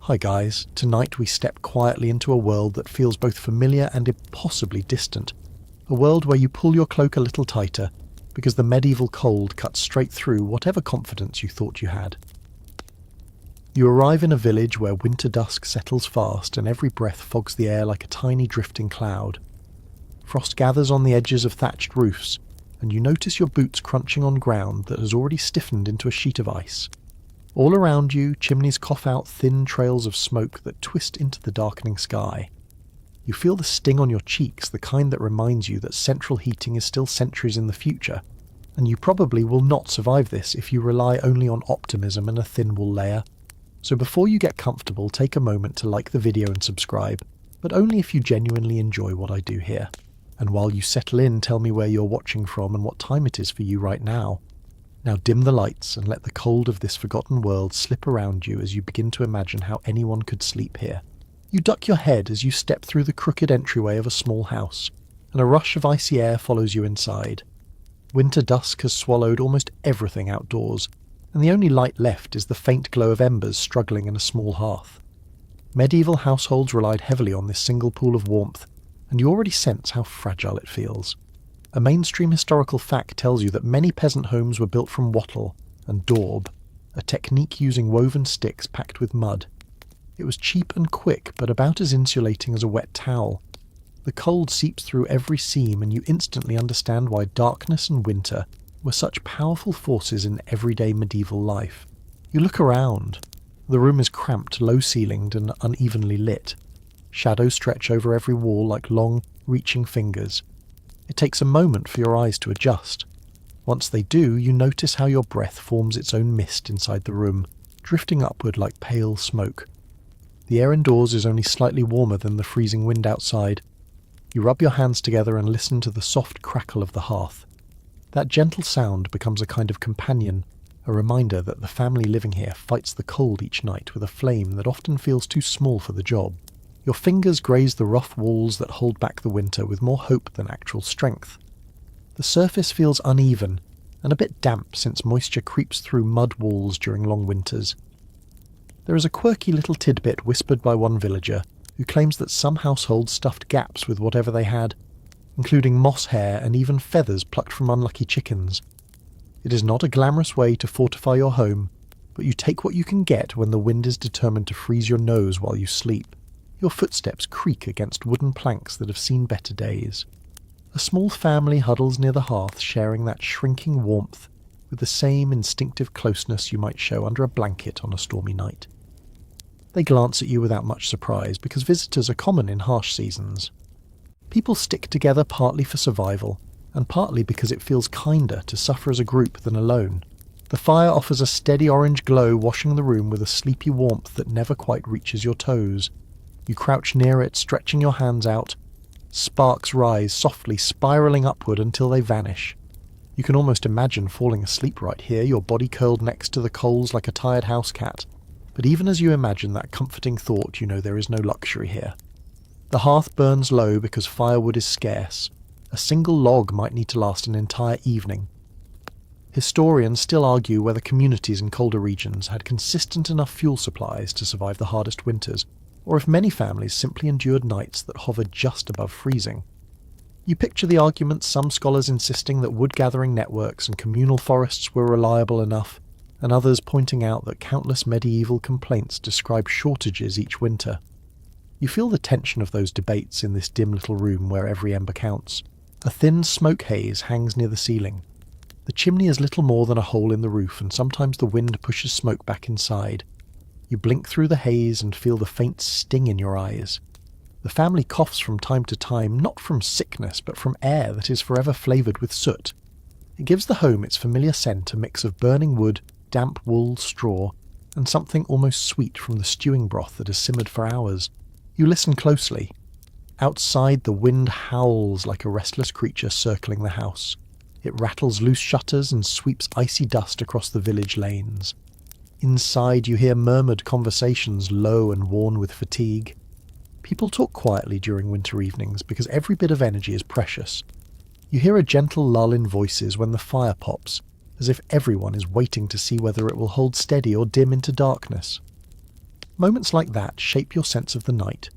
Hi guys, tonight we step quietly into a world that feels both familiar and impossibly distant. A world where you pull your cloak a little tighter, because the medieval cold cuts straight through whatever confidence you thought you had. You arrive in a village where winter dusk settles fast and every breath fogs the air like a tiny drifting cloud. Frost gathers on the edges of thatched roofs, and you notice your boots crunching on ground that has already stiffened into a sheet of ice. All around you, chimneys cough out thin trails of smoke that twist into the darkening sky. You feel the sting on your cheeks, the kind that reminds you that central heating is still centuries in the future, and you probably will not survive this if you rely only on optimism and a thin wool layer. So before you get comfortable, take a moment to like the video and subscribe, but only if you genuinely enjoy what I do here. And while you settle in, tell me where you're watching from and what time it is for you right now. Now dim the lights and let the cold of this forgotten world slip around you as you begin to imagine how anyone could sleep here. You duck your head as you step through the crooked entryway of a small house, and a rush of icy air follows you inside. Winter dusk has swallowed almost everything outdoors, and the only light left is the faint glow of embers struggling in a small hearth. Medieval households relied heavily on this single pool of warmth, and you already sense how fragile it feels. A mainstream historical fact tells you that many peasant homes were built from wattle and daub, a technique using woven sticks packed with mud. It was cheap and quick, but about as insulating as a wet towel. The cold seeps through every seam, and you instantly understand why darkness and winter were such powerful forces in everyday medieval life. You look around. The room is cramped, low-ceilinged and unevenly lit. Shadows stretch over every wall like long, reaching fingers. It takes a moment for your eyes to adjust. Once they do, you notice how your breath forms its own mist inside the room, drifting upward like pale smoke. The air indoors is only slightly warmer than the freezing wind outside. You rub your hands together and listen to the soft crackle of the hearth. That gentle sound becomes a kind of companion, a reminder that the family living here fights the cold each night with a flame that often feels too small for the job. Your fingers graze the rough walls that hold back the winter with more hope than actual strength. The surface feels uneven and a bit damp since moisture creeps through mud walls during long winters. There is a quirky little tidbit whispered by one villager who claims that some households stuffed gaps with whatever they had, including moss hair and even feathers plucked from unlucky chickens. It is not a glamorous way to fortify your home, but you take what you can get when the wind is determined to freeze your nose while you sleep. Your footsteps creak against wooden planks that have seen better days. A small family huddles near the hearth, sharing that shrinking warmth with the same instinctive closeness you might show under a blanket on a stormy night. They glance at you without much surprise, because visitors are common in harsh seasons. People stick together partly for survival, and partly because it feels kinder to suffer as a group than alone. The fire offers a steady orange glow, washing the room with a sleepy warmth that never quite reaches your toes. You crouch near it, stretching your hands out. Sparks rise softly, spiraling upward until they vanish. You can almost imagine falling asleep right here, your body curled next to the coals like a tired house cat. But even as you imagine that comforting thought, you know there is no luxury here. The hearth burns low because firewood is scarce. A single log might need to last an entire evening. Historians still argue whether communities in colder regions had consistent enough fuel supplies to survive the hardest winters, or if many families simply endured nights that hovered just above freezing. You picture the arguments, some scholars insisting that wood-gathering networks and communal forests were reliable enough, and others pointing out that countless medieval complaints describe shortages each winter. You feel the tension of those debates in this dim little room where every ember counts. A thin smoke haze hangs near the ceiling. The chimney is little more than a hole in the roof, and sometimes the wind pushes smoke back inside. You blink through the haze and feel the faint sting in your eyes. The family coughs from time to time, not from sickness, but from air that is forever flavoured with soot. It gives the home its familiar scent, a mix of burning wood, damp wool, straw, and something almost sweet from the stewing broth that has simmered for hours. You listen closely. Outside, the wind howls like a restless creature circling the house. It rattles loose shutters and sweeps icy dust across the village lanes. Inside, you hear murmured conversations, low and worn with fatigue. People talk quietly during winter evenings because every bit of energy is precious. You hear a gentle lull in voices when the fire pops, as if everyone is waiting to see whether it will hold steady or dim into darkness. Moments like that shape your sense of the night.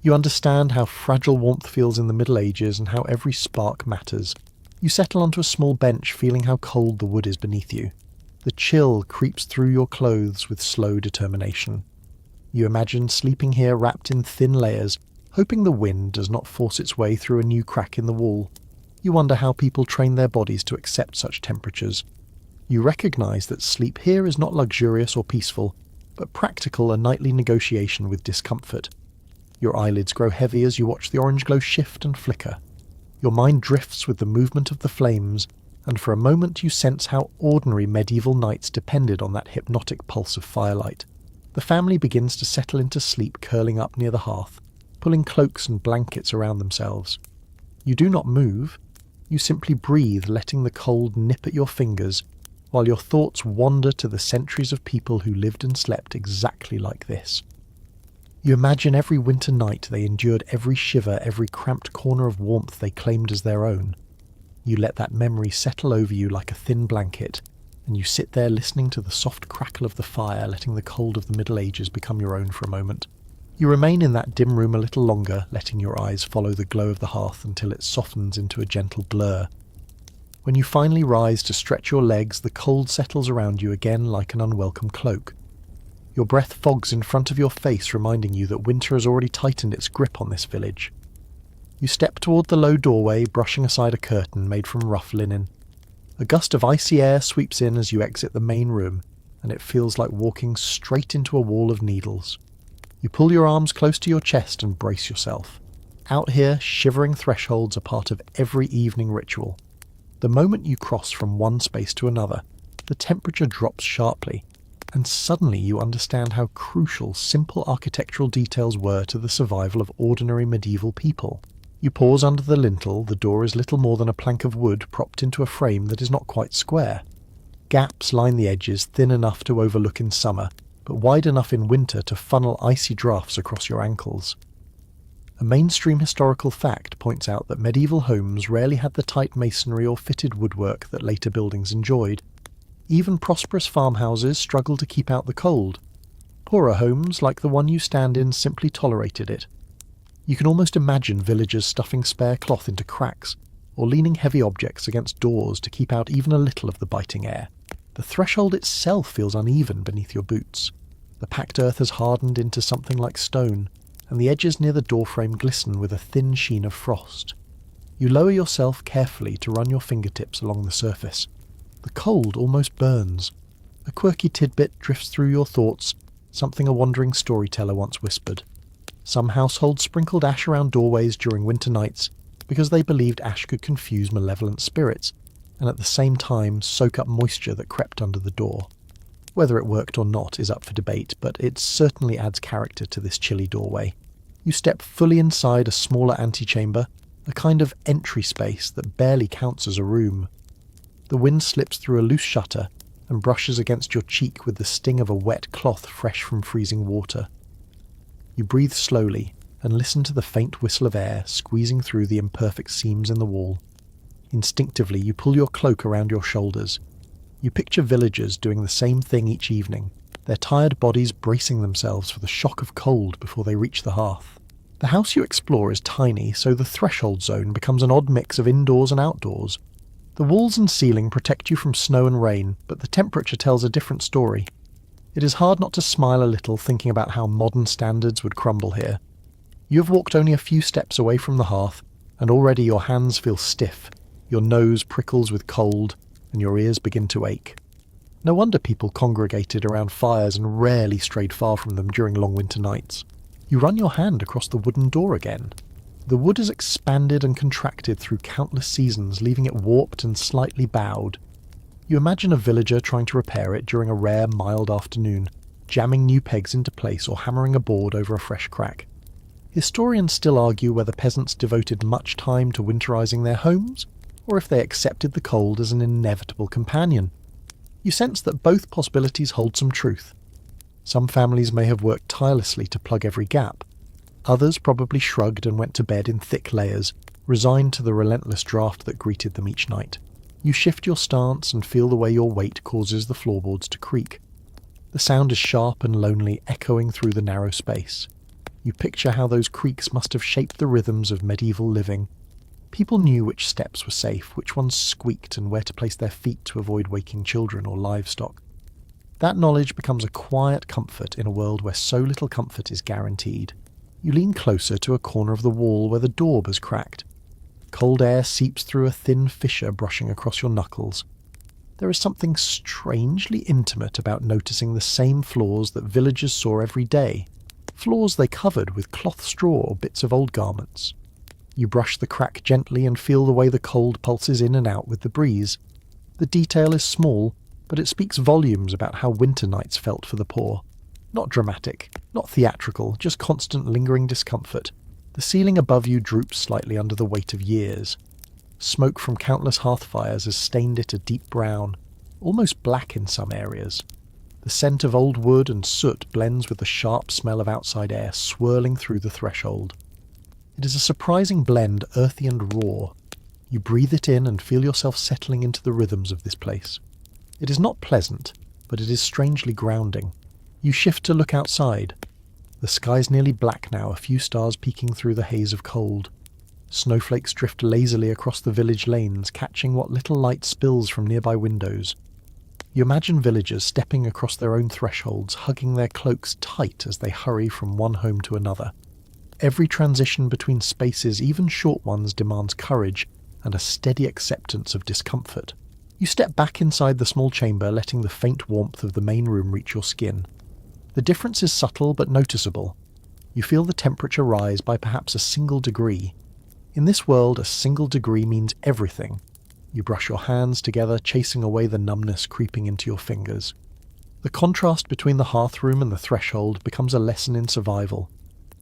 You understand how fragile warmth feels in the Middle Ages and how every spark matters. You settle onto a small bench, feeling how cold the wood is beneath you. The chill creeps through your clothes with slow determination. You imagine sleeping here wrapped in thin layers, hoping the wind does not force its way through a new crack in the wall. You wonder how people train their bodies to accept such temperatures. You recognise that sleep here is not luxurious or peaceful, but practical, a nightly negotiation with discomfort. Your eyelids grow heavy as you watch the orange glow shift and flicker. Your mind drifts with the movement of the flames, and for a moment you sense how ordinary medieval nights depended on that hypnotic pulse of firelight. The family begins to settle into sleep, curling up near the hearth, pulling cloaks and blankets around themselves. You do not move. You simply breathe, letting the cold nip at your fingers, while your thoughts wander to the centuries of people who lived and slept exactly like this. You imagine every winter night they endured, every shiver, every cramped corner of warmth they claimed as their own. You let that memory settle over you like a thin blanket, and you sit there listening to the soft crackle of the fire, letting the cold of the Middle Ages become your own for a moment. You remain in that dim room a little longer, letting your eyes follow the glow of the hearth until it softens into a gentle blur. When you finally rise to stretch your legs, the cold settles around you again like an unwelcome cloak. Your breath fogs in front of your face, reminding you that winter has already tightened its grip on this village. You step toward the low doorway, brushing aside a curtain made from rough linen. A gust of icy air sweeps in as you exit the main room, and it feels like walking straight into a wall of needles. You pull your arms close to your chest and brace yourself. Out here, shivering thresholds are part of every evening ritual. The moment you cross from one space to another, the temperature drops sharply, and suddenly you understand how crucial simple architectural details were to the survival of ordinary medieval people. You pause under the lintel. The door is little more than a plank of wood propped into a frame that is not quite square. Gaps line the edges, thin enough to overlook in summer, but wide enough in winter to funnel icy draughts across your ankles. A mainstream historical fact points out that medieval homes rarely had the tight masonry or fitted woodwork that later buildings enjoyed. Even prosperous farmhouses struggled to keep out the cold. Poorer homes, like the one you stand in, simply tolerated it. You can almost imagine villagers stuffing spare cloth into cracks, or leaning heavy objects against doors to keep out even a little of the biting air. The threshold itself feels uneven beneath your boots. The packed earth has hardened into something like stone, and the edges near the doorframe glisten with a thin sheen of frost. You lower yourself carefully to run your fingertips along the surface. The cold almost burns. A quirky tidbit drifts through your thoughts, something a wandering storyteller once whispered. Some households sprinkled ash around doorways during winter nights because they believed ash could confuse malevolent spirits, and at the same time soak up moisture that crept under the door. Whether it worked or not is up for debate, but it certainly adds character to this chilly doorway. You step fully inside a smaller antechamber, a kind of entry space that barely counts as a room. The wind slips through a loose shutter and brushes against your cheek with the sting of a wet cloth fresh from freezing water. You breathe slowly and listen to the faint whistle of air squeezing through the imperfect seams in the wall. Instinctively, you pull your cloak around your shoulders. You picture villagers doing the same thing each evening, their tired bodies bracing themselves for the shock of cold before they reach the hearth. The house you explore is tiny, so the threshold zone becomes an odd mix of indoors and outdoors. The walls and ceiling protect you from snow and rain, but the temperature tells a different story. It is hard not to smile a little thinking about how modern standards would crumble here. You have walked only a few steps away from the hearth, and already your hands feel stiff, your nose prickles with cold, and your ears begin to ache. No wonder people congregated around fires and rarely strayed far from them during long winter nights. You run your hand across the wooden door again. The wood is expanded and contracted through countless seasons, leaving it warped and slightly bowed. You imagine a villager trying to repair it during a rare, mild afternoon, jamming new pegs into place or hammering a board over a fresh crack. Historians still argue whether peasants devoted much time to winterizing their homes, or if they accepted the cold as an inevitable companion. You sense that both possibilities hold some truth. Some families may have worked tirelessly to plug every gap. Others probably shrugged and went to bed in thick layers, resigned to the relentless draft that greeted them each night. You shift your stance and feel the way your weight causes the floorboards to creak. The sound is sharp and lonely, echoing through the narrow space. You picture how those creaks must have shaped the rhythms of medieval living. People knew which steps were safe, which ones squeaked, and where to place their feet to avoid waking children or livestock. That knowledge becomes a quiet comfort in a world where so little comfort is guaranteed. You lean closer to a corner of the wall where the daub has cracked. Cold air seeps through a thin fissure brushing across your knuckles. There is something strangely intimate about noticing the same floors that villagers saw every day, floors they covered with cloth straw or bits of old garments. You brush the crack gently and feel the way the cold pulses in and out with the breeze. The detail is small, but it speaks volumes about how winter nights felt for the poor. Not dramatic, not theatrical, just constant lingering discomfort. The ceiling above you droops slightly under the weight of years. Smoke from countless hearth fires has stained it a deep brown, almost black in some areas. The scent of old wood and soot blends with the sharp smell of outside air swirling through the threshold. It is a surprising blend, earthy and raw. You breathe it in and feel yourself settling into the rhythms of this place. It is not pleasant, but it is strangely grounding. You shift to look outside. The sky's nearly black now, a few stars peeking through the haze of cold. Snowflakes drift lazily across the village lanes, catching what little light spills from nearby windows. You imagine villagers stepping across their own thresholds, hugging their cloaks tight as they hurry from one home to another. Every transition between spaces, even short ones, demands courage and a steady acceptance of discomfort. You step back inside the small chamber, letting the faint warmth of the main room reach your skin. The difference is subtle but noticeable. You feel the temperature rise by perhaps a single degree. In this world, a single degree means everything. You brush your hands together, chasing away the numbness creeping into your fingers. The contrast between the hearth room and the threshold becomes a lesson in survival.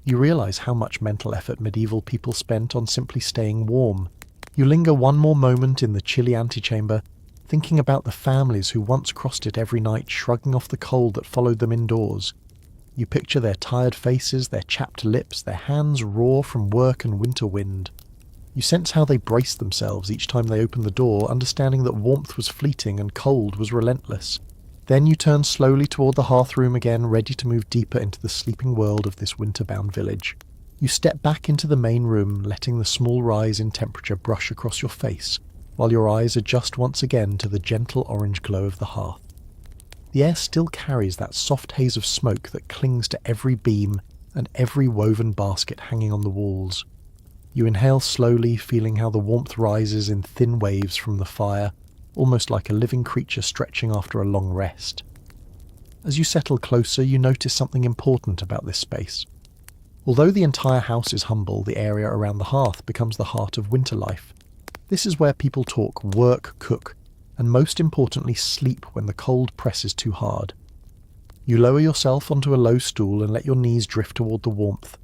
You realize how much mental effort medieval people spent on simply staying warm. You linger one more moment in the chilly antechamber, thinking about the families who once crossed it every night, shrugging off the cold that followed them indoors. You picture their tired faces, their chapped lips, their hands raw from work and winter wind. You sense how they braced themselves each time they opened the door, understanding that warmth was fleeting and cold was relentless. Then you turn slowly toward the hearth room again, ready to move deeper into the sleeping world of this winter-bound village. You step back into the main room, letting the small rise in temperature brush across your face, while your eyes adjust once again to the gentle orange glow of the hearth. The air still carries that soft haze of smoke that clings to every beam and every woven basket hanging on the walls. You inhale slowly, feeling how the warmth rises in thin waves from the fire, almost like a living creature stretching after a long rest. As you settle closer, you notice something important about this space. Although the entire house is humble, the area around the hearth becomes the heart of winter life. This is where people talk, work, cook, and most importantly sleep when the cold presses too hard. You lower yourself onto a low stool and let your knees drift toward the warmth.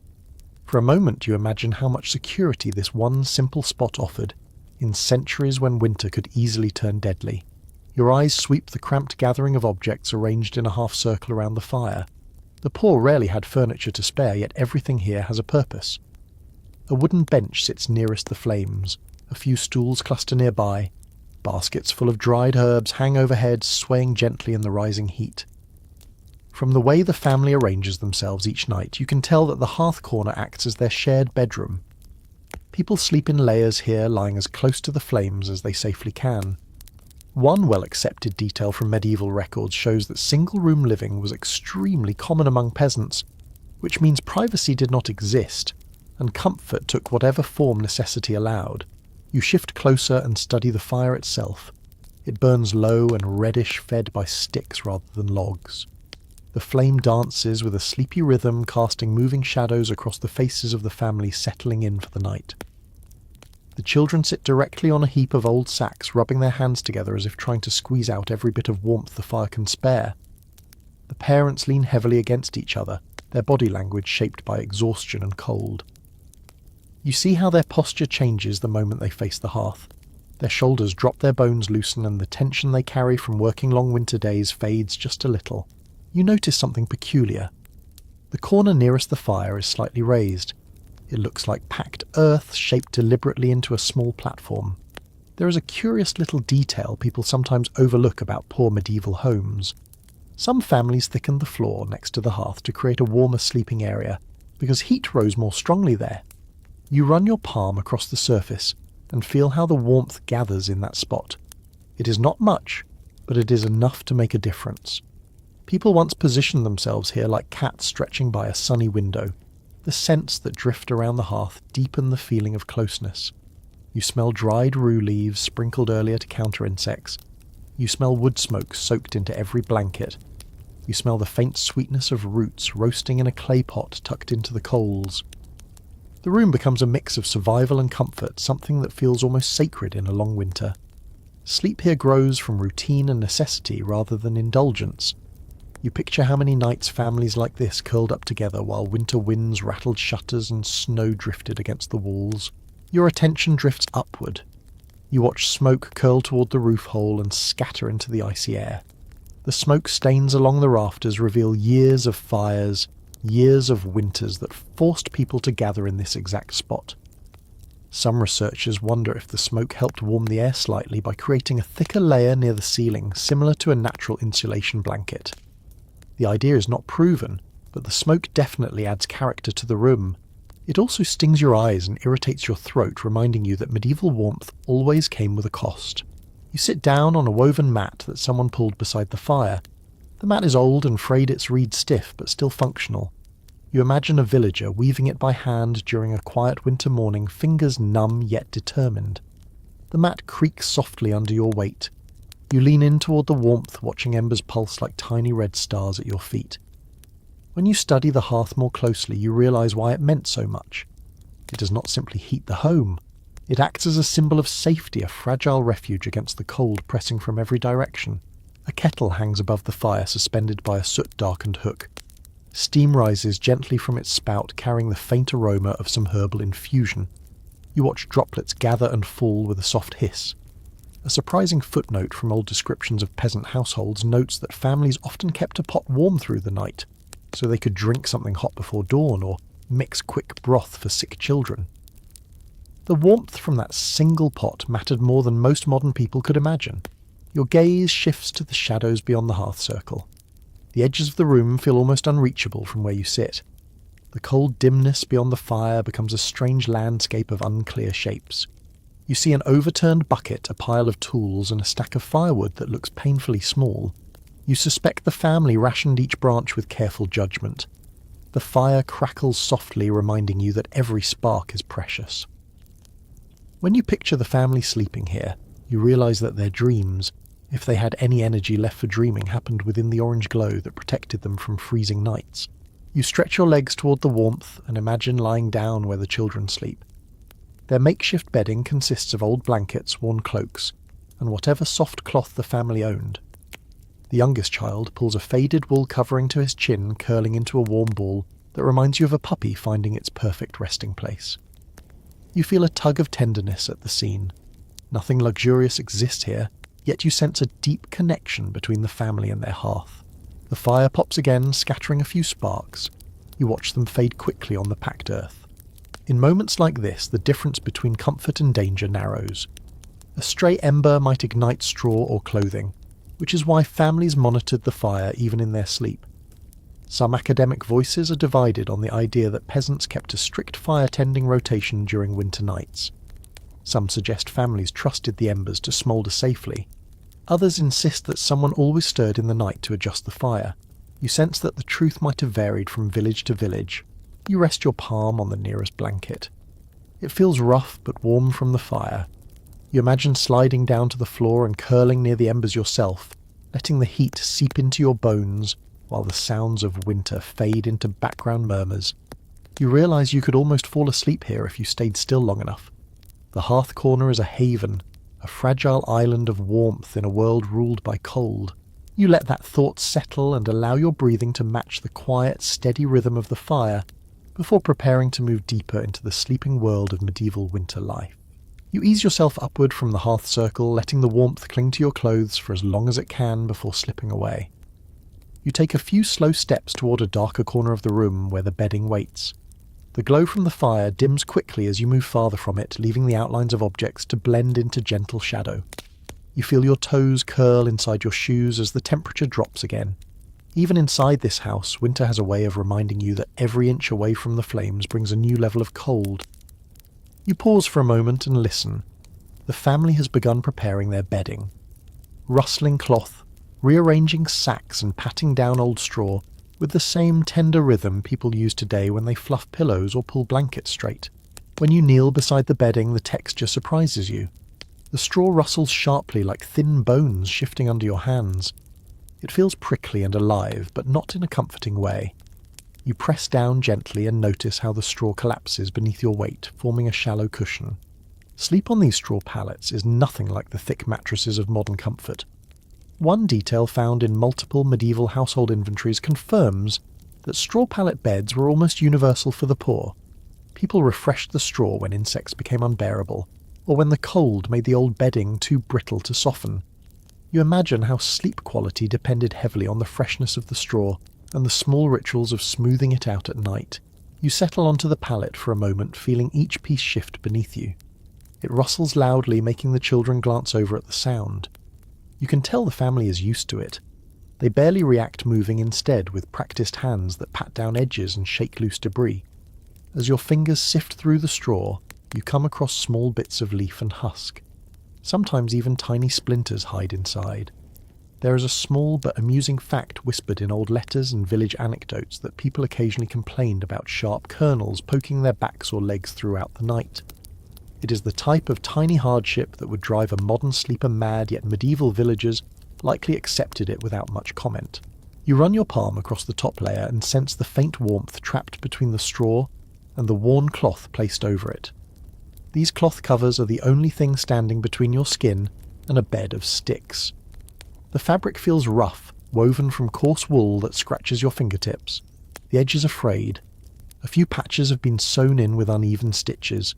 For a moment you imagine how much security this one simple spot offered, in centuries when winter could easily turn deadly. Your eyes sweep the cramped gathering of objects arranged in a half-circle around the fire. The poor rarely had furniture to spare, yet everything here has a purpose. A wooden bench sits nearest the flames. A few stools cluster nearby. Baskets full of dried herbs hang overhead, swaying gently in the rising heat. From the way the family arranges themselves each night, you can tell that the hearth corner acts as their shared bedroom. People sleep in layers here, lying as close to the flames as they safely can. One well-accepted detail from medieval records shows that single-room living was extremely common among peasants, which means privacy did not exist, and comfort took whatever form necessity allowed. You shift closer and study the fire itself. It burns low and reddish, fed by sticks rather than logs. The flame dances with a sleepy rhythm, casting moving shadows across the faces of the family settling in for the night. The children sit directly on a heap of old sacks, rubbing their hands together as if trying to squeeze out every bit of warmth the fire can spare. The parents lean heavily against each other, their body language shaped by exhaustion and cold. You see how their posture changes the moment they face the hearth. Their shoulders drop, their bones loosen, and the tension they carry from working long winter days fades just a little. You notice something peculiar. The corner nearest the fire is slightly raised. It looks like packed earth shaped deliberately into a small platform. There is a curious little detail people sometimes overlook about poor medieval homes. Some families thickened the floor next to the hearth to create a warmer sleeping area because heat rose more strongly there. You run your palm across the surface and feel how the warmth gathers in that spot. It is not much, but it is enough to make a difference. People once positioned themselves here like cats stretching by a sunny window. The scents that drift around the hearth deepen the feeling of closeness. You smell dried rue leaves sprinkled earlier to counter insects. You smell wood smoke soaked into every blanket. You smell the faint sweetness of roots roasting in a clay pot tucked into the coals. The room becomes a mix of survival and comfort, something that feels almost sacred in a long winter. Sleep here grows from routine and necessity rather than indulgence. You picture how many nights families like this curled up together while winter winds rattled shutters and snow drifted against the walls. Your attention drifts upward. You watch smoke curl toward the roof hole and scatter into the icy air. The smoke stains along the rafters reveal years of fires, years of winters that forced people to gather in this exact spot. Some researchers wonder if the smoke helped warm the air slightly by creating a thicker layer near the ceiling similar to a natural insulation blanket. The idea is not proven, but the smoke definitely adds character to the room. It also stings your eyes and irritates your throat, reminding you that medieval warmth always came with a cost. You sit down on a woven mat that someone pulled beside the fire. The mat is old and frayed its reed stiff, but still functional. You imagine a villager weaving it by hand during a quiet winter morning, fingers numb yet determined. The mat creaks softly under your weight. You lean in toward the warmth, watching embers pulse like tiny red stars at your feet. When you study the hearth more closely, you realize why it meant so much. It does not simply heat the home. It acts as a symbol of safety, a fragile refuge against the cold pressing from every direction. A kettle hangs above the fire, suspended by a soot-darkened hook. Steam rises gently from its spout, carrying the faint aroma of some herbal infusion. You watch droplets gather and fall with a soft hiss. A surprising footnote from old descriptions of peasant households notes that families often kept a pot warm through the night, so they could drink something hot before dawn or mix quick broth for sick children. The warmth from that single pot mattered more than most modern people could imagine. Your gaze shifts to the shadows beyond the hearth circle. The edges of the room feel almost unreachable from where you sit. The cold dimness beyond the fire becomes a strange landscape of unclear shapes. You see an overturned bucket, a pile of tools, and a stack of firewood that looks painfully small. You suspect the family rationed each branch with careful judgment. The fire crackles softly, reminding you that every spark is precious. When you picture the family sleeping here, you realize that their dreams, if they had any energy left for dreaming, happened within the orange glow that protected them from freezing nights. You stretch your legs toward the warmth and imagine lying down where the children sleep. Their makeshift bedding consists of old blankets, worn cloaks, and whatever soft cloth the family owned. The youngest child pulls a faded wool covering to his chin, curling into a warm ball that reminds you of a puppy finding its perfect resting place. You feel a tug of tenderness at the scene. Nothing luxurious exists here, yet you sense a deep connection between the family and their hearth. The fire pops again, scattering a few sparks. You watch them fade quickly on the packed earth. In moments like this, the difference between comfort and danger narrows. A stray ember might ignite straw or clothing, which is why families monitored the fire even in their sleep. Some academic voices are divided on the idea that peasants kept a strict fire-tending rotation during winter nights. Some suggest families trusted the embers to smoulder safely. Others insist that someone always stirred in the night to adjust the fire. You sense that the truth might have varied from village to village. You rest your palm on the nearest blanket. It feels rough but warm from the fire. You imagine sliding down to the floor and curling near the embers yourself, letting the heat seep into your bones while the sounds of winter fade into background murmurs. You realize you could almost fall asleep here if you stayed still long enough. The hearth corner is a haven, a fragile island of warmth in a world ruled by cold. You let that thought settle and allow your breathing to match the quiet, steady rhythm of the fire before preparing to move deeper into the sleeping world of medieval winter life. You ease yourself upward from the hearth circle, letting the warmth cling to your clothes for as long as it can before slipping away. You take a few slow steps toward a darker corner of the room where the bedding waits. The glow from the fire dims quickly as you move farther from it, leaving the outlines of objects to blend into gentle shadow. You feel your toes curl inside your shoes as the temperature drops again. Even inside this house, winter has a way of reminding you that every inch away from the flames brings a new level of cold. You pause for a moment and listen. The family has begun preparing their bedding. Rustling cloth, rearranging sacks and patting down old straw with the same tender rhythm people use today when they fluff pillows or pull blankets straight. When you kneel beside the bedding, the texture surprises you. The straw rustles sharply like thin bones shifting under your hands. It feels prickly and alive, but not in a comforting way. You press down gently and notice how the straw collapses beneath your weight, forming a shallow cushion. Sleep on these straw pallets is nothing like the thick mattresses of modern comfort. One detail found in multiple medieval household inventories confirms that straw pallet beds were almost universal for the poor. People refreshed the straw when insects became unbearable, or when the cold made the old bedding too brittle to soften. You imagine how sleep quality depended heavily on the freshness of the straw and the small rituals of smoothing it out at night. You settle onto the pallet for a moment, feeling each piece shift beneath you. It rustles loudly, making the children glance over at the sound. You can tell the family is used to it. They barely react, moving instead with practiced hands that pat down edges and shake loose debris. As your fingers sift through the straw, you come across small bits of leaf and husk. Sometimes even tiny splinters hide inside. There is a small but amusing fact whispered in old letters and village anecdotes that people occasionally complained about sharp kernels poking their backs or legs throughout the night. It is the type of tiny hardship that would drive a modern sleeper mad, yet medieval villagers likely accepted it without much comment. You run your palm across the top layer and sense the faint warmth trapped between the straw and the worn cloth placed over it. These cloth covers are the only thing standing between your skin and a bed of sticks. The fabric feels rough, woven from coarse wool that scratches your fingertips. The edges are frayed. A few patches have been sewn in with uneven stitches.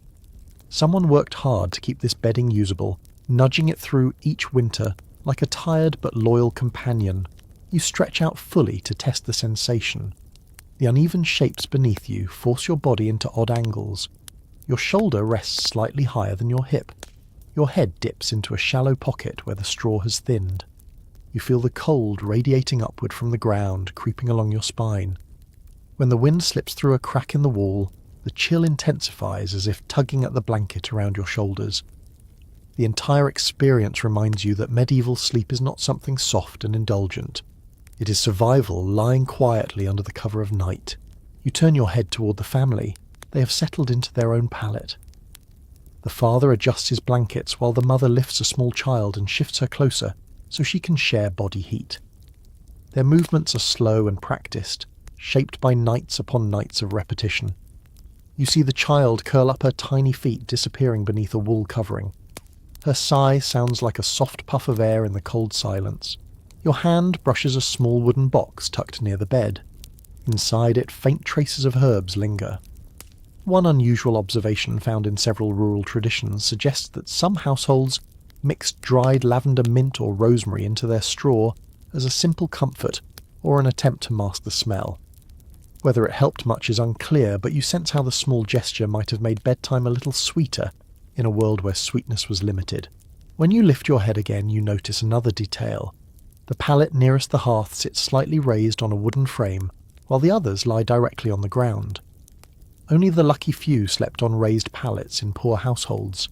Someone worked hard to keep this bedding usable, nudging it through each winter like a tired but loyal companion. You stretch out fully to test the sensation. The uneven shapes beneath you force your body into odd angles. Your shoulder rests slightly higher than your hip. Your head dips into a shallow pocket where the straw has thinned. You feel the cold radiating upward from the ground, creeping along your spine. When the wind slips through a crack in the wall, the chill intensifies as if tugging at the blanket around your shoulders. The entire experience reminds you that medieval sleep is not something soft and indulgent. It is survival lying quietly under the cover of night. You turn your head toward the family. They have settled into their own pallet. The father adjusts his blankets while the mother lifts a small child and shifts her closer so she can share body heat. Their movements are slow and practiced, shaped by nights upon nights of repetition. You see the child curl up her tiny feet, disappearing beneath a wool covering. Her sigh sounds like a soft puff of air in the cold silence. Your hand brushes a small wooden box tucked near the bed. Inside it, faint traces of herbs linger. One unusual observation found in several rural traditions suggests that some households mixed dried lavender, mint or rosemary into their straw as a simple comfort or an attempt to mask the smell. Whether it helped much is unclear, but you sense how the small gesture might have made bedtime a little sweeter in a world where sweetness was limited. When you lift your head again, you notice another detail. The pallet nearest the hearth sits slightly raised on a wooden frame, while the others lie directly on the ground. Only the lucky few slept on raised pallets in poor households.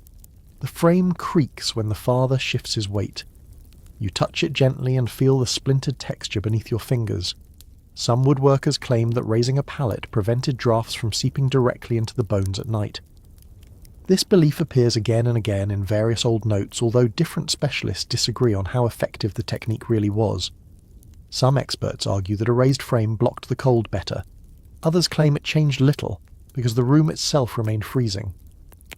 The frame creaks when the father shifts his weight. You touch it gently and feel the splintered texture beneath your fingers. Some woodworkers claimed that raising a pallet prevented drafts from seeping directly into the bones at night. This belief appears again and again in various old notes, although different specialists disagree on how effective the technique really was. Some experts argue that a raised frame blocked the cold better. Others claim it changed little, because the room itself remained freezing.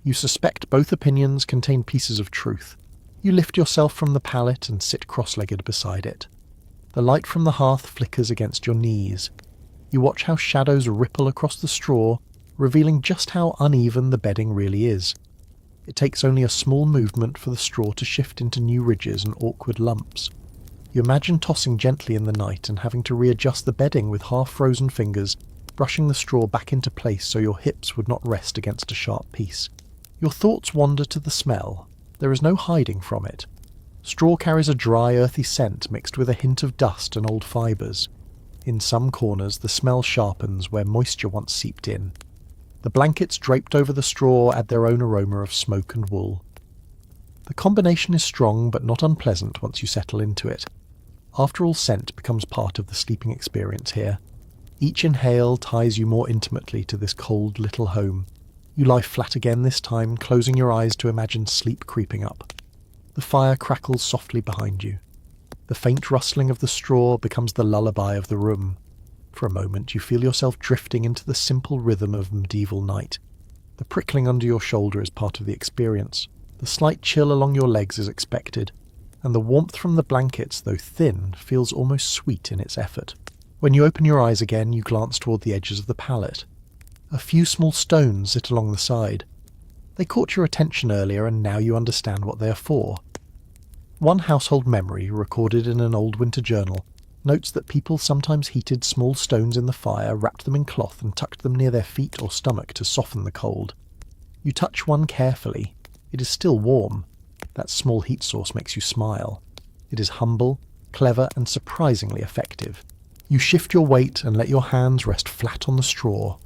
You suspect both opinions contain pieces of truth. You lift yourself from the pallet and sit cross-legged beside it. The light from the hearth flickers against your knees. You watch how shadows ripple across the straw, revealing just how uneven the bedding really is. It takes only a small movement for the straw to shift into new ridges and awkward lumps. You imagine tossing gently in the night and having to readjust the bedding with half-frozen fingers, brushing the straw back into place so your hips would not rest against a sharp piece. Your thoughts wander to the smell. There is no hiding from it. Straw carries a dry, earthy scent mixed with a hint of dust and old fibres. In some corners, the smell sharpens where moisture once seeped in. The blankets draped over the straw add their own aroma of smoke and wool. The combination is strong but not unpleasant once you settle into it. After all, scent becomes part of the sleeping experience here. Each inhale ties you more intimately to this cold little home. You lie flat again this time, closing your eyes to imagine sleep creeping up. The fire crackles softly behind you. The faint rustling of the straw becomes the lullaby of the room. For a moment you feel yourself drifting into the simple rhythm of medieval night. The prickling under your shoulder is part of the experience. The slight chill along your legs is expected, and the warmth from the blankets, though thin, feels almost sweet in its effort. When you open your eyes again, you glance toward the edges of the pallet. A few small stones sit along the side. They caught your attention earlier, and now you understand what they are for. One household memory, recorded in an old winter journal, notes that people sometimes heated small stones in the fire, wrapped them in cloth and tucked them near their feet or stomach to soften the cold. You touch one carefully. It is still warm. That small heat source makes you smile. It is humble, clever, and surprisingly effective. You shift your weight and let your hands rest flat on the straw.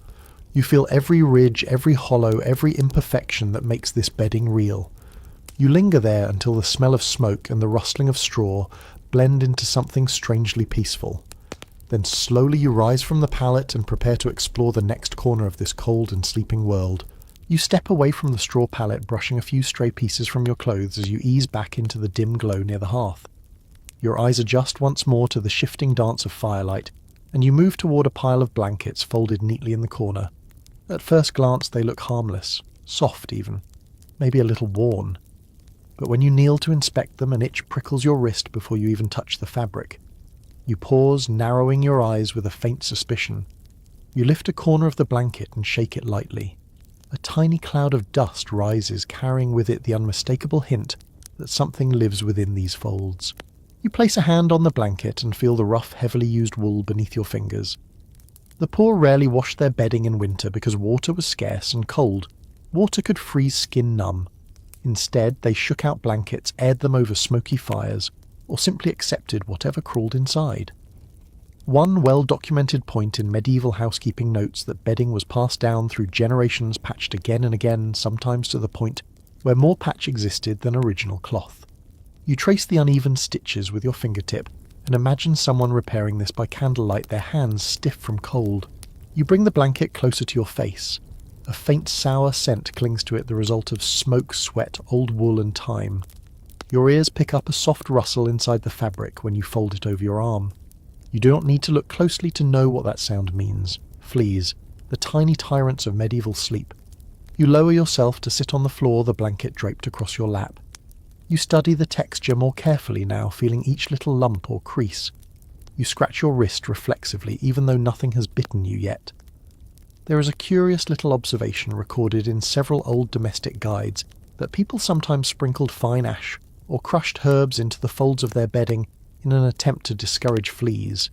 You feel every ridge, every hollow, every imperfection that makes this bedding real. You linger there until the smell of smoke and the rustling of straw blend into something strangely peaceful. Then slowly you rise from the pallet and prepare to explore the next corner of this cold and sleeping world. You step away from the straw pallet, brushing a few stray pieces from your clothes as you ease back into the dim glow near the hearth. Your eyes adjust once more to the shifting dance of firelight, and you move toward a pile of blankets folded neatly in the corner. At first glance they look harmless, soft even, maybe a little worn. But when you kneel to inspect them, an itch prickles your wrist before you even touch the fabric. You pause, narrowing your eyes with a faint suspicion. You lift a corner of the blanket and shake it lightly. A tiny cloud of dust rises, carrying with it the unmistakable hint that something lives within these folds. You place a hand on the blanket and feel the rough, heavily used wool beneath your fingers. The poor rarely washed their bedding in winter because water was scarce and cold. Water could freeze skin numb. Instead, they shook out blankets, aired them over smoky fires, or simply accepted whatever crawled inside. One well-documented point in medieval housekeeping notes that bedding was passed down through generations, patched again and again, sometimes to the point where more patch existed than original cloth. You trace the uneven stitches with your fingertip and imagine someone repairing this by candlelight, their hands stiff from cold. You bring the blanket closer to your face. A faint sour scent clings to it, the result of smoke, sweat, old wool and time. Your ears pick up a soft rustle inside the fabric when you fold it over your arm. You do not need to look closely to know what that sound means. Fleas, the tiny tyrants of medieval sleep. You lower yourself to sit on the floor, the blanket draped across your lap. You study the texture more carefully now, feeling each little lump or crease. You scratch your wrist reflexively, even though nothing has bitten you yet. There is a curious little observation recorded in several old domestic guides that people sometimes sprinkled fine ash or crushed herbs into the folds of their bedding in an attempt to discourage fleas.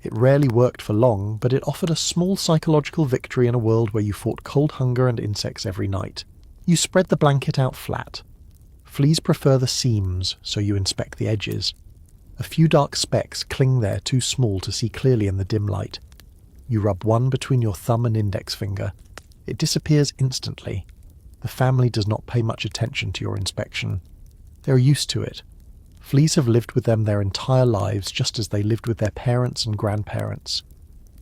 It rarely worked for long, but it offered a small psychological victory in a world where you fought cold hunger and insects every night. You spread the blanket out flat. Fleas prefer the seams, so you inspect the edges. A few dark specks cling there, too small to see clearly in the dim light. You rub one between your thumb and index finger. It disappears instantly. The family does not pay much attention to your inspection. They are used to it. Fleas have lived with them their entire lives, just as they lived with their parents and grandparents.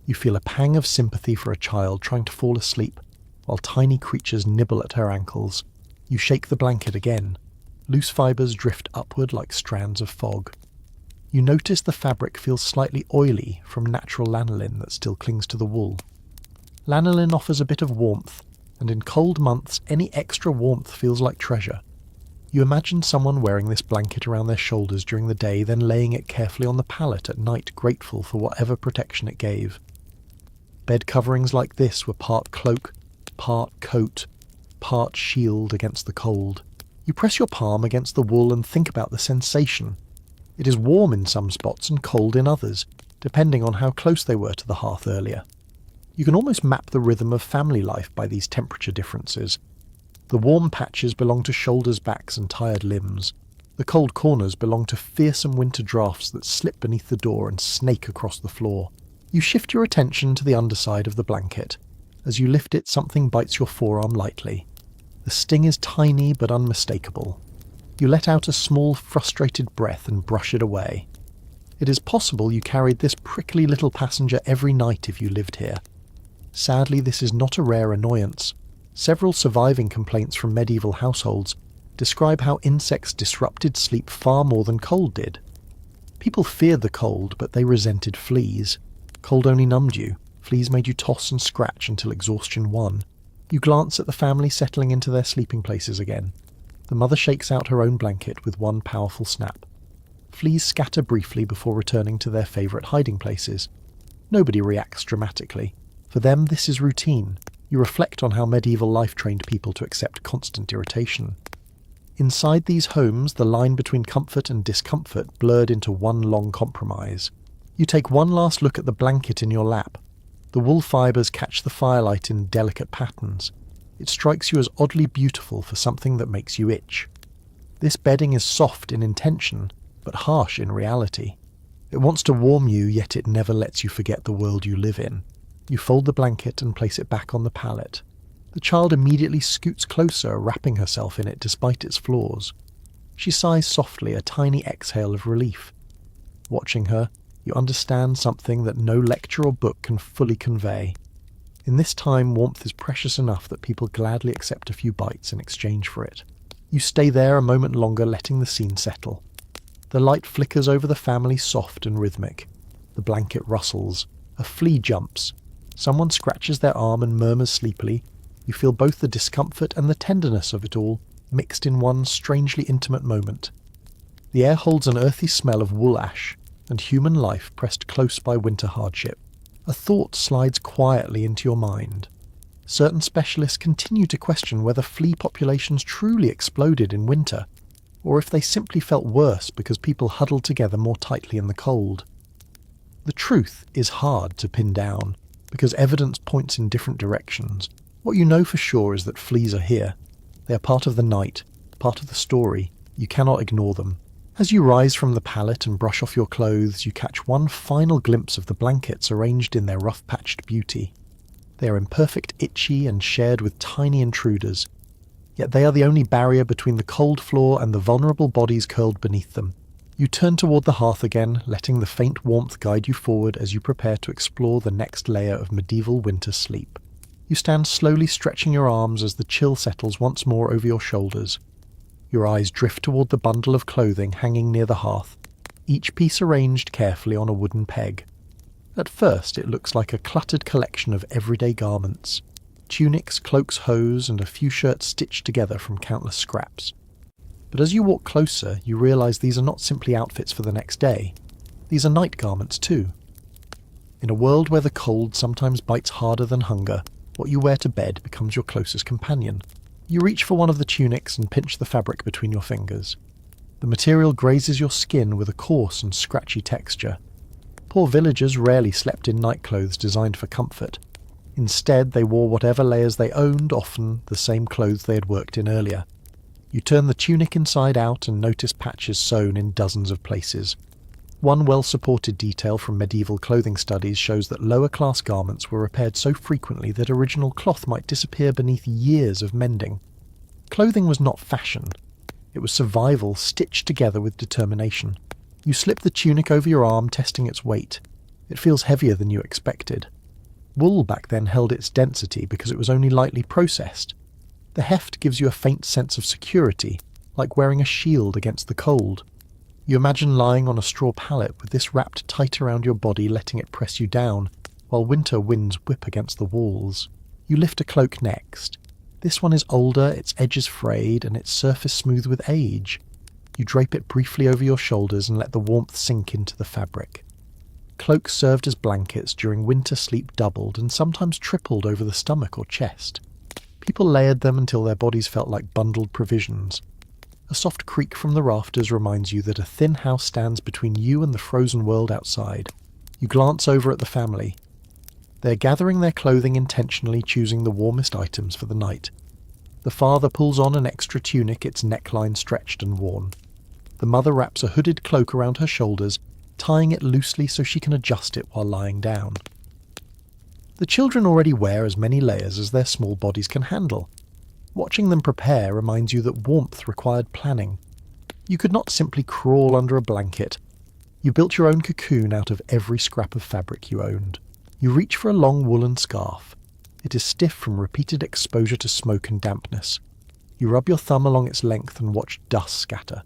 You feel a pang of sympathy for a child trying to fall asleep, while tiny creatures nibble at her ankles. You shake the blanket again. Loose fibres drift upward like strands of fog. You notice the fabric feels slightly oily from natural lanolin that still clings to the wool. Lanolin offers a bit of warmth, and in cold months any extra warmth feels like treasure. You imagine someone wearing this blanket around their shoulders during the day, then laying it carefully on the pallet at night, grateful for whatever protection it gave. Bed coverings like this were part cloak, part coat, part shield against the cold. You press your palm against the wool and think about the sensation. It is warm in some spots and cold in others, depending on how close they were to the hearth earlier. You can almost map the rhythm of family life by these temperature differences. The warm patches belong to shoulders, backs and tired limbs. The cold corners belong to fearsome winter drafts that slip beneath the door and snake across the floor. You shift your attention to the underside of the blanket. As you lift it, something bites your forearm lightly. The sting is tiny but unmistakable. You let out a small, frustrated breath and brush it away. It is possible you carried this prickly little passenger every night if you lived here. Sadly, this is not a rare annoyance. Several surviving complaints from medieval households describe how insects disrupted sleep far more than cold did. People feared the cold, but they resented fleas. Cold only numbed you. Fleas made you toss and scratch until exhaustion won. You glance at the family settling into their sleeping places again. The mother shakes out her own blanket with one powerful snap. Fleas scatter briefly before returning to their favourite hiding places. Nobody reacts dramatically. For them, this is routine. You reflect on how medieval life trained people to accept constant irritation. Inside these homes, the line between comfort and discomfort blurred into one long compromise. You take one last look at the blanket in your lap. The wool fibres catch the firelight in delicate patterns. It strikes you as oddly beautiful for something that makes you itch. This bedding is soft in intention, but harsh in reality. It wants to warm you, yet it never lets you forget the world you live in. You fold the blanket and place it back on the pallet. The child immediately scoots closer, wrapping herself in it despite its flaws. She sighs softly, a tiny exhale of relief. Watching her, you understand something that no lecture or book can fully convey. In this time, warmth is precious enough that people gladly accept a few bites in exchange for it. You stay there a moment longer, letting the scene settle. The light flickers over the family, soft and rhythmic. The blanket rustles. A flea jumps. Someone scratches their arm and murmurs sleepily. You feel both the discomfort and the tenderness of it all, mixed in one strangely intimate moment. The air holds an earthy smell of wool ash, and human life pressed close by winter hardship. A thought slides quietly into your mind. Certain specialists continue to question whether flea populations truly exploded in winter, or if they simply felt worse because people huddled together more tightly in the cold. The truth is hard to pin down, because evidence points in different directions. What you know for sure is that fleas are here. They are part of the night, part of the story. You cannot ignore them. As you rise from the pallet and brush off your clothes, you catch one final glimpse of the blankets arranged in their rough-patched beauty. They are imperfect, itchy, and shared with tiny intruders. Yet they are the only barrier between the cold floor and the vulnerable bodies curled beneath them. You turn toward the hearth again, letting the faint warmth guide you forward as you prepare to explore the next layer of medieval winter sleep. You stand slowly stretching your arms as the chill settles once more over your shoulders. Your eyes drift toward the bundle of clothing hanging near the hearth, each piece arranged carefully on a wooden peg. At first it looks like a cluttered collection of everyday garments. Tunics, cloaks, hose, and a few shirts stitched together from countless scraps. But as you walk closer, you realize these are not simply outfits for the next day. These are night garments too. In a world where the cold sometimes bites harder than hunger, what you wear to bed becomes your closest companion. You reach for one of the tunics and pinch the fabric between your fingers. The material grazes your skin with a coarse and scratchy texture. Poor villagers rarely slept in nightclothes designed for comfort. Instead, they wore whatever layers they owned, often the same clothes they had worked in earlier. You turn the tunic inside out and notice patches sewn in dozens of places. One well-supported detail from medieval clothing studies shows that lower-class garments were repaired so frequently that original cloth might disappear beneath years of mending. Clothing was not fashion. It was survival stitched together with determination. You slip the tunic over your arm, testing its weight. It feels heavier than you expected. Wool back then held its density because it was only lightly processed. The heft gives you a faint sense of security, like wearing a shield against the cold. You imagine lying on a straw pallet with this wrapped tight around your body, letting it press you down, while winter winds whip against the walls. You lift a cloak next. This one is older, its edges frayed, and its surface smooth with age. You drape it briefly over your shoulders and let the warmth sink into the fabric. Cloaks served as blankets during winter sleep doubled and sometimes tripled over the stomach or chest. People layered them until their bodies felt like bundled provisions. A soft creak from the rafters reminds you that a thin house stands between you and the frozen world outside. You glance over at the family. They're gathering their clothing intentionally, choosing the warmest items for the night. The father pulls on an extra tunic, its neckline stretched and worn. The mother wraps a hooded cloak around her shoulders, tying it loosely so she can adjust it while lying down. The children already wear as many layers as their small bodies can handle. Watching them prepare reminds you that warmth required planning. You could not simply crawl under a blanket. You built your own cocoon out of every scrap of fabric you owned. You reach for a long woolen scarf. It is stiff from repeated exposure to smoke and dampness. You rub your thumb along its length and watch dust scatter.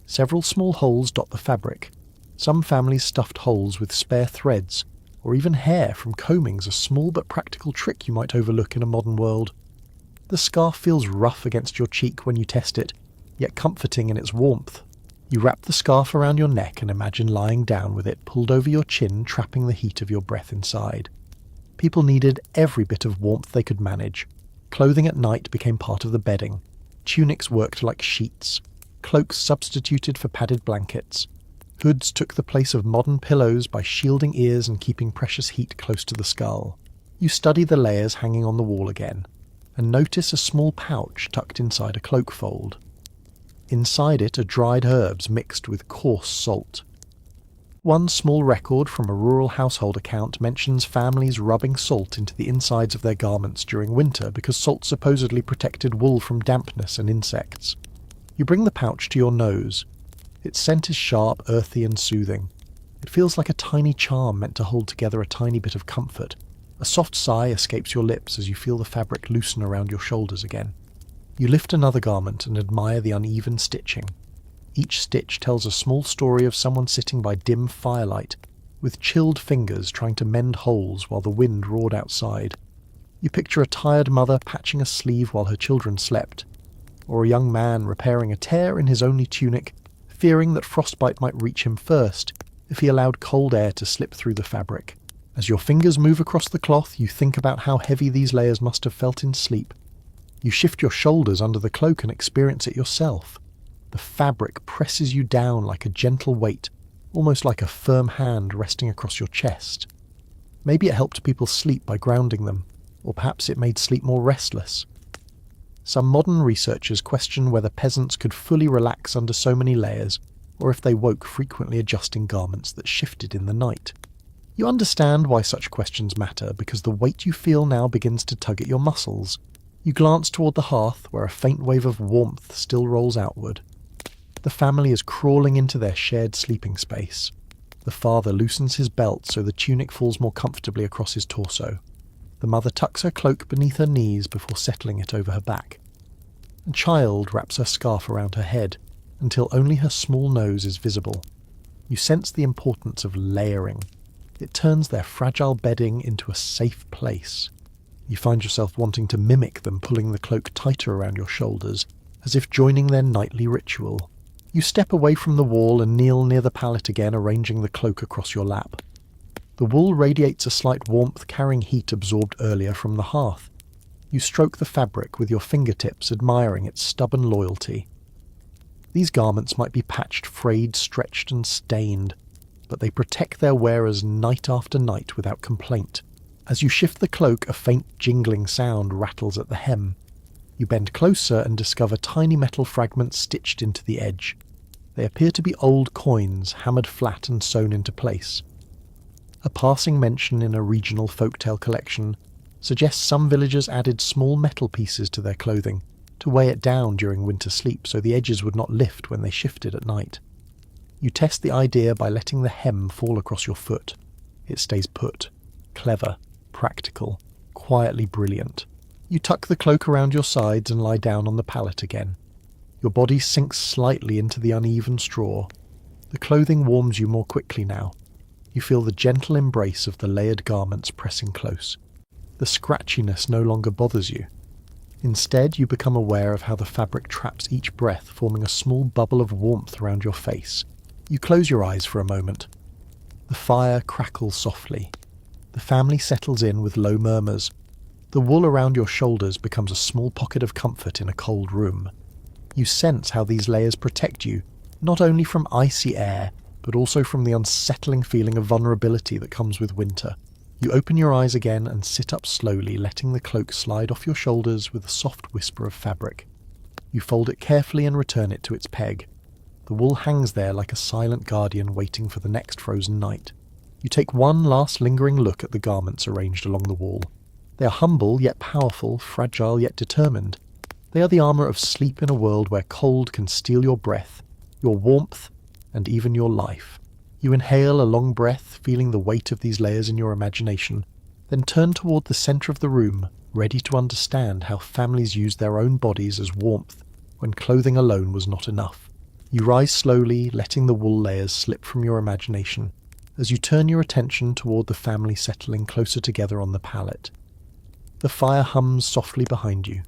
Several small holes dot the fabric. Some families stuffed holes with spare threads, or even hair from combing's a small but practical trick you might overlook in a modern world. The scarf feels rough against your cheek when you test it, yet comforting in its warmth. You wrap the scarf around your neck and imagine lying down with it pulled over your chin, trapping the heat of your breath inside. People needed every bit of warmth they could manage. Clothing at night became part of the bedding. Tunics worked like sheets. Cloaks substituted for padded blankets. Hoods took the place of modern pillows by shielding ears and keeping precious heat close to the skull. You study the layers hanging on the wall again, and notice a small pouch tucked inside a cloak fold. Inside it are dried herbs mixed with coarse salt. One small record from a rural household account mentions families rubbing salt into the insides of their garments during winter because salt supposedly protected wool from dampness and insects. You bring the pouch to your nose. Its scent is sharp, earthy and soothing. It feels like a tiny charm meant to hold together a tiny bit of comfort. A soft sigh escapes your lips as you feel the fabric loosen around your shoulders again. You lift another garment and admire the uneven stitching. Each stitch tells a small story of someone sitting by dim firelight, with chilled fingers trying to mend holes while the wind roared outside. You picture a tired mother patching a sleeve while her children slept, or a young man repairing a tear in his only tunic, fearing that frostbite might reach him first if he allowed cold air to slip through the fabric. As your fingers move across the cloth, you think about how heavy these layers must have felt in sleep. You shift your shoulders under the cloak and experience it yourself. The fabric presses you down like a gentle weight, almost like a firm hand resting across your chest. Maybe it helped people sleep by grounding them, or perhaps it made sleep more restless. Some modern researchers question whether peasants could fully relax under so many layers, or if they woke frequently adjusting garments that shifted in the night. You understand why such questions matter, because the weight you feel now begins to tug at your muscles. You glance toward the hearth, where a faint wave of warmth still rolls outward. The family is crawling into their shared sleeping space. The father loosens his belt so the tunic falls more comfortably across his torso. The mother tucks her cloak beneath her knees before settling it over her back. The child wraps her scarf around her head, until only her small nose is visible. You sense the importance of layering. It turns their fragile bedding into a safe place. You find yourself wanting to mimic them, pulling the cloak tighter around your shoulders, as if joining their nightly ritual. You step away from the wall and kneel near the pallet again, arranging the cloak across your lap. The wool radiates a slight warmth, carrying heat absorbed earlier from the hearth. You stroke the fabric with your fingertips, admiring its stubborn loyalty. These garments might be patched, frayed, stretched and stained, but they protect their wearers night after night without complaint. As you shift the cloak, a faint jingling sound rattles at the hem. You bend closer and discover tiny metal fragments stitched into the edge. They appear to be old coins, hammered flat and sewn into place. A passing mention in a regional folktale collection suggests some villagers added small metal pieces to their clothing to weigh it down during winter sleep so the edges would not lift when they shifted at night. You test the idea by letting the hem fall across your foot. It stays put. Clever, practical, quietly brilliant. You tuck the cloak around your sides and lie down on the pallet again. Your body sinks slightly into the uneven straw. The clothing warms you more quickly now. You feel the gentle embrace of the layered garments pressing close. The scratchiness no longer bothers you. Instead, you become aware of how the fabric traps each breath, forming a small bubble of warmth around your face. You close your eyes for a moment. The fire crackles softly. The family settles in with low murmurs. The wool around your shoulders becomes a small pocket of comfort in a cold room. You sense how these layers protect you, not only from icy air, but also from the unsettling feeling of vulnerability that comes with winter. You open your eyes again and sit up slowly, letting the cloak slide off your shoulders with a soft whisper of fabric. You fold it carefully and return it to its peg. The wool hangs there like a silent guardian waiting for the next frozen night. You take one last lingering look at the garments arranged along the wall. They are humble yet powerful, fragile yet determined. They are the armour of sleep in a world where cold can steal your breath, your warmth, and even your life. You inhale a long breath, feeling the weight of these layers in your imagination, then turn toward the centre of the room, ready to understand how families used their own bodies as warmth when clothing alone was not enough. You rise slowly, letting the wool layers slip from your imagination, as you turn your attention toward the family settling closer together on the pallet. The fire hums softly behind you.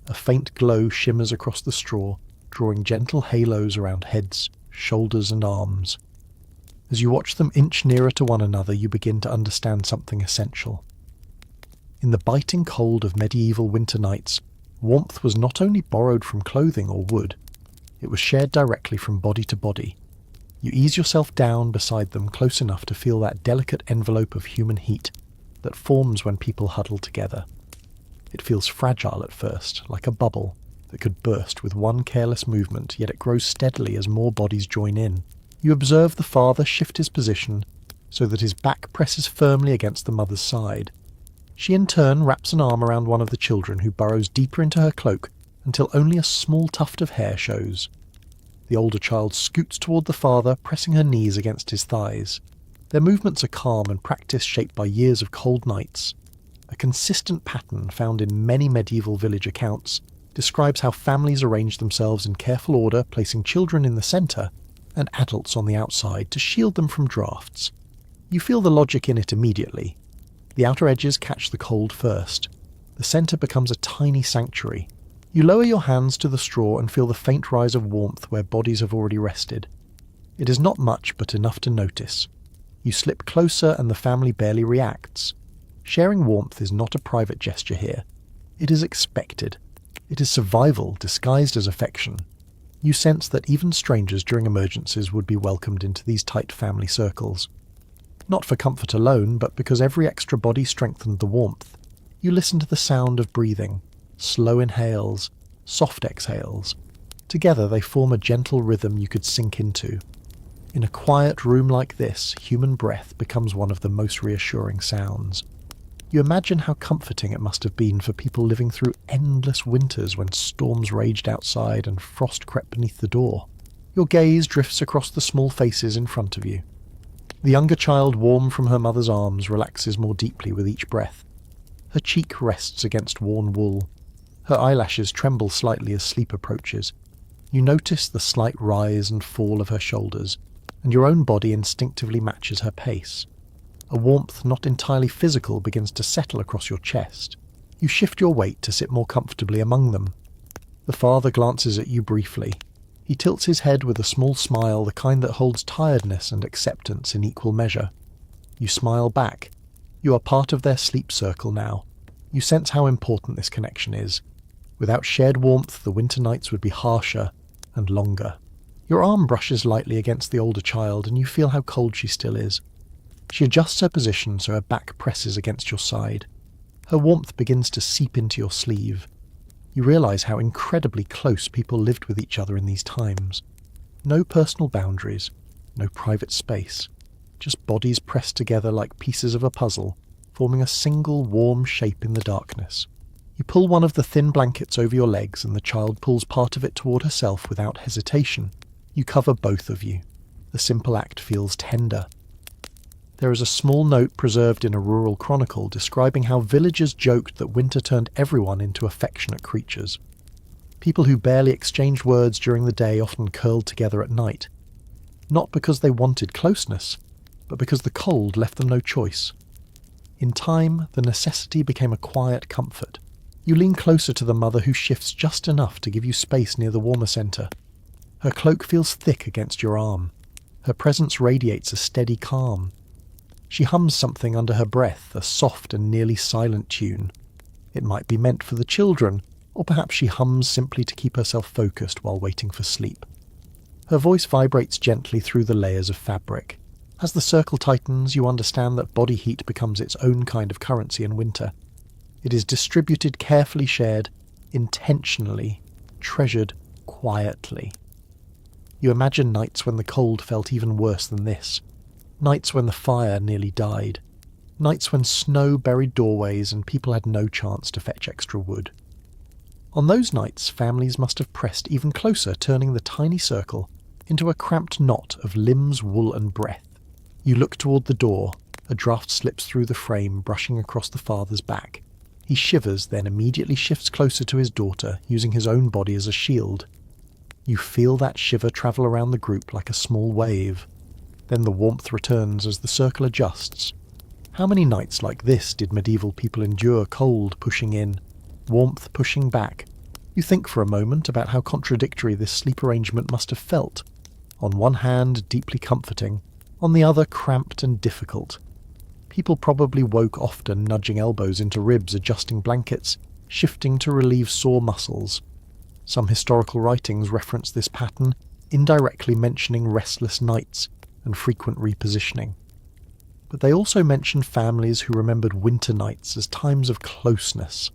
A faint glow shimmers across the straw, drawing gentle halos around heads, shoulders, and arms. As you watch them inch nearer to one another, you begin to understand something essential. In the biting cold of medieval winter nights, warmth was not only borrowed from clothing or wood, it was shared directly from body to body. You ease yourself down beside them close enough to feel that delicate envelope of human heat that forms when people huddle together. It feels fragile at first, like a bubble that could burst with one careless movement, yet it grows steadily as more bodies join in. You observe the father shift his position so that his back presses firmly against the mother's side. She in turn wraps an arm around one of the children, who burrows deeper into her cloak until only a small tuft of hair shows. The older child scoots toward the father, pressing her knees against his thighs. Their movements are calm and practice shaped by years of cold nights. A consistent pattern found in many medieval village accounts describes how families arrange themselves in careful order, placing children in the centre and adults on the outside to shield them from drafts. You feel the logic in it immediately. The outer edges catch the cold first. The centre becomes a tiny sanctuary. You lower your hands to the straw and feel the faint rise of warmth where bodies have already rested. It is not much, but enough to notice. You slip closer and the family barely reacts. Sharing warmth is not a private gesture here. It is expected. It is survival disguised as affection. You sense that even strangers during emergencies would be welcomed into these tight family circles. Not for comfort alone, but because every extra body strengthened the warmth. You listen to the sound of breathing, slow inhales, soft exhales. Together they form a gentle rhythm you could sink into. In a quiet room like this, human breath becomes one of the most reassuring sounds. You imagine how comforting it must have been for people living through endless winters when storms raged outside and frost crept beneath the door. Your gaze drifts across the small faces in front of you. The younger child, warm from her mother's arms, relaxes more deeply with each breath. Her cheek rests against worn wool. Her eyelashes tremble slightly as sleep approaches. You notice the slight rise and fall of her shoulders, and your own body instinctively matches her pace. A warmth not entirely physical begins to settle across your chest. You shift your weight to sit more comfortably among them. The father glances at you briefly. He tilts his head with a small smile, the kind that holds tiredness and acceptance in equal measure. You smile back. You are part of their sleep circle now. You sense how important this connection is. Without shared warmth, the winter nights would be harsher and longer. Your arm brushes lightly against the older child, and you feel how cold she still is. She adjusts her position so her back presses against your side. Her warmth begins to seep into your sleeve. You realise how incredibly close people lived with each other in these times. No personal boundaries, no private space, just bodies pressed together like pieces of a puzzle, forming a single warm shape in the darkness. You pull one of the thin blankets over your legs and the child pulls part of it toward herself without hesitation. You cover both of you. The simple act feels tender. There is a small note preserved in a rural chronicle describing how villagers joked that winter turned everyone into affectionate creatures. People who barely exchanged words during the day often curled together at night. Not because they wanted closeness, but because the cold left them no choice. In time, the necessity became a quiet comfort. You lean closer to the mother, who shifts just enough to give you space near the warmer centre. Her cloak feels thick against your arm. Her presence radiates a steady calm. She hums something under her breath, a soft and nearly silent tune. It might be meant for the children, or perhaps she hums simply to keep herself focused while waiting for sleep. Her voice vibrates gently through the layers of fabric. As the circle tightens, you understand that body heat becomes its own kind of currency in winter. It is distributed, carefully shared, intentionally, treasured quietly. You imagine nights when the cold felt even worse than this. Nights when the fire nearly died. Nights when snow buried doorways and people had no chance to fetch extra wood. On those nights, families must have pressed even closer, turning the tiny circle into a cramped knot of limbs, wool and breath. You look toward the door. A draft slips through the frame, brushing across the father's back. He shivers, then immediately shifts closer to his daughter, using his own body as a shield. You feel that shiver travel around the group like a small wave. Then the warmth returns as the circle adjusts. How many nights like this did medieval people endure, cold pushing in, warmth pushing back? You think for a moment about how contradictory this sleep arrangement must have felt. On one hand, deeply comforting, on the other, cramped and difficult. People probably woke often, nudging elbows into ribs, adjusting blankets, shifting to relieve sore muscles. Some historical writings reference this pattern, indirectly mentioning restless nights and frequent repositioning. But they also mention families who remembered winter nights as times of closeness.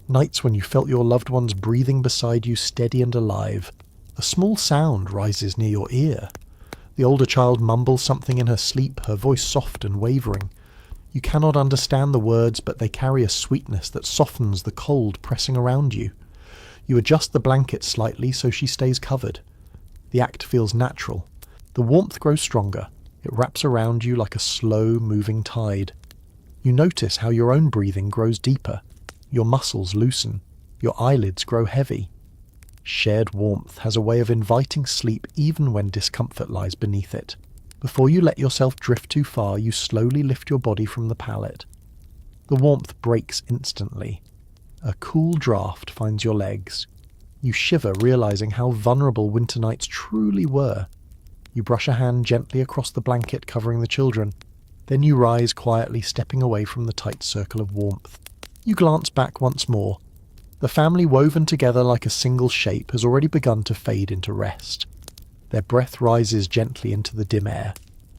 Nights when you felt your loved ones breathing beside you, steady and alive. A small sound rises near your ear. The older child mumbles something in her sleep, her voice soft and wavering. You cannot understand the words, but they carry a sweetness that softens the cold pressing around you. You adjust the blanket slightly so she stays covered. The act feels natural. The warmth grows stronger. It wraps around you like a slow-moving tide. You notice how your own breathing grows deeper. Your muscles loosen. Your eyelids grow heavy. Shared warmth has a way of inviting sleep even when discomfort lies beneath it. Before you let yourself drift too far, you slowly lift your body from the pallet. The warmth breaks instantly. A cool draft finds your legs. You shiver, realizing how vulnerable winter nights truly were. You brush a hand gently across the blanket covering the children. Then you rise quietly, stepping away from the tight circle of warmth. You glance back once more. The family, woven together like a single shape, has already begun to fade into rest. Their breath rises gently into the dim air.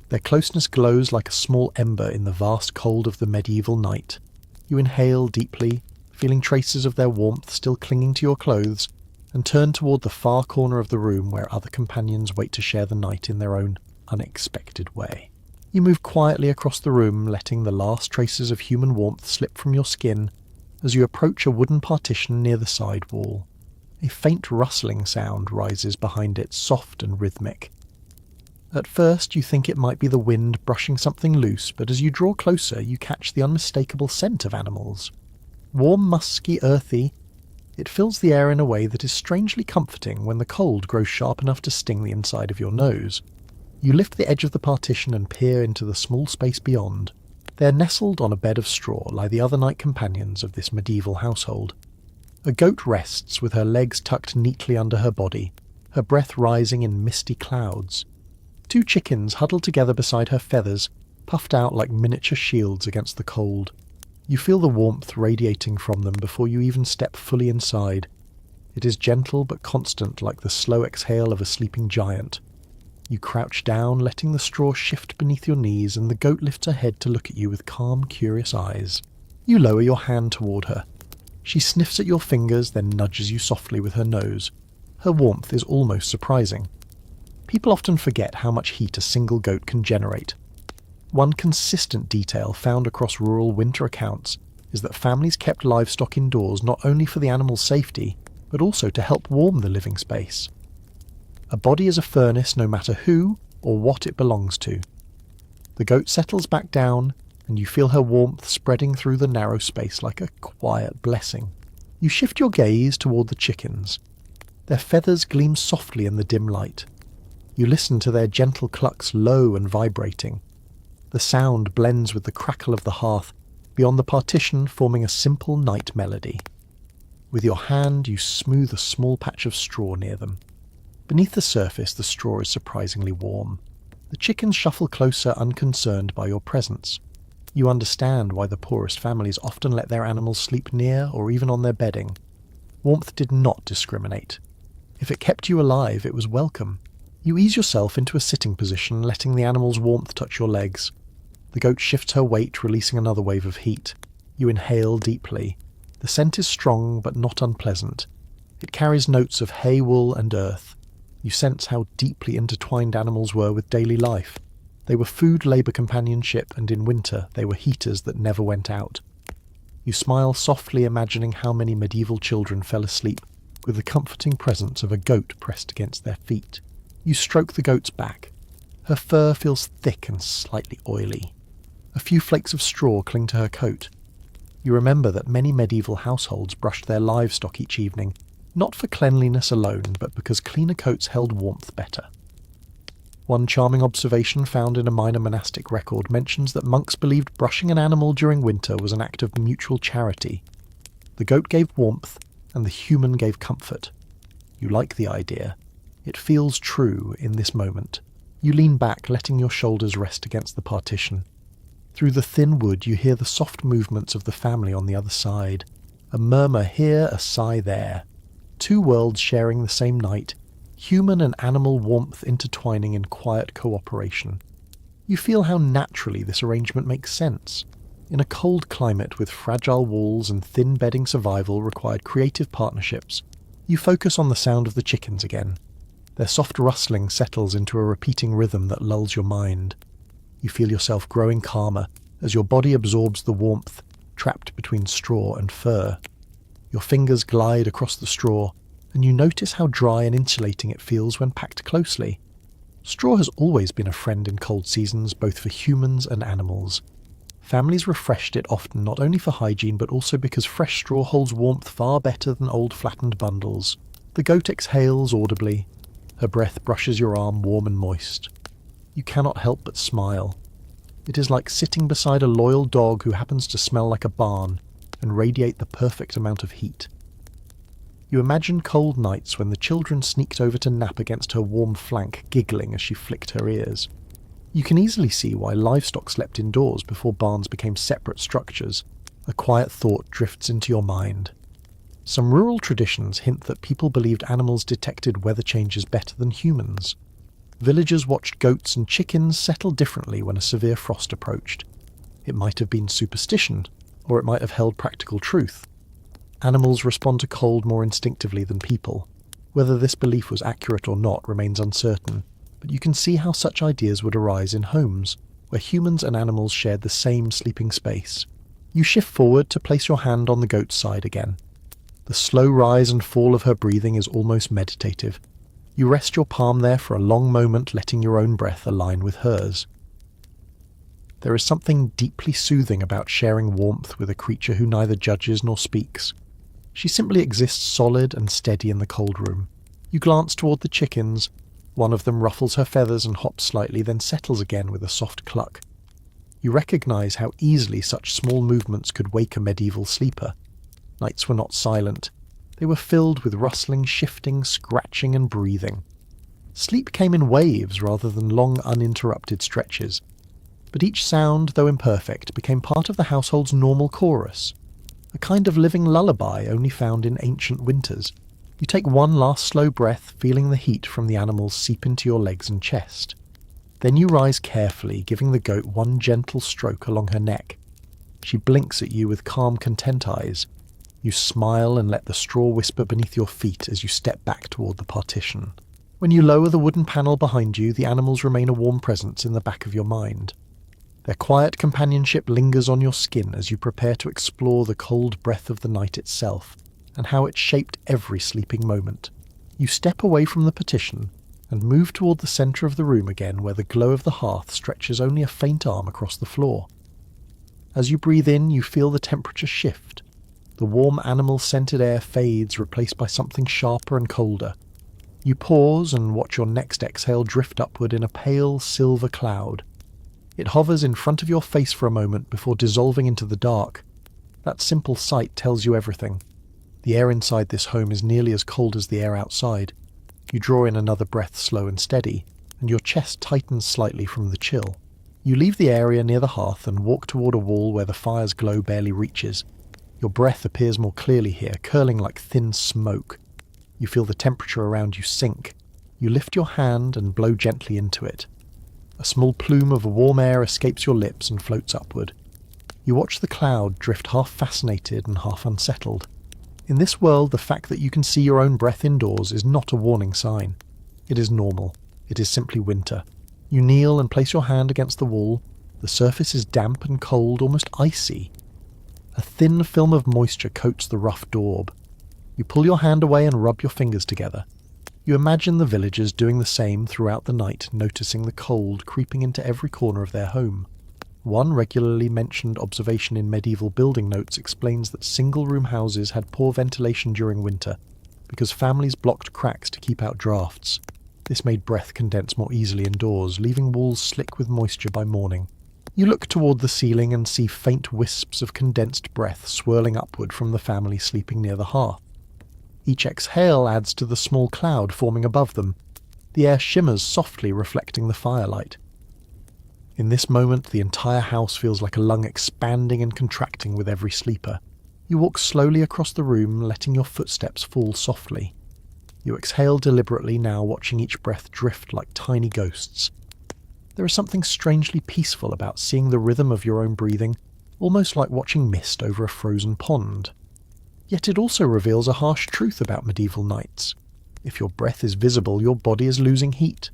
Their closeness glows like a small ember in the vast cold of the medieval night. You inhale deeply, feeling traces of their warmth still clinging to your clothes, and turn toward the far corner of the room where other companions wait to share the night in their own unexpected way. You move quietly across the room, letting the last traces of human warmth slip from your skin as you approach a wooden partition near the side wall. A faint rustling sound rises behind it, soft and rhythmic. At first you think it might be the wind brushing something loose, but as you draw closer you catch the unmistakable scent of animals. Warm, musky, earthy, it fills the air in a way that is strangely comforting when the cold grows sharp enough to sting the inside of your nose. You lift the edge of the partition and peer into the small space beyond. There, nestled on a bed of straw, lie the other night companions of this medieval household. A goat rests with her legs tucked neatly under her body, her breath rising in misty clouds. 2 chickens huddle together beside her feathers, puffed out like miniature shields against the cold. You feel the warmth radiating from them before you even step fully inside. It is gentle but constant, like the slow exhale of a sleeping giant. You crouch down, letting the straw shift beneath your knees, and the goat lifts her head to look at you with calm, curious eyes. You lower your hand toward her. She sniffs at your fingers, then nudges you softly with her nose. Her warmth is almost surprising. People often forget how much heat a single goat can generate. One consistent detail found across rural winter accounts is that families kept livestock indoors not only for the animal's safety, but also to help warm the living space. A body is a furnace no matter who or what it belongs to. The goat settles back down, and you feel her warmth spreading through the narrow space like a quiet blessing. You shift your gaze toward the chickens. Their feathers gleam softly in the dim light. You listen to their gentle clucks, low and vibrating. The sound blends with the crackle of the hearth beyond the partition, forming a simple night melody. With your hand, you smooth a small patch of straw near them. Beneath the surface, the straw is surprisingly warm. The chickens shuffle closer, unconcerned by your presence. You understand why the poorest families often let their animals sleep near or even on their bedding. Warmth did not discriminate. If it kept you alive, it was welcome. You ease yourself into a sitting position, letting the animal's warmth touch your legs. The goat shifts her weight, releasing another wave of heat. You inhale deeply. The scent is strong but not unpleasant. It carries notes of hay, wool and earth. You sense how deeply intertwined animals were with daily life. They were food, labour, companionship, and in winter they were heaters that never went out. You smile softly, imagining how many medieval children fell asleep with the comforting presence of a goat pressed against their feet. You stroke the goat's back. Her fur feels thick and slightly oily. A few flakes of straw cling to her coat. You remember that many medieval households brushed their livestock each evening, not for cleanliness alone, but because cleaner coats held warmth better. One charming observation found in a minor monastic record mentions that monks believed brushing an animal during winter was an act of mutual charity. The goat gave warmth, and the human gave comfort. You like the idea. It feels true in this moment. You lean back, letting your shoulders rest against the partition. Through the thin wood you hear the soft movements of the family on the other side. A murmur here, a sigh there. Two worlds sharing the same night, human and animal warmth intertwining in quiet cooperation. You feel how naturally this arrangement makes sense. In a cold climate with fragile walls and thin bedding, survival required creative partnerships. You focus on the sound of the chickens again. Their soft rustling settles into a repeating rhythm that lulls your mind. You feel yourself growing calmer as your body absorbs the warmth, trapped between straw and fur. Your fingers glide across the straw, and you notice how dry and insulating it feels when packed closely. Straw has always been a friend in cold seasons, both for humans and animals. Families refreshed it often not only for hygiene but also because fresh straw holds warmth far better than old flattened bundles. The goat exhales audibly. Her breath brushes your arm warm and moist. You cannot help but smile. It is like sitting beside a loyal dog who happens to smell like a barn and radiate the perfect amount of heat. You imagine cold nights when the children sneaked over to nap against her warm flank, giggling as she flicked her ears. You can easily see why livestock slept indoors before barns became separate structures. A quiet thought drifts into your mind. Some rural traditions hint that people believed animals detected weather changes better than humans. Villagers watched goats and chickens settle differently when a severe frost approached. It might have been superstition, or it might have held practical truth. Animals respond to cold more instinctively than people. Whether this belief was accurate or not remains uncertain, but you can see how such ideas would arise in homes, where humans and animals shared the same sleeping space. You shift forward to place your hand on the goat's side again. The slow rise and fall of her breathing is almost meditative. You rest your palm there for a long moment, letting your own breath align with hers. There is something deeply soothing about sharing warmth with a creature who neither judges nor speaks. She simply exists solid and steady in the cold room. You glance toward the chickens. One of them ruffles her feathers and hops slightly, then settles again with a soft cluck. You recognize how easily such small movements could wake a medieval sleeper. Nights were not silent. They were filled with rustling, shifting, scratching, and breathing. Sleep came in waves rather than long, uninterrupted stretches. But each sound, though imperfect, became part of the household's normal chorus. A kind of living lullaby only found in ancient winters. You take one last slow breath, feeling the heat from the animals seep into your legs and chest. Then you rise carefully, giving the goat one gentle stroke along her neck. She blinks at you with calm, content eyes. You smile and let the straw whisper beneath your feet as you step back toward the partition. When you lower the wooden panel behind you, the animals remain a warm presence in the back of your mind. Their quiet companionship lingers on your skin as you prepare to explore the cold breath of the night itself, and how it shaped every sleeping moment. You step away from the partition and move toward the centre of the room again, where the glow of the hearth stretches only a faint arm across the floor. As you breathe in, you feel the temperature shift. The warm animal-scented air fades, replaced by something sharper and colder. You pause and watch your next exhale drift upward in a pale silver cloud. It hovers in front of your face for a moment before dissolving into the dark. That simple sight tells you everything. The air inside this home is nearly as cold as the air outside. You draw in another breath, slow and steady, and your chest tightens slightly from the chill. You leave the area near the hearth and walk toward a wall where the fire's glow barely reaches. Your breath appears more clearly here, curling like thin smoke. You feel the temperature around you sink. You lift your hand and blow gently into it. A small plume of warm air escapes your lips and floats upward. You watch the cloud drift, half fascinated and half unsettled. In this world, the fact that you can see your own breath indoors is not a warning sign. It is normal. It is simply winter. You kneel and place your hand against the wall. The surface is damp and cold, almost icy. A thin film of moisture coats the rough daub. You pull your hand away and rub your fingers together. You imagine the villagers doing the same throughout the night, noticing the cold creeping into every corner of their home. One regularly mentioned observation in medieval building notes explains that single-room houses had poor ventilation during winter because families blocked cracks to keep out drafts. This made breath condense more easily indoors, leaving walls slick with moisture by morning. You look toward the ceiling and see faint wisps of condensed breath swirling upward from the family sleeping near the hearth. Each exhale adds to the small cloud forming above them. The air shimmers softly, reflecting the firelight. In this moment, the entire house feels like a lung expanding and contracting with every sleeper. You walk slowly across the room, letting your footsteps fall softly. You exhale deliberately now, watching each breath drift like tiny ghosts. There is something strangely peaceful about seeing the rhythm of your own breathing, almost like watching mist over a frozen pond. Yet it also reveals a harsh truth about medieval nights. If your breath is visible, your body is losing heat,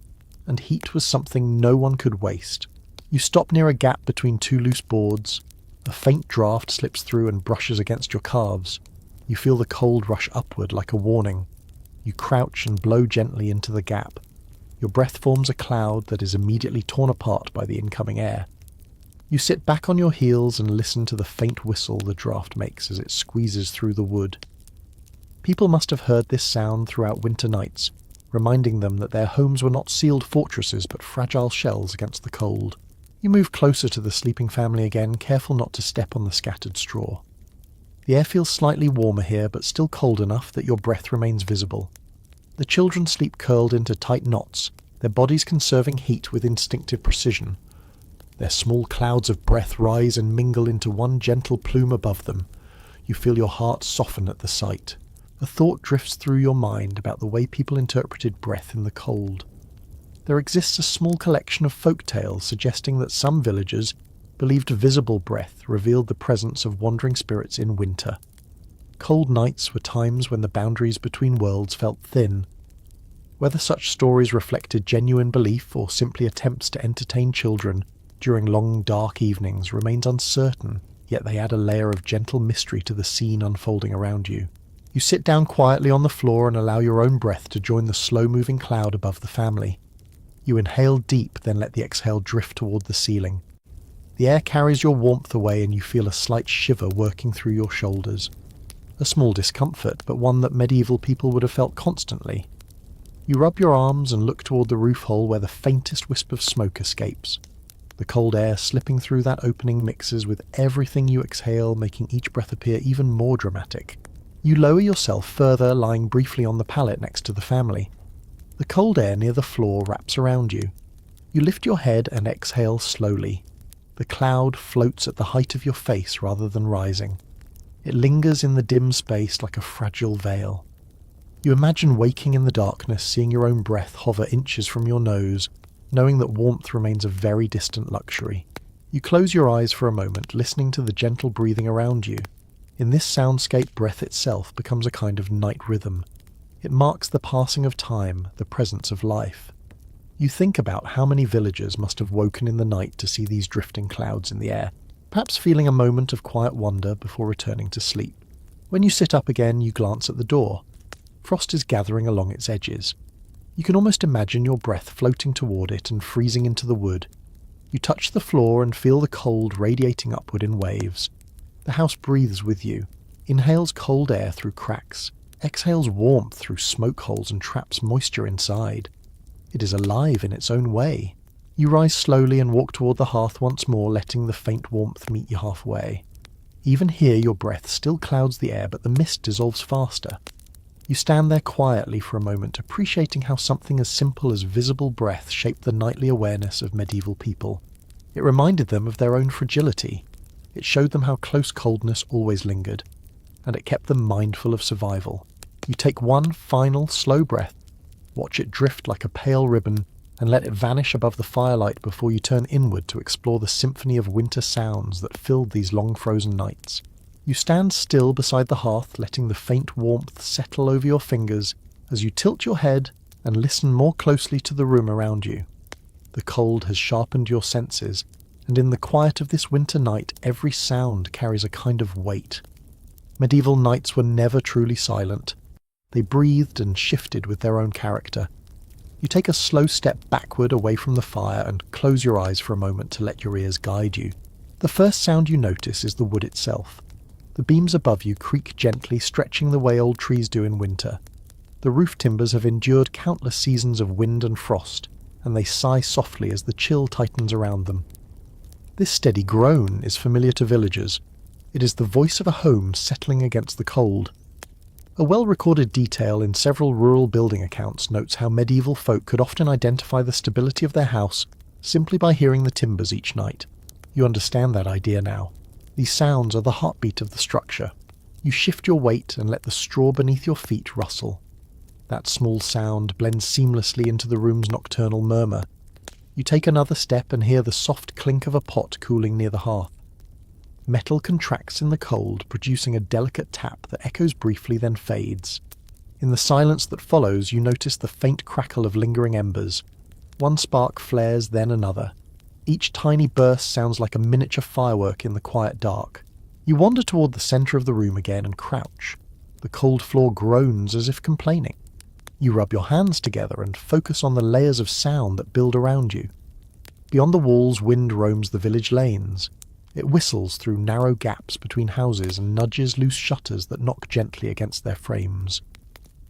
and heat was something no one could waste. You stop near a gap between two loose boards. A faint draft slips through and brushes against your calves. You feel the cold rush upward like a warning. You crouch and blow gently into the gap. Your breath forms a cloud that is immediately torn apart by the incoming air. You sit back on your heels and listen to the faint whistle the draft makes as it squeezes through the wood. People must have heard this sound throughout winter nights, reminding them that their homes were not sealed fortresses but fragile shells against the cold. You move closer to the sleeping family again, careful not to step on the scattered straw. The air feels slightly warmer here, but still cold enough that your breath remains visible. The children sleep curled into tight knots, their bodies conserving heat with instinctive precision. Their small clouds of breath rise and mingle into one gentle plume above them. You feel your heart soften at the sight. A thought drifts through your mind about the way people interpreted breath in the cold. There exists a small collection of folk tales suggesting that some villagers believed visible breath revealed the presence of wandering spirits in winter. Cold nights were times when the boundaries between worlds felt thin. Whether such stories reflected genuine belief or simply attempts to entertain children during long, dark evenings remains uncertain, yet they add a layer of gentle mystery to the scene unfolding around you. You sit down quietly on the floor and allow your own breath to join the slow-moving cloud above the family. You inhale deep, then let the exhale drift toward the ceiling. The air carries your warmth away and you feel a slight shiver working through your shoulders. A small discomfort, but one that medieval people would have felt constantly. You rub your arms and look toward the roof hole where the faintest wisp of smoke escapes. The cold air slipping through that opening mixes with everything you exhale, making each breath appear even more dramatic. You lower yourself further, lying briefly on the pallet next to the family. The cold air near the floor wraps around you. You lift your head and exhale slowly. The cloud floats at the height of your face rather than rising. It lingers in the dim space like a fragile veil. You imagine waking in the darkness, seeing your own breath hover inches from your nose, knowing that warmth remains a very distant luxury. You close your eyes for a moment, listening to the gentle breathing around you. In this soundscape, breath itself becomes a kind of night rhythm. It marks the passing of time, the presence of life. You think about how many villagers must have woken in the night to see these drifting clouds in the air, perhaps feeling a moment of quiet wonder before returning to sleep. When you sit up again, you glance at the door. Frost is gathering along its edges. You can almost imagine your breath floating toward it and freezing into the wood. You touch the floor and feel the cold radiating upward in waves. The house breathes with you, inhales cold air through cracks, exhales warmth through smoke holes and traps moisture inside. It is alive in its own way. You rise slowly and walk toward the hearth once more, letting the faint warmth meet you halfway. Even here your breath still clouds the air, but the mist dissolves faster. You stand there quietly for a moment, appreciating how something as simple as visible breath shaped the nightly awareness of medieval people. It reminded them of their own fragility. It showed them how close coldness always lingered, and it kept them mindful of survival. You take one final, slow breath, watch it drift like a pale ribbon, and let it vanish above the firelight before you turn inward to explore the symphony of winter sounds that filled these long frozen nights. You stand still beside the hearth, letting the faint warmth settle over your fingers as you tilt your head and listen more closely to the room around you. The cold has sharpened your senses, and in the quiet of this winter night, every sound carries a kind of weight. Medieval nights were never truly silent. They breathed and shifted with their own character. You take a slow step backward away from the fire and close your eyes for a moment to let your ears guide you. The first sound you notice is the wood itself. The beams above you creak gently, stretching the way old trees do in winter. The roof timbers have endured countless seasons of wind and frost, and they sigh softly as the chill tightens around them. This steady groan is familiar to villagers. It is the voice of a home settling against the cold. A well-recorded detail in several rural building accounts notes how medieval folk could often identify the stability of their house simply by hearing the timbers each night. You understand that idea now. These sounds are the heartbeat of the structure. You shift your weight and let the straw beneath your feet rustle. That small sound blends seamlessly into the room's nocturnal murmur. You take another step and hear the soft clink of a pot cooling near the hearth. Metal contracts in the cold, producing a delicate tap that echoes briefly then fades. In the silence that follows, you notice the faint crackle of lingering embers. One spark flares, then another. Each tiny burst sounds like a miniature firework in the quiet dark. You wander toward the centre of the room again and crouch. The cold floor groans as if complaining. You rub your hands together and focus on the layers of sound that build around you. Beyond the walls, wind roams the village lanes. It whistles through narrow gaps between houses and nudges loose shutters that knock gently against their frames.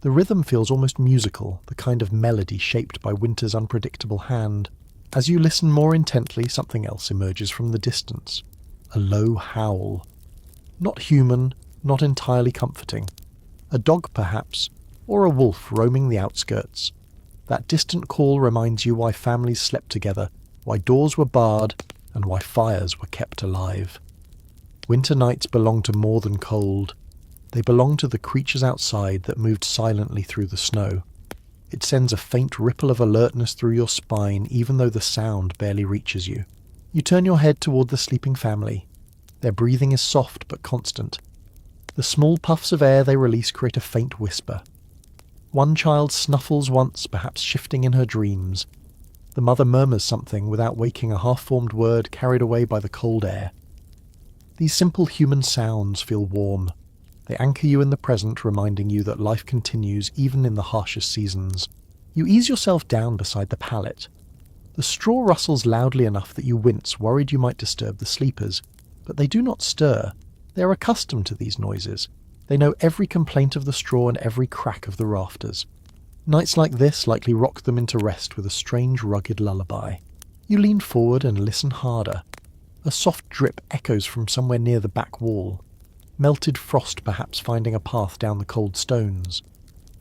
The rhythm feels almost musical, the kind of melody shaped by winter's unpredictable hand. As you listen more intently, something else emerges from the distance. A low howl. Not human, not entirely comforting. A dog, perhaps, or a wolf roaming the outskirts. That distant call reminds you why families slept together, why doors were barred, and why fires were kept alive. Winter nights belong to more than cold. They belong to the creatures outside that moved silently through the snow. It sends a faint ripple of alertness through your spine, even though the sound barely reaches you. You turn your head toward the sleeping family. Their breathing is soft but constant. The small puffs of air they release create a faint whisper. One child snuffles once, perhaps shifting in her dreams. The mother murmurs something without waking, a half-formed word carried away by the cold air. These simple human sounds feel warm. They anchor you in the present, reminding you that life continues even in the harshest seasons. You ease yourself down beside the pallet. The straw rustles loudly enough that you wince, worried you might disturb the sleepers. But they do not stir. They are accustomed to these noises. They know every complaint of the straw and every crack of the rafters. Nights like this likely rock them into rest with a strange, rugged lullaby. You lean forward and listen harder. A soft drip echoes from somewhere near the back wall. Melted frost perhaps finding a path down the cold stones.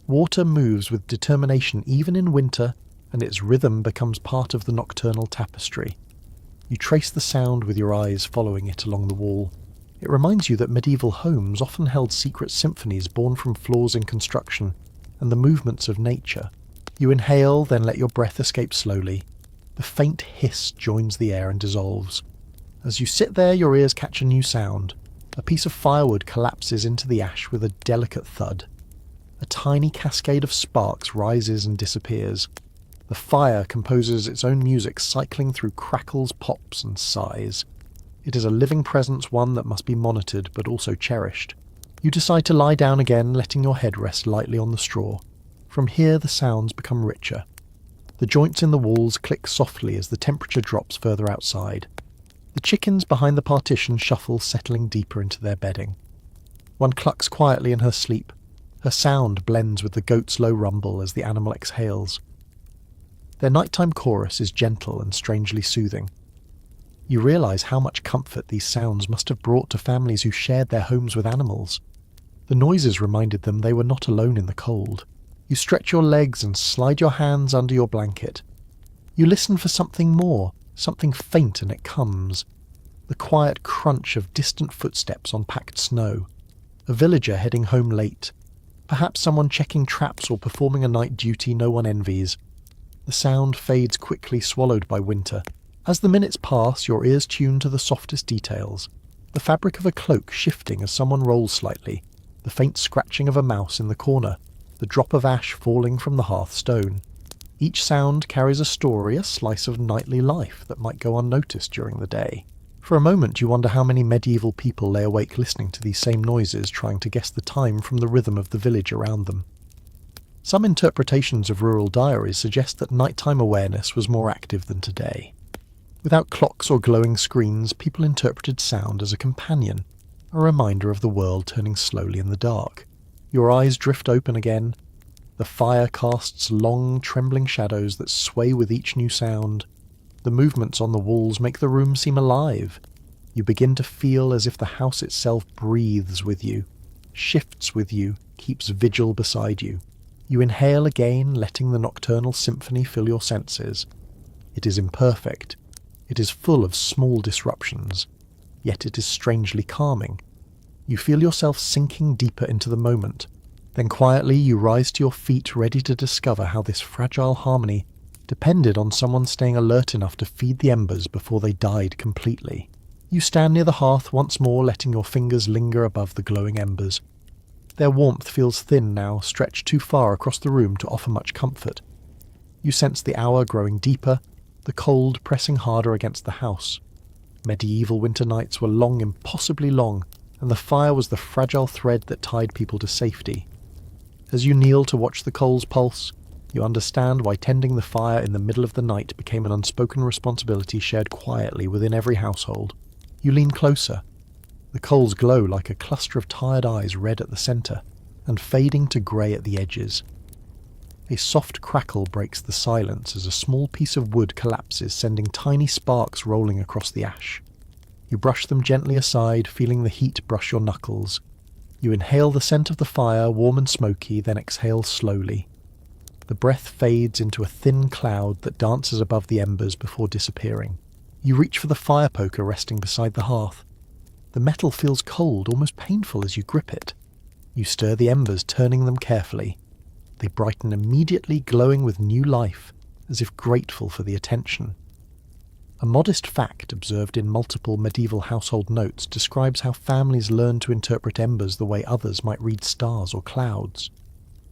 Water moves with determination even in winter, and its rhythm becomes part of the nocturnal tapestry. You trace the sound with your eyes following it along the wall. It reminds you that medieval homes often held secret symphonies born from flaws in construction and the movements of nature. You inhale, then let your breath escape slowly. The faint hiss joins the air and dissolves. As you sit there, your ears catch a new sound. A piece of firewood collapses into the ash with a delicate thud. A tiny cascade of sparks rises and disappears. The fire composes its own music, cycling through crackles, pops, and sighs. It is a living presence, one that must be monitored but also cherished. You decide to lie down again, letting your head rest lightly on the straw. From here the sounds become richer. The joints in the walls click softly as the temperature drops further outside. The chickens behind the partition shuffle, settling deeper into their bedding. One clucks quietly in her sleep. Her sound blends with the goat's low rumble as the animal exhales. Their nighttime chorus is gentle and strangely soothing. You realize how much comfort these sounds must have brought to families who shared their homes with animals. The noises reminded them they were not alone in the cold. You stretch your legs and slide your hands under your blanket. You listen for something more, something faint, and it comes. The quiet crunch of distant footsteps on packed snow. A villager heading home late. Perhaps someone checking traps or performing a night duty no one envies. The sound fades quickly, swallowed by winter. As the minutes pass, your ears tune to the softest details. The fabric of a cloak shifting as someone rolls slightly. The faint scratching of a mouse in the corner. the drop of ash falling from the hearthstone. Each sound carries a story, a slice of nightly life that might go unnoticed during the day. For a moment you wonder how many medieval people lay awake listening to these same noises, trying to guess the time from the rhythm of the village around them. Some interpretations of rural diaries suggest that nighttime awareness was more active than today. Without clocks or glowing screens, people interpreted sound as a companion, a reminder of the world turning slowly in the dark. Your eyes drift open again. The fire casts long, trembling shadows that sway with each new sound. The movements on the walls make the room seem alive. You begin to feel as if the house itself breathes with you, shifts with you, keeps vigil beside you. You inhale again, letting the nocturnal symphony fill your senses. It is imperfect. It is full of small disruptions, yet it is strangely calming. You feel yourself sinking deeper into the moment. Then quietly you rise to your feet, ready to discover how this fragile harmony depended on someone staying alert enough to feed the embers before they died completely. You stand near the hearth once more, letting your fingers linger above the glowing embers. Their warmth feels thin now, stretched too far across the room to offer much comfort. You sense the hour growing deeper, the cold pressing harder against the house. Medieval winter nights were long, impossibly long, and the fire was the fragile thread that tied people to safety. As you kneel to watch the coals pulse, you understand why tending the fire in the middle of the night became an unspoken responsibility shared quietly within every household. You lean closer. The coals glow like a cluster of tired eyes, red at the centre, and fading to grey at the edges. A soft crackle breaks the silence as a small piece of wood collapses, sending tiny sparks rolling across the ash. You brush them gently aside, feeling the heat brush your knuckles. You inhale the scent of the fire, warm and smoky, then exhale slowly. The breath fades into a thin cloud that dances above the embers before disappearing. You reach for the fire poker resting beside the hearth. The metal feels cold, almost painful as you grip it. You stir the embers, turning them carefully. They brighten immediately, glowing with new life, as if grateful for the attention. A modest fact observed in multiple medieval household notes describes how families learned to interpret embers the way others might read stars or clouds.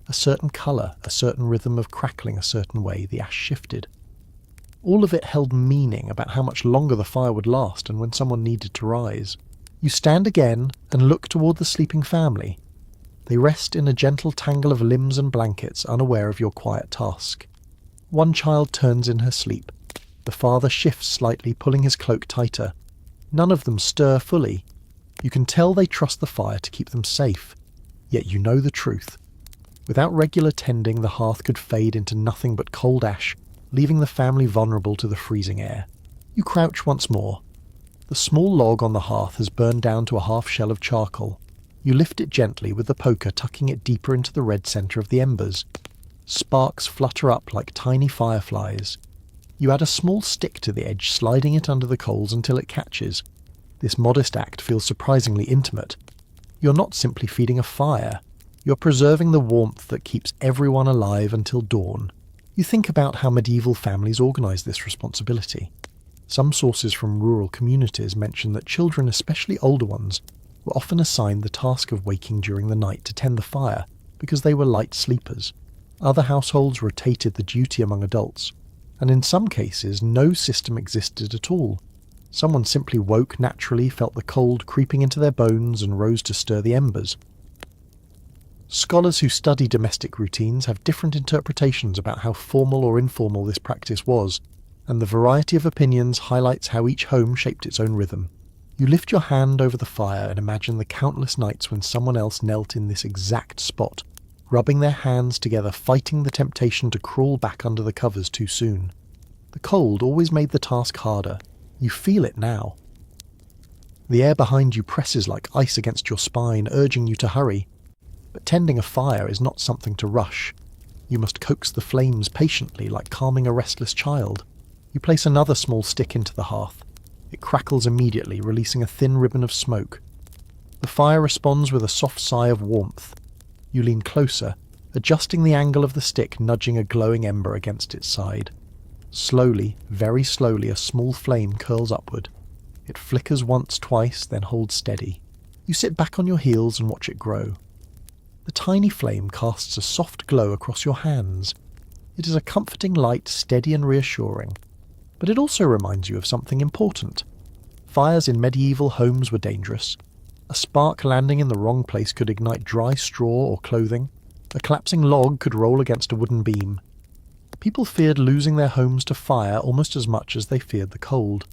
A certain colour, a certain rhythm of crackling a certain way, the ash shifted. All of it held meaning about how much longer the fire would last and when someone needed to rise. You stand again and look toward the sleeping family. They rest in a gentle tangle of limbs and blankets, unaware of your quiet task. One child turns in her sleep. The father shifts slightly, pulling his cloak tighter. None of them stir fully. You can tell they trust the fire to keep them safe. Yet you know the truth. Without regular tending, the hearth could fade into nothing but cold ash, leaving the family vulnerable to the freezing air. You crouch once more. The small log on the hearth has burned down to a half shell of charcoal. You lift it gently with the poker, tucking it deeper into the red centre of the embers. Sparks flutter up like tiny fireflies. You add a small stick to the edge, sliding it under the coals until it catches. This modest act feels surprisingly intimate. You're not simply feeding a fire. You're preserving the warmth that keeps everyone alive until dawn. You think about how medieval families organised this responsibility. Some sources from rural communities mention that children, especially older ones, were often assigned the task of waking during the night to tend the fire because they were light sleepers. Other households rotated the duty among adults, and in some cases no system existed at all. Someone simply woke naturally, felt the cold creeping into their bones, and rose to stir the embers. Scholars who study domestic routines have different interpretations about how formal or informal this practice was, and the variety of opinions highlights how each home shaped its own rhythm. You lift your hand over the fire and imagine the countless nights when someone else knelt in this exact spot, rubbing their hands together, fighting the temptation to crawl back under the covers too soon. The cold always made the task harder. You feel it now. The air behind you presses like ice against your spine, urging you to hurry. But tending a fire is not something to rush. You must coax the flames patiently, like calming a restless child. You place another small stick into the hearth. It crackles immediately, releasing a thin ribbon of smoke. The fire responds with a soft sigh of warmth. You lean closer, adjusting the angle of the stick, nudging a glowing ember against its side. Slowly, very slowly, a small flame curls upward. It flickers once, twice, then holds steady. You sit back on your heels and watch it grow. The tiny flame casts a soft glow across your hands. It is a comforting light, steady and reassuring, but it also reminds you of something important. Fires in medieval homes were dangerous. A spark landing in the wrong place could ignite dry straw or clothing. A collapsing log could roll against a wooden beam. People feared losing their homes to fire almost as much as they feared the cold.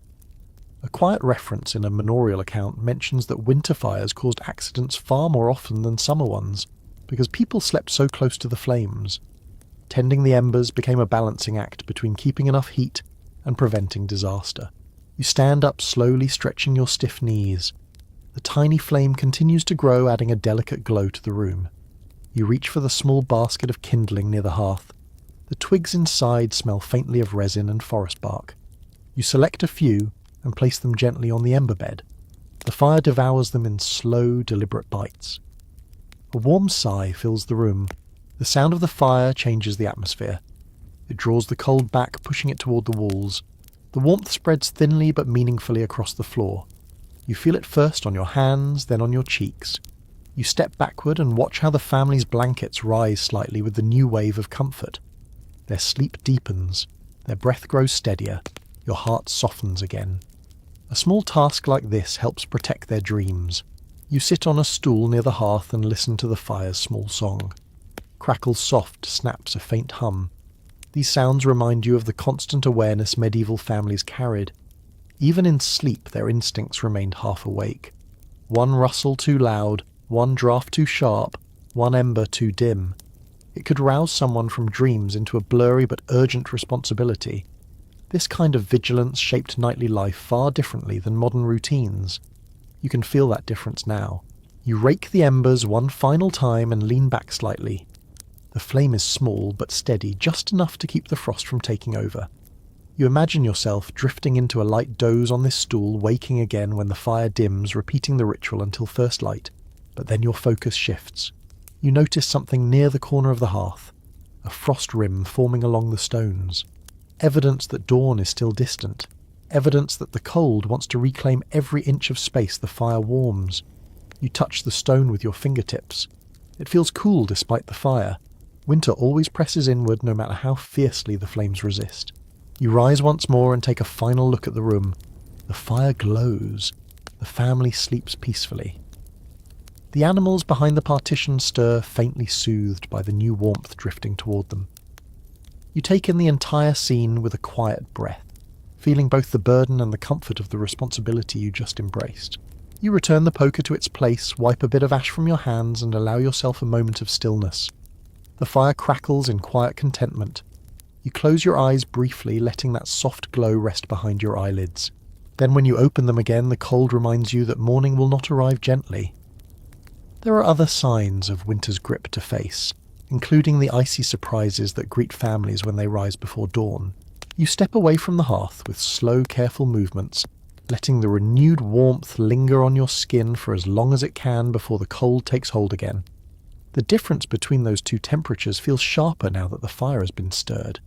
A quiet reference in a manorial account mentions that winter fires caused accidents far more often than summer ones, because people slept so close to the flames. Tending the embers became a balancing act between keeping enough heat and preventing disaster. You stand up slowly, stretching your stiff knees. The tiny flame continues to grow, adding a delicate glow to the room. You reach for the small basket of kindling near the hearth. The twigs inside smell faintly of resin and forest bark. You select a few and place them gently on the ember bed. The fire devours them in slow, deliberate bites. A warm sigh fills the room. The sound of the fire changes the atmosphere. It draws the cold back, pushing it toward the walls. The warmth spreads thinly but meaningfully across the floor. You feel it first on your hands, then on your cheeks. You step backward and watch how the family's blankets rise slightly with the new wave of comfort. Their sleep deepens. Their breath grows steadier. Your heart softens again. A small task like this helps protect their dreams. You sit on a stool near the hearth and listen to the fire's small song. Crackles soft, snaps a faint hum. These sounds remind you of the constant awareness medieval families carried. Even in sleep, their instincts remained half awake. One rustle too loud, one draft too sharp, one ember too dim. It could rouse someone from dreams into a blurry but urgent responsibility. This kind of vigilance shaped nightly life far differently than modern routines. You can feel that difference now. You rake the embers one final time and lean back slightly. The flame is small but steady, just enough to keep the frost from taking over. You imagine yourself drifting into a light doze on this stool, waking again when the fire dims, repeating the ritual until first light. But then your focus shifts. You notice something near the corner of the hearth, a frost rim forming along the stones. Evidence that dawn is still distant. Evidence that the cold wants to reclaim every inch of space the fire warms. You touch the stone with your fingertips. It feels cool despite the fire. Winter always presses inward no matter how fiercely the flames resist. You rise once more and take a final look at the room. The fire glows. The family sleeps peacefully. The animals behind the partition stir, faintly soothed by the new warmth drifting toward them. You take in the entire scene with a quiet breath, feeling both the burden and the comfort of the responsibility you just embraced. You return the poker to its place, wipe a bit of ash from your hands, and allow yourself a moment of stillness. The fire crackles in quiet contentment. You close your eyes briefly, letting that soft glow rest behind your eyelids. Then when you open them again, the cold reminds you that morning will not arrive gently. There are other signs of winter's grip to face, including the icy surprises that greet families when they rise before dawn. You step away from the hearth with slow, careful movements, letting the renewed warmth linger on your skin for as long as it can before the cold takes hold again. The difference between those two temperatures feels sharper now that the fire has been stirred.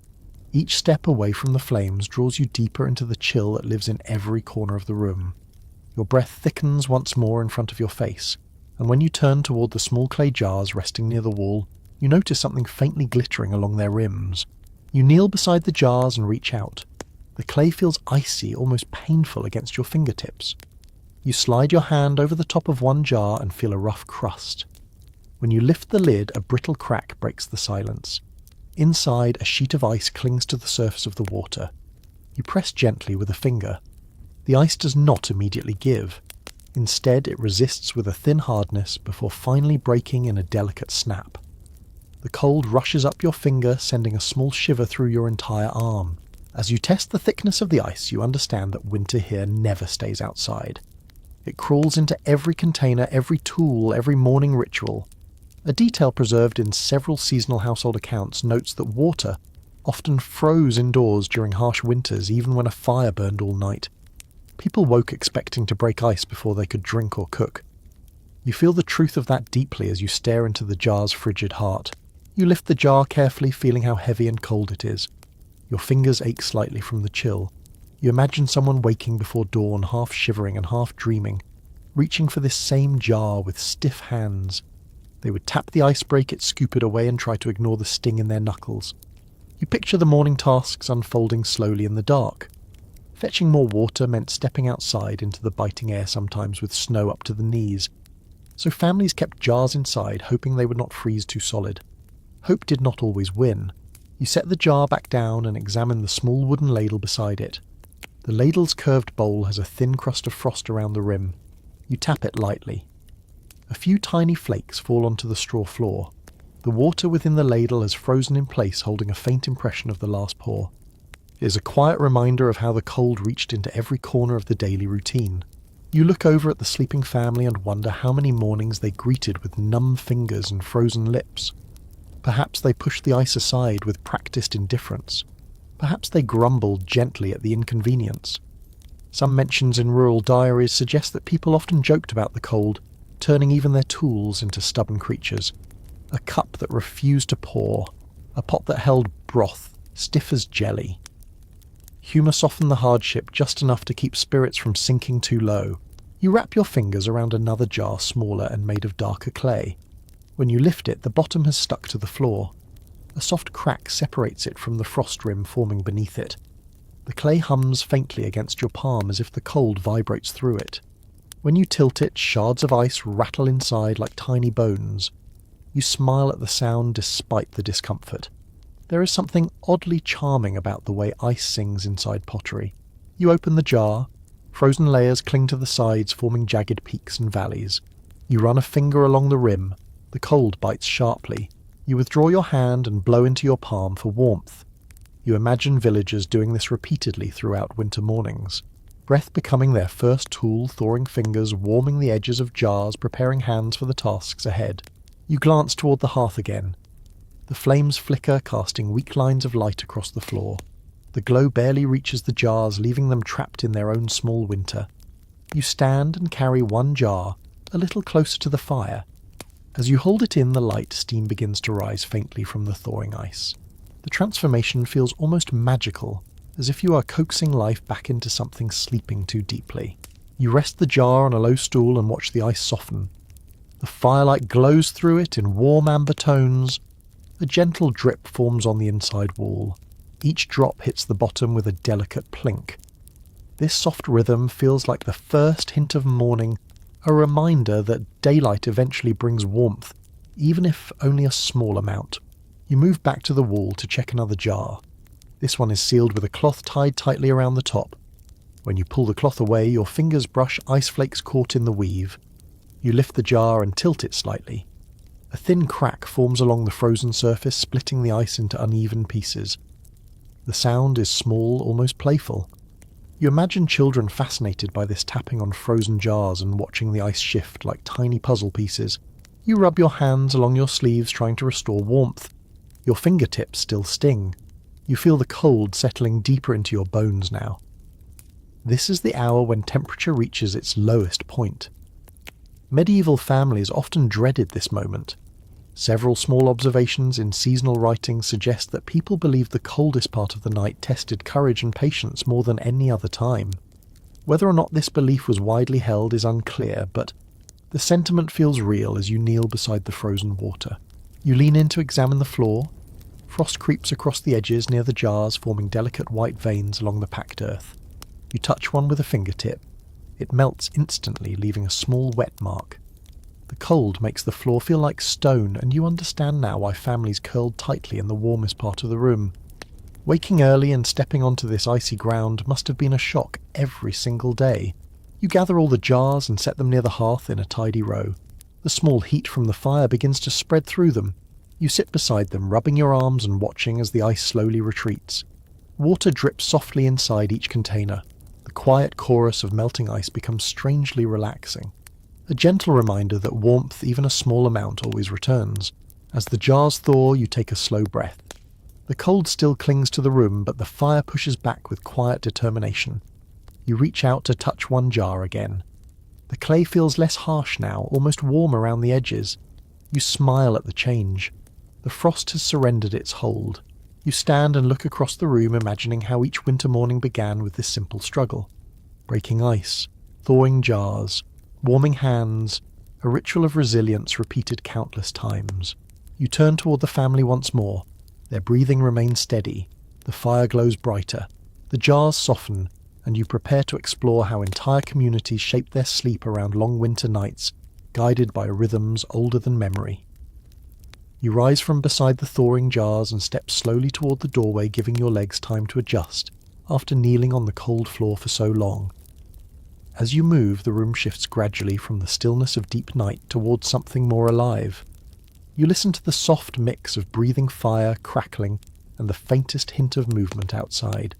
Each step away from the flames draws you deeper into the chill that lives in every corner of the room. Your breath thickens once more in front of your face, and when you turn toward the small clay jars resting near the wall, you notice something faintly glittering along their rims. You kneel beside the jars and reach out. The clay feels icy, almost painful against your fingertips. You slide your hand over the top of one jar and feel a rough crust. When you lift the lid, a brittle crack breaks the silence. Inside, a sheet of ice clings to the surface of the water. You press gently with a finger. The ice does not immediately give. Instead, it resists with a thin hardness before finally breaking in a delicate snap. The cold rushes up your finger, sending a small shiver through your entire arm. As you test the thickness of the ice, you understand that winter here never stays outside. It crawls into every container, every tool, every morning ritual. A detail preserved in several seasonal household accounts notes that water often froze indoors during harsh winters, even when a fire burned all night. People woke expecting to break ice before they could drink or cook. You feel the truth of that deeply as you stare into the jar's frigid heart. You lift the jar carefully, feeling how heavy and cold it is. Your fingers ache slightly from the chill. You imagine someone waking before dawn, half shivering and half dreaming, reaching for this same jar with stiff hands. They would tap the ice break it scooped away and try to ignore the sting in their knuckles. You picture the morning tasks unfolding slowly in the dark. Fetching more water meant stepping outside into the biting air, sometimes with snow up to the knees. So families kept jars inside, hoping they would not freeze too solid. Hope did not always win. You set the jar back down and examine the small wooden ladle beside it. The ladle's curved bowl has a thin crust of frost around the rim. You tap it lightly. A few tiny flakes fall onto the straw floor. The water within the ladle has frozen in place, holding a faint impression of the last pour. It is a quiet reminder of how the cold reached into every corner of the daily routine. You look over at the sleeping family and wonder how many mornings they greeted with numb fingers and frozen lips. Perhaps they pushed the ice aside with practiced indifference. Perhaps they grumbled gently at the inconvenience. Some mentions in rural diaries suggest that people often joked about the cold, turning even their tools into stubborn creatures. A cup that refused to pour, a pot that held broth, stiff as jelly. Humour softened the hardship just enough to keep spirits from sinking too low. You wrap your fingers around another jar smaller and made of darker clay. When you lift it, the bottom has stuck to the floor. A soft crack separates it from the frost rim forming beneath it. The clay hums faintly against your palm as if the cold vibrates through it. When you tilt it, shards of ice rattle inside like tiny bones. You smile at the sound despite the discomfort. There is something oddly charming about the way ice sings inside pottery. You open the jar. Frozen layers cling to the sides, forming jagged peaks and valleys. You run a finger along the rim. The cold bites sharply. You withdraw your hand and blow into your palm for warmth. You imagine villagers doing this repeatedly throughout winter mornings. Breath becoming their first tool, thawing fingers, warming the edges of jars, preparing hands for the tasks ahead. You glance toward the hearth again. The flames flicker, casting weak lines of light across the floor. The glow barely reaches the jars, leaving them trapped in their own small winter. You stand and carry one jar, a little closer to the fire. As you hold it in the light, steam begins to rise faintly from the thawing ice. The transformation feels almost magical, as if you are coaxing life back into something sleeping too deeply. You rest the jar on a low stool and watch the ice soften. The firelight glows through it in warm amber tones. A gentle drip forms on the inside wall. Each drop hits the bottom with a delicate plink. This soft rhythm feels like the first hint of morning, a reminder that daylight eventually brings warmth, even if only a small amount. You move back to the wall to check another jar. This one is sealed with a cloth tied tightly around the top. When you pull the cloth away, your fingers brush ice flakes caught in the weave. You lift the jar and tilt it slightly. A thin crack forms along the frozen surface, splitting the ice into uneven pieces. The sound is small, almost playful. You imagine children fascinated by this tapping on frozen jars and watching the ice shift like tiny puzzle pieces. You rub your hands along your sleeves, trying to restore warmth. Your fingertips still sting. You feel the cold settling deeper into your bones now. This is the hour when temperature reaches its lowest point. Medieval families often dreaded this moment. Several small observations in seasonal writing suggest that people believed the coldest part of the night tested courage and patience more than any other time. Whether or not this belief was widely held is unclear, but the sentiment feels real as you kneel beside the frozen water. You lean in to examine the floor. Frost creeps across the edges near the jars, forming delicate white veins along the packed earth. You touch one with a fingertip. It melts instantly, leaving a small wet mark. The cold makes the floor feel like stone, and you understand now why families curled tightly in the warmest part of the room. Waking early and stepping onto this icy ground must have been a shock every single day. You gather all the jars and set them near the hearth in a tidy row. The small heat from the fire begins to spread through them. You sit beside them, rubbing your arms and watching as the ice slowly retreats. Water drips softly inside each container. The quiet chorus of melting ice becomes strangely relaxing. A gentle reminder that warmth, even a small amount, always returns. As the jars thaw, you take a slow breath. The cold still clings to the room, but the fire pushes back with quiet determination. You reach out to touch one jar again. The clay feels less harsh now, almost warm around the edges. You smile at the change. The frost has surrendered its hold. You stand and look across the room, imagining how each winter morning began with this simple struggle. Breaking ice, thawing jars, warming hands, a ritual of resilience repeated countless times. You turn toward the family once more. Their breathing remains steady. The fire glows brighter. The jars soften, and you prepare to explore how entire communities shape their sleep around long winter nights, guided by rhythms older than memory. You rise from beside the thawing jars and step slowly toward the doorway, giving your legs time to adjust, after kneeling on the cold floor for so long. As you move, the room shifts gradually from the stillness of deep night towards something more alive. You listen to the soft mix of breathing fire, crackling, and the faintest hint of movement outside.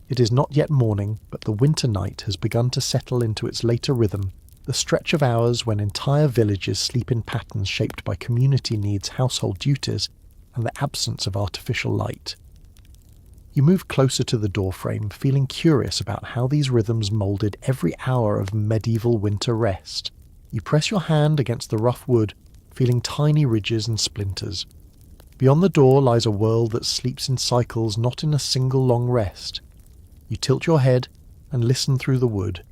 It is not yet morning, but the winter night has begun to settle into its later rhythm, the stretch of hours when entire villages sleep in patterns shaped by community needs, household duties, and the absence of artificial light. You move closer to the doorframe, feeling curious about how these rhythms moulded every hour of medieval winter rest. You press your hand against the rough wood, feeling tiny ridges and splinters. Beyond the door lies a world that sleeps in cycles, not in a single long rest. You tilt your head and listen through the wood.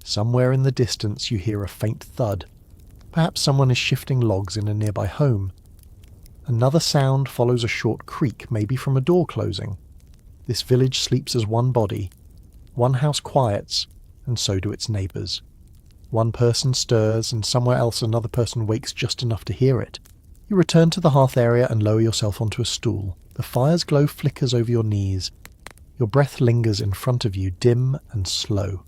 Somewhere in the distance you hear a faint thud. Perhaps someone is shifting logs in a nearby home. Another sound follows a short creak, maybe from a door closing. This village sleeps as one body. One house quiets, and so do its neighbours. One person stirs, and somewhere else another person wakes just enough to hear it. You return to the hearth area and lower yourself onto a stool. The fire's glow flickers over your knees. Your breath lingers in front of you, dim and slow.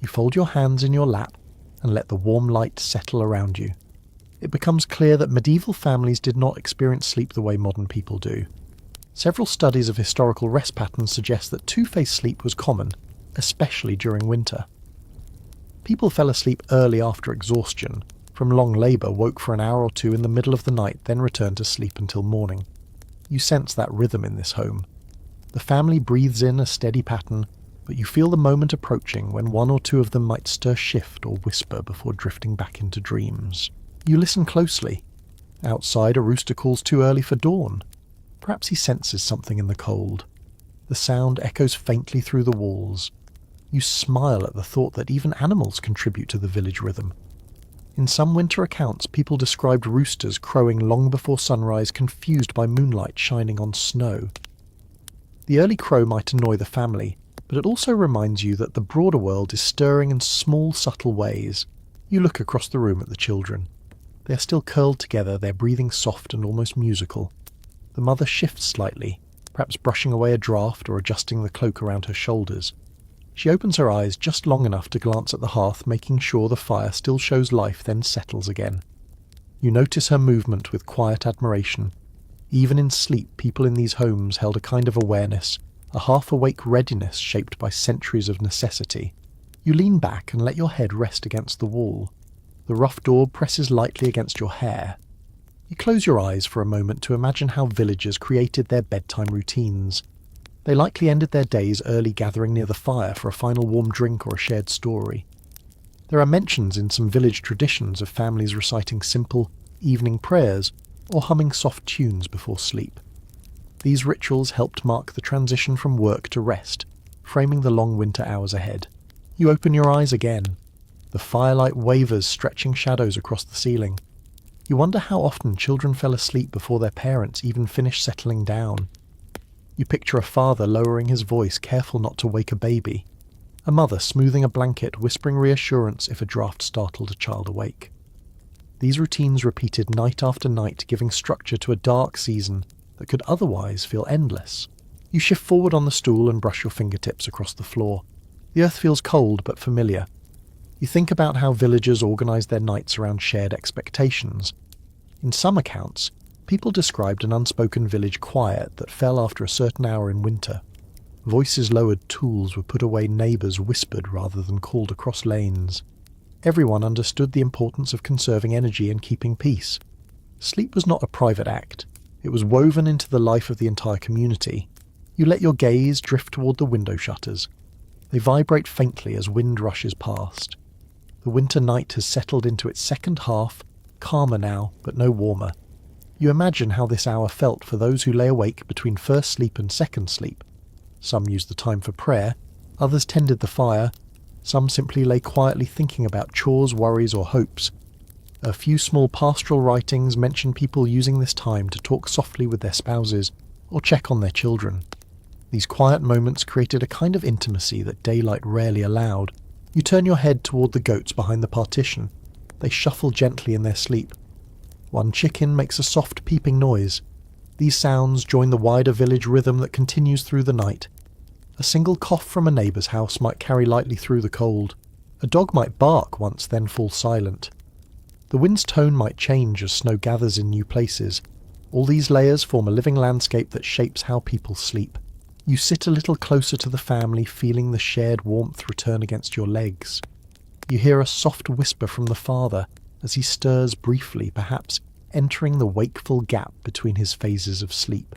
You fold your hands in your lap and let the warm light settle around you. It becomes clear that medieval families did not experience sleep the way modern people do. Several studies of historical rest patterns suggest that two-phase sleep was common, especially during winter. People fell asleep early after exhaustion, from long labour, woke for an hour or two in the middle of the night, then returned to sleep until morning. You sense that rhythm in this home. The family breathes in a steady pattern, but you feel the moment approaching when one or two of them might stir shift or whisper before drifting back into dreams. You listen closely. Outside, a rooster calls too early for dawn. Perhaps he senses something in the cold. The sound echoes faintly through the walls. You smile at the thought that even animals contribute to the village rhythm. In some winter accounts, people described roosters crowing long before sunrise, confused by moonlight shining on snow. The early crow might annoy the family, but it also reminds you that the broader world is stirring in small, subtle ways. You look across the room at the children. They are still curled together, their breathing soft and almost musical. The mother shifts slightly, perhaps brushing away a draft or adjusting the cloak around her shoulders. She opens her eyes just long enough to glance at the hearth, making sure the fire still shows life, then settles again. You notice her movement with quiet admiration. Even in sleep, people in these homes held a kind of awareness, a half-awake readiness shaped by centuries of necessity. You lean back and let your head rest against the wall. The rough door presses lightly against your hair. You close your eyes for a moment to imagine how villagers created their bedtime routines. They likely ended their days early, gathering near the fire for a final warm drink or a shared story. There are mentions in some village traditions of families reciting simple evening prayers or humming soft tunes before sleep. These rituals helped mark the transition from work to rest, framing the long winter hours ahead. You open your eyes again. The firelight wavers, stretching shadows across the ceiling. You wonder how often children fell asleep before their parents even finished settling down. You picture a father lowering his voice, careful not to wake a baby. A mother smoothing a blanket, whispering reassurance if a draft startled a child awake. These routines repeated night after night, giving structure to a dark season that could otherwise feel endless. You shift forward on the stool and brush your fingertips across the floor. The earth feels cold but familiar. You think about how villagers organised their nights around shared expectations. In some accounts, people described an unspoken village quiet that fell after a certain hour in winter. Voices lowered, tools were put away, neighbours whispered rather than called across lanes. Everyone understood the importance of conserving energy and keeping peace. Sleep was not a private act. It was woven into the life of the entire community. You let your gaze drift toward the window shutters. They vibrate faintly as wind rushes past. The winter night has settled into its second half, calmer now, but no warmer. You imagine how this hour felt for those who lay awake between first sleep and second sleep. Some used the time for prayer, others tended the fire, some simply lay quietly thinking about chores, worries, or hopes. A few small pastoral writings mention people using this time to talk softly with their spouses or check on their children. These quiet moments created a kind of intimacy that daylight rarely allowed. You turn your head toward the goats behind the partition. They shuffle gently in their sleep. One chicken makes a soft peeping noise. These sounds join the wider village rhythm that continues through the night. A single cough from a neighbour's house might carry lightly through the cold. A dog might bark once, then fall silent. The wind's tone might change as snow gathers in new places. All these layers form a living landscape that shapes how people sleep. You sit a little closer to the family, feeling the shared warmth return against your legs. You hear a soft whisper from the father as he stirs briefly, perhaps entering the wakeful gap between his phases of sleep.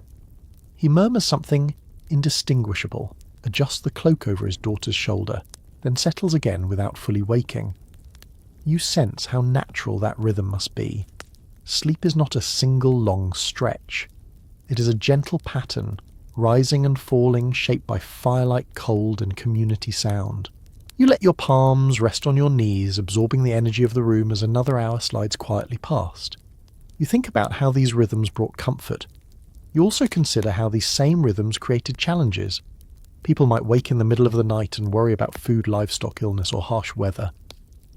He murmurs something indistinguishable, adjusts the cloak over his daughter's shoulder, then settles again without fully waking. You sense how natural that rhythm must be. Sleep is not a single long stretch. It is a gentle pattern, rising and falling, shaped by firelight cold and community sound. You let your palms rest on your knees, absorbing the energy of the room as another hour slides quietly past. You think about how these rhythms brought comfort. You also consider how these same rhythms created challenges. People might wake in the middle of the night and worry about food, livestock, illness, or harsh weather.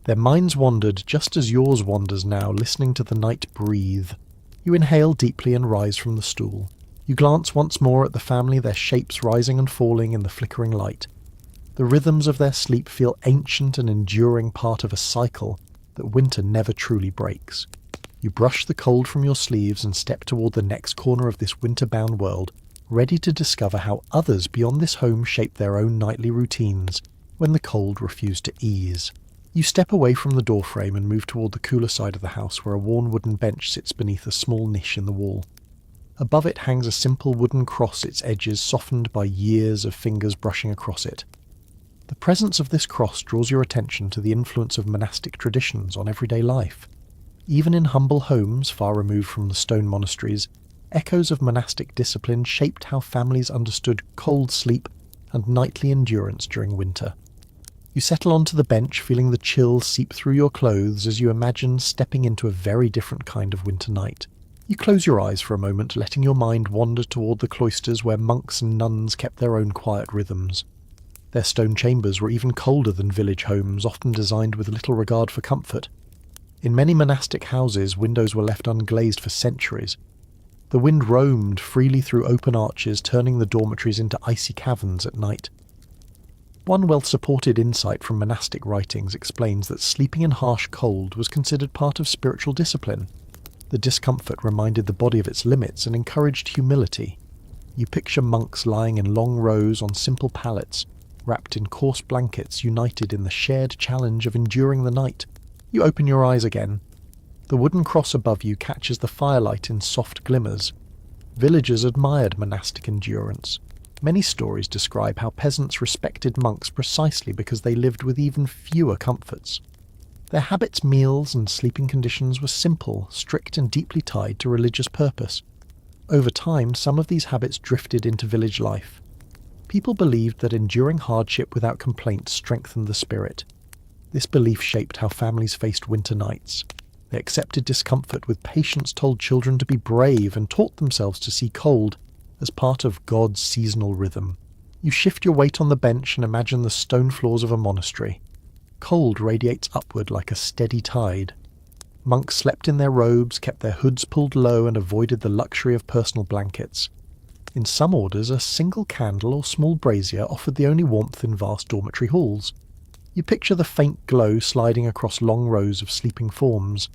Their minds wandered just as yours wanders now, listening to the night breathe. You inhale deeply and rise from the stool. You glance once more at the family, their shapes rising and falling in the flickering light. The rhythms of their sleep feel ancient and enduring, part of a cycle that winter never truly breaks. You brush the cold from your sleeves and step toward the next corner of this winter-bound world, ready to discover how others beyond this home shape their own nightly routines when the cold refused to ease. You step away from the doorframe and move toward the cooler side of the house, where a worn wooden bench sits beneath a small niche in the wall. Above it hangs a simple wooden cross, its edges softened by years of fingers brushing across it. The presence of this cross draws your attention to the influence of monastic traditions on everyday life. Even in humble homes far removed from the stone monasteries, echoes of monastic discipline shaped how families understood cold sleep and nightly endurance during winter. You settle onto the bench, feeling the chill seep through your clothes as you imagine stepping into a very different kind of winter night. You close your eyes for a moment, letting your mind wander toward the cloisters where monks and nuns kept their own quiet rhythms. Their stone chambers were even colder than village homes, often designed with little regard for comfort. In many monastic houses, windows were left unglazed for centuries. The wind roamed freely through open arches, turning the dormitories into icy caverns at night. One well-supported insight from monastic writings explains that sleeping in harsh cold was considered part of spiritual discipline. The discomfort reminded the body of its limits and encouraged humility. You picture monks lying in long rows on simple pallets, wrapped in coarse blankets, united in the shared challenge of enduring the night. You open your eyes again. The wooden cross above you catches the firelight in soft glimmers. Villagers admired monastic endurance. Many stories describe how peasants respected monks precisely because they lived with even fewer comforts. Their habits, meals, and sleeping conditions were simple, strict, and deeply tied to religious purpose. Over time, some of these habits drifted into village life. People believed that enduring hardship without complaint strengthened the spirit. This belief shaped how families faced winter nights. They accepted discomfort with patience, told children to be brave, and taught themselves to see cold as part of God's seasonal rhythm. You shift your weight on the bench and imagine the stone floors of a monastery. Cold radiates upward like a steady tide. Monks slept in their robes, kept their hoods pulled low, and avoided the luxury of personal blankets. In some orders, a single candle or small brazier offered the only warmth in vast dormitory halls. You picture the faint glow sliding across long rows of sleeping forms,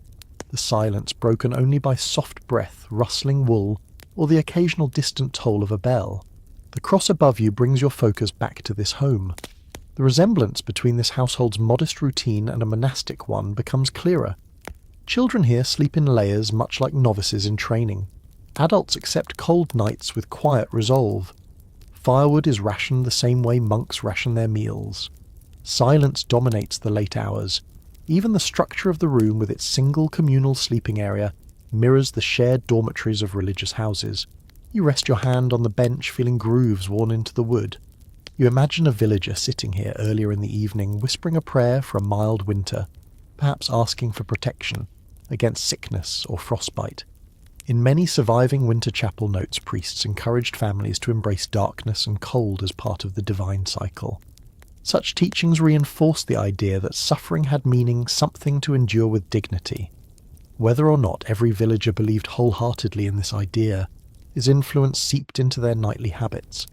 the silence broken only by soft breath, rustling wool, or the occasional distant toll of a bell. The cross above you brings your focus back to this home. The resemblance between this household's modest routine and a monastic one becomes clearer. Children here sleep in layers, much like novices in training. Adults accept cold nights with quiet resolve. Firewood is rationed the same way monks ration their meals. Silence dominates the late hours. Even the structure of the room, with its single communal sleeping area, mirrors the shared dormitories of religious houses. You rest your hand on the bench, feeling grooves worn into the wood. You imagine a villager sitting here earlier in the evening, whispering a prayer for a mild winter, perhaps asking for protection. against sickness or frostbite. In many surviving winter chapel notes, priests encouraged families to embrace darkness and cold as part of the divine cycle. Such teachings reinforced the idea that suffering had meaning, something to endure with dignity. Whether or not every villager believed wholeheartedly in this idea, his influence seeped into their nightly habits.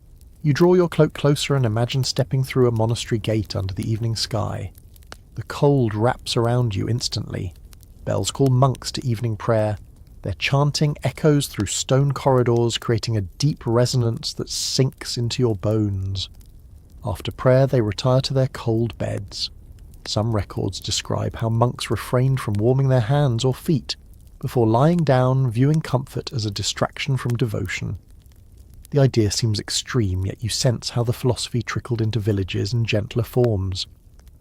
You draw your cloak closer and imagine stepping through a monastery gate under the evening sky. The cold wraps around you instantly. Bells call monks to evening prayer. Their chanting echoes through stone corridors, creating a deep resonance that sinks into your bones. After prayer, they retire to their cold beds. Some records describe how monks refrained from warming their hands or feet before lying down, viewing comfort as a distraction from devotion. The idea seems extreme, yet you sense how the philosophy trickled into villages in gentler forms.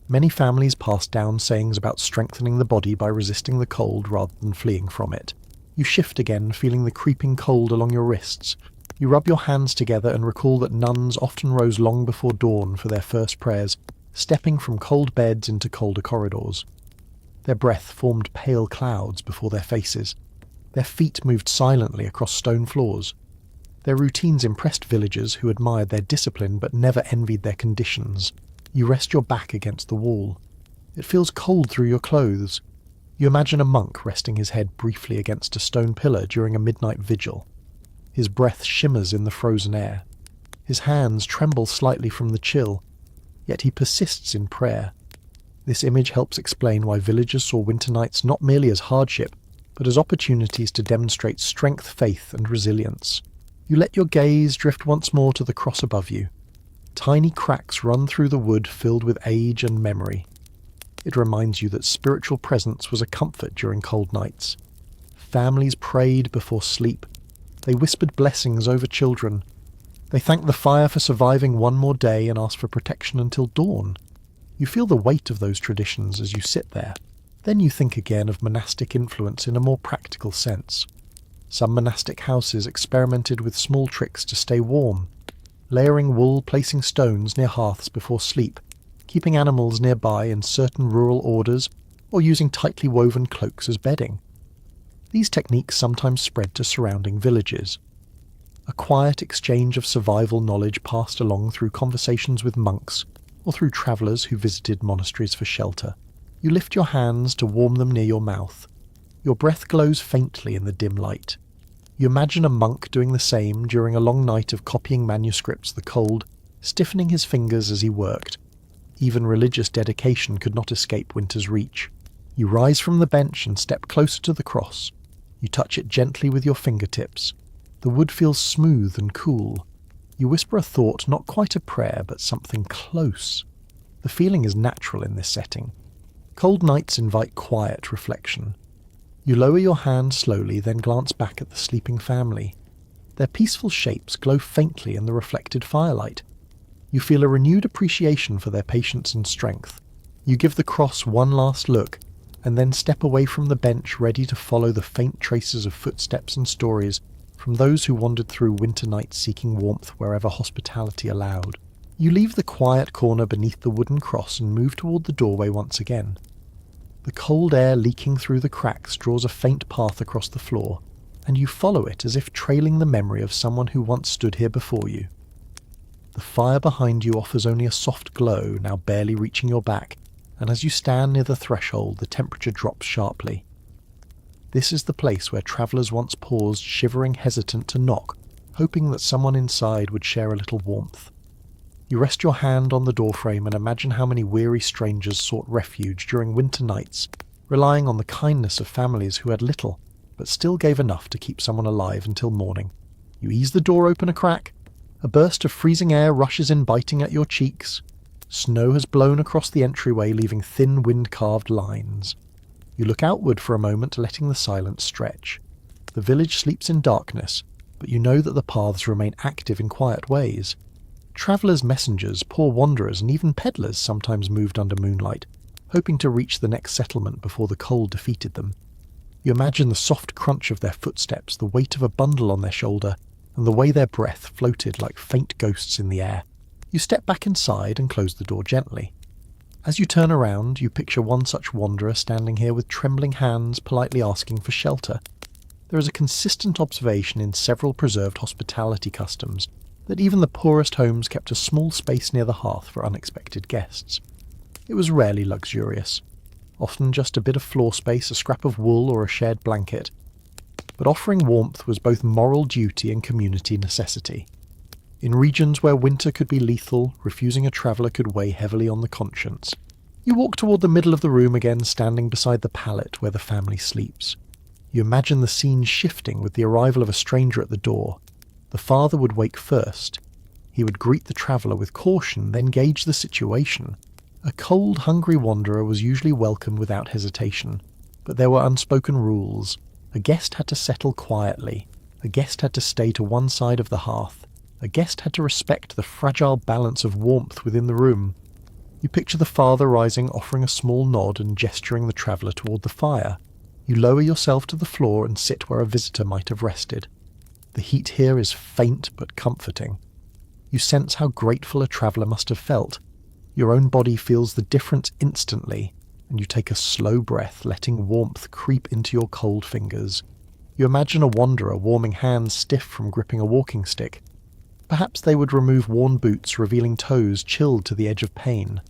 Many families passed down sayings about strengthening the body by resisting the cold rather than fleeing from it. You shift again, feeling the creeping cold along your wrists. You rub your hands together and recall that nuns often rose long before dawn for their first prayers, stepping from cold beds into colder corridors. Their breath formed pale clouds before their faces. Their feet moved silently across stone floors. Their routines impressed villagers who admired their discipline but never envied their conditions. You rest your back against the wall. It feels cold through your clothes. You imagine a monk resting his head briefly against a stone pillar during a midnight vigil. His breath shimmers in the frozen air. His hands tremble slightly from the chill, yet he persists in prayer. This image helps explain why villagers saw winter nights not merely as hardship, but as opportunities to demonstrate strength, faith, and resilience. You let your gaze drift once more to the cross above you. Tiny cracks run through the wood filled with age and memory. It reminds you that spiritual presence was a comfort during cold nights. Families prayed before sleep. They whispered blessings over children. They thanked the fire for surviving one more day and asked for protection until dawn. You feel the weight of those traditions as you sit there. Then you think again of monastic influence in a more practical sense. Some monastic houses experimented with small tricks to stay warm, layering wool, placing stones near hearths before sleep, keeping animals nearby in certain rural orders, or using tightly woven cloaks as bedding. These techniques sometimes spread to surrounding villages. A quiet exchange of survival knowledge passed along through conversations with monks or through travellers who visited monasteries for shelter. You lift your hands to warm them near your mouth. Your breath glows faintly in the dim light. You imagine a monk doing the same during a long night of copying manuscripts, the cold stiffening his fingers as he worked. Even religious dedication could not escape winter's reach. You rise from the bench and step closer to the cross. You touch it gently with your fingertips. The wood feels smooth and cool. You whisper a thought, not quite a prayer, but something close. The feeling is natural in this setting. Cold nights invite quiet reflection. You lower your hand slowly, then glance back at the sleeping family. Their peaceful shapes glow faintly in the reflected firelight. You feel a renewed appreciation for their patience and strength. You give the cross one last look, and then step away from the bench, ready to follow the faint traces of footsteps and stories from those who wandered through winter nights seeking warmth wherever hospitality allowed. You leave the quiet corner beneath the wooden cross and move toward the doorway once again. The cold air leaking through the cracks draws a faint path across the floor, and you follow it as if trailing the memory of someone who once stood here before you. The fire behind you offers only a soft glow, now barely reaching your back, and as you stand near the threshold, the temperature drops sharply. This is the place where travellers once paused, shivering, hesitant to knock, hoping that someone inside would share a little warmth. You rest your hand on the doorframe and imagine how many weary strangers sought refuge during winter nights, relying on the kindness of families who had little, but still gave enough to keep someone alive until morning. You ease the door open a crack. A burst of freezing air rushes in, biting at your cheeks. Snow has blown across the entryway, leaving thin wind-carved lines. You look outward for a moment, letting the silence stretch. The village sleeps in darkness, but you know that the paths remain active in quiet ways. Travellers, messengers, poor wanderers, and even peddlers sometimes moved under moonlight, hoping to reach the next settlement before the cold defeated them. You imagine the soft crunch of their footsteps, the weight of a bundle on their shoulder, and the way their breath floated like faint ghosts in the air. You step back inside and close the door gently. As you turn around, you picture one such wanderer standing here with trembling hands, politely asking for shelter. There is a consistent observation in several preserved hospitality customs that even the poorest homes kept a small space near the hearth for unexpected guests. It was rarely luxurious, often just a bit of floor space, a scrap of wool, or a shared blanket. But offering warmth was both moral duty and community necessity. In regions where winter could be lethal, refusing a traveller could weigh heavily on the conscience. You walk toward the middle of the room again, standing beside the pallet where the family sleeps. You imagine the scene shifting with the arrival of a stranger at the door. The father would wake first. He would greet the traveller with caution, then gauge the situation. A cold, hungry wanderer was usually welcome without hesitation, but there were unspoken rules. A guest had to settle quietly. A guest had to stay to one side of the hearth. A guest had to respect the fragile balance of warmth within the room. You picture the father rising, offering a small nod and gesturing the traveller toward the fire. You lower yourself to the floor and sit where a visitor might have rested. The heat here is faint but comforting. You sense how grateful a traveller must have felt. Your own body feels the difference instantly, and you take a slow breath, letting warmth creep into your cold fingers. You imagine a wanderer warming hands stiff from gripping a walking stick. Perhaps they would remove worn boots, revealing toes chilled to the edge of pain.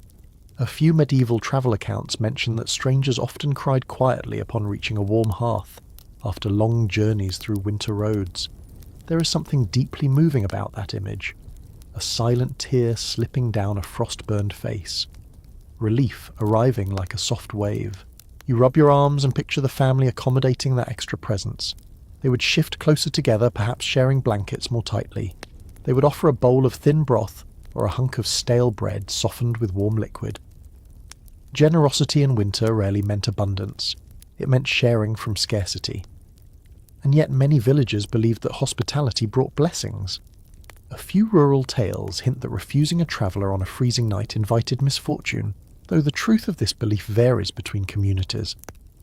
A few medieval travel accounts mention that strangers often cried quietly upon reaching a warm hearth, after long journeys through winter roads. There is something deeply moving about that image, a silent tear slipping down a frost-burned face. Relief arriving like a soft wave. You rub your arms and picture the family accommodating that extra presence. They would shift closer together, perhaps sharing blankets more tightly. They would offer a bowl of thin broth or a hunk of stale bread softened with warm liquid. Generosity in winter rarely meant abundance. It meant sharing from scarcity. And yet many villagers believed that hospitality brought blessings. A few rural tales hint that refusing a traveller on a freezing night invited misfortune, though the truth of this belief varies between communities.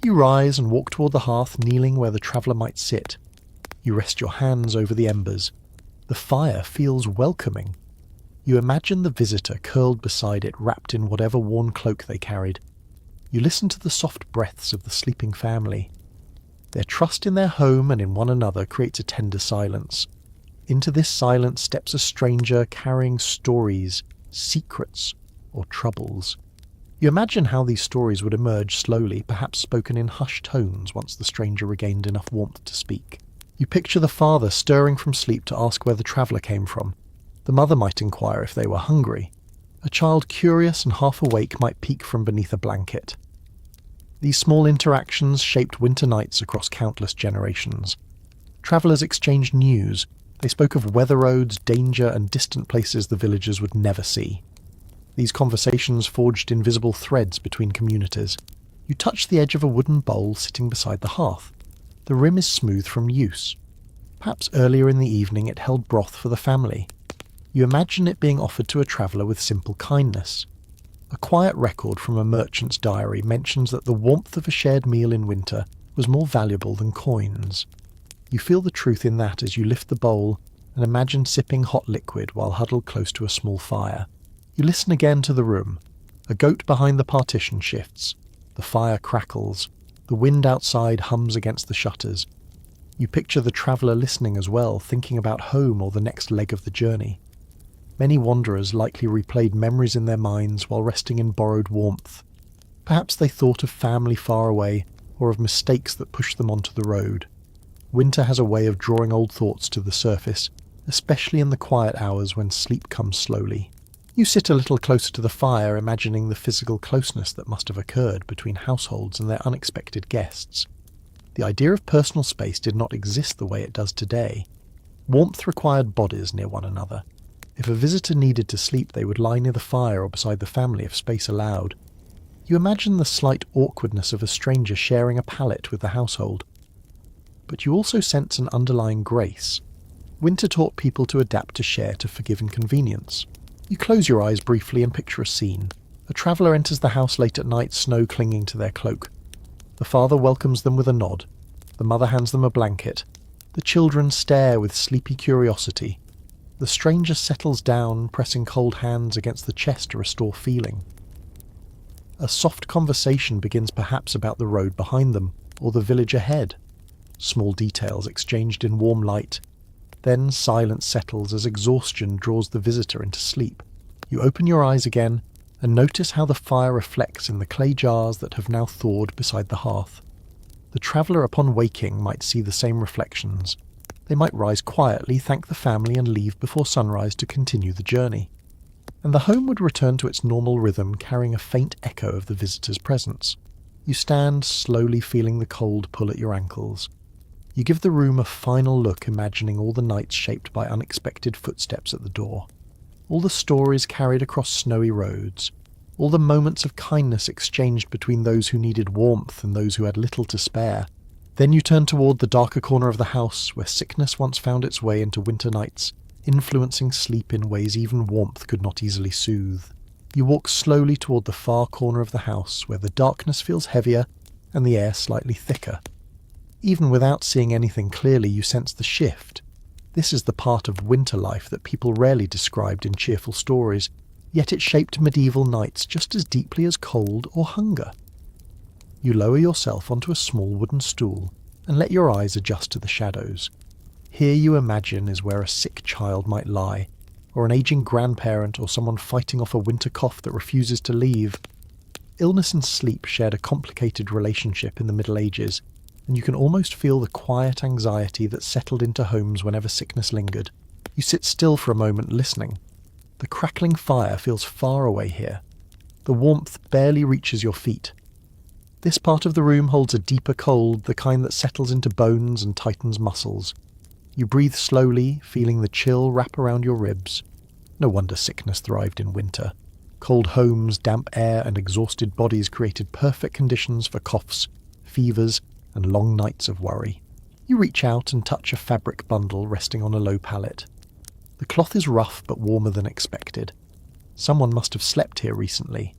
You rise and walk toward the hearth, kneeling where the traveller might sit. You rest your hands over the embers. The fire feels welcoming. You imagine the visitor curled beside it, wrapped in whatever worn cloak they carried. You listen to the soft breaths of the sleeping family. Their trust in their home and in one another creates a tender silence. Into this silence steps a stranger carrying stories, secrets, or troubles. You imagine how these stories would emerge slowly, perhaps spoken in hushed tones once the stranger regained enough warmth to speak. You picture the father stirring from sleep to ask where the traveller came from. The mother might inquire if they were hungry. A child curious and half awake might peek from beneath a blanket. These small interactions shaped winter nights across countless generations. Travellers exchanged news. They spoke of weather roads, danger, and distant places the villagers would never see. These conversations forged invisible threads between communities. You touch the edge of a wooden bowl sitting beside the hearth. The rim is smooth from use. Perhaps earlier in the evening it held broth for the family. You imagine it being offered to a traveller with simple kindness. A quiet record from a merchant's diary mentions that the warmth of a shared meal in winter was more valuable than coins. You feel the truth in that as you lift the bowl and imagine sipping hot liquid while huddled close to a small fire. You listen again to the room. A goat behind the partition shifts. The fire crackles. The wind outside hums against the shutters. You picture the traveller listening as well, thinking about home or the next leg of the journey. Many wanderers likely replayed memories in their minds while resting in borrowed warmth. Perhaps they thought of family far away or of mistakes that pushed them onto the road. Winter has a way of drawing old thoughts to the surface, especially in the quiet hours when sleep comes slowly. You sit a little closer to the fire, imagining the physical closeness that must have occurred between households and their unexpected guests. The idea of personal space did not exist the way it does today. Warmth required bodies near one another. If a visitor needed to sleep, they would lie near the fire or beside the family if space allowed. You imagine the slight awkwardness of a stranger sharing a pallet with the household. But you also sense an underlying grace. Winter taught people to adapt, to share, to forgive inconvenience. You close your eyes briefly and picture a scene. A traveller enters the house late at night, snow clinging to their cloak. The father welcomes them with a nod. The mother hands them a blanket. The children stare with sleepy curiosity. The stranger settles down, pressing cold hands against the chest to restore feeling. A soft conversation begins perhaps about the road behind them, or the village ahead. Small details exchanged in warm light. Then silence settles as exhaustion draws the visitor into sleep. You open your eyes again and notice how the fire reflects in the clay jars that have now thawed beside the hearth. The traveller upon waking might see the same reflections. They might rise quietly, thank the family and leave before sunrise to continue the journey. And the home would return to its normal rhythm, carrying a faint echo of the visitor's presence. You stand, slowly feeling the cold pull at your ankles. You give the room a final look, imagining all the nights shaped by unexpected footsteps at the door. All the stories carried across snowy roads. All the moments of kindness exchanged between those who needed warmth and those who had little to spare. Then you turn toward the darker corner of the house, where sickness once found its way into winter nights, influencing sleep in ways even warmth could not easily soothe. You walk slowly toward the far corner of the house, where the darkness feels heavier and the air slightly thicker. Even without seeing anything clearly, you sense the shift. This is the part of winter life that people rarely described in cheerful stories, yet it shaped medieval nights just as deeply as cold or hunger. You lower yourself onto a small wooden stool and let your eyes adjust to the shadows. Here you imagine is where a sick child might lie, or an aging grandparent, or someone fighting off a winter cough that refuses to leave. Illness and sleep shared a complicated relationship in the Middle Ages, and you can almost feel the quiet anxiety that settled into homes whenever sickness lingered. You sit still for a moment, listening. The crackling fire feels far away here. The warmth barely reaches your feet. This part of the room holds a deeper cold, the kind that settles into bones and tightens muscles. You breathe slowly, feeling the chill wrap around your ribs. No wonder sickness thrived in winter. Cold homes, damp air, and exhausted bodies created perfect conditions for coughs, fevers, and long nights of worry. You reach out and touch a fabric bundle resting on a low pallet. The cloth is rough but warmer than expected. Someone must have slept here recently.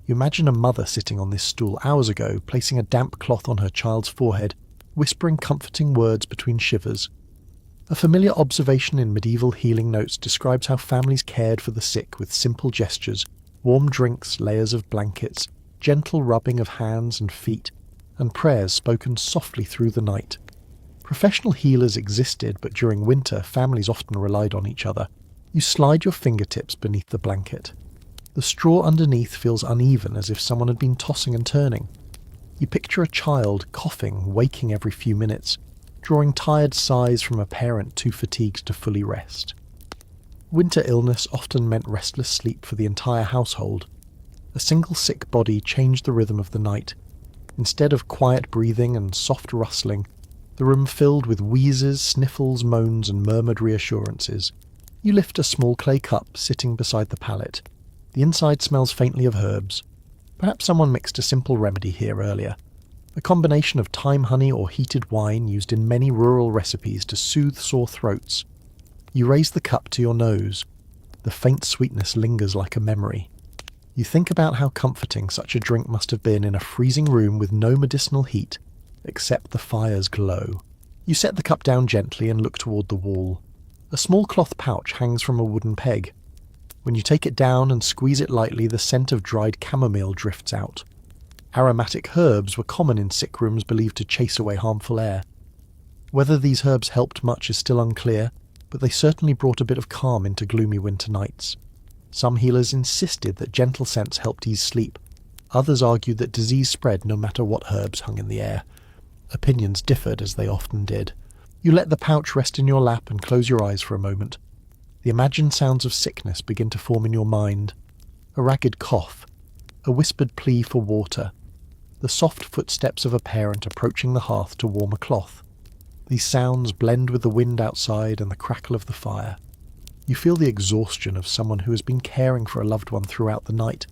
You imagine a mother sitting on this stool hours ago, placing a damp cloth on her child's forehead, whispering comforting words between shivers. A familiar observation in medieval healing notes describes how families cared for the sick with simple gestures, warm drinks, layers of blankets, gentle rubbing of hands and feet, and prayers spoken softly through the night. Professional healers existed, but during winter, families often relied on each other. You slide your fingertips beneath the blanket. The straw underneath feels uneven, as if someone had been tossing and turning. You picture a child coughing, waking every few minutes, drawing tired sighs from a parent too fatigued to fully rest. Winter illness often meant restless sleep for the entire household. A single sick body changed the rhythm of the night. Instead of quiet breathing and soft rustling, the room filled with wheezes, sniffles, moans, and murmured reassurances. You lift a small clay cup sitting beside the pallet. The inside smells faintly of herbs. Perhaps someone mixed a simple remedy here earlier. A combination of thyme honey or heated wine used in many rural recipes to soothe sore throats. You raise the cup to your nose. The faint sweetness lingers like a memory. You think about how comforting such a drink must have been in a freezing room with no medicinal heat, except the fire's glow. You set the cup down gently and look toward the wall. A small cloth pouch hangs from a wooden peg. When you take it down and squeeze it lightly, the scent of dried chamomile drifts out. Aromatic herbs were common in sick rooms believed to chase away harmful air. Whether these herbs helped much is still unclear, but they certainly brought a bit of calm into gloomy winter nights. Some healers insisted that gentle scents helped ease sleep. Others argued that disease spread no matter what herbs hung in the air. Opinions differed, as they often did. You let the pouch rest in your lap and close your eyes for a moment. The imagined sounds of sickness begin to form in your mind. A ragged cough, a whispered plea for water, the soft footsteps of a parent approaching the hearth to warm a cloth. These sounds blend with the wind outside and the crackle of the fire. You feel the exhaustion of someone who has been caring for a loved one throughout the night,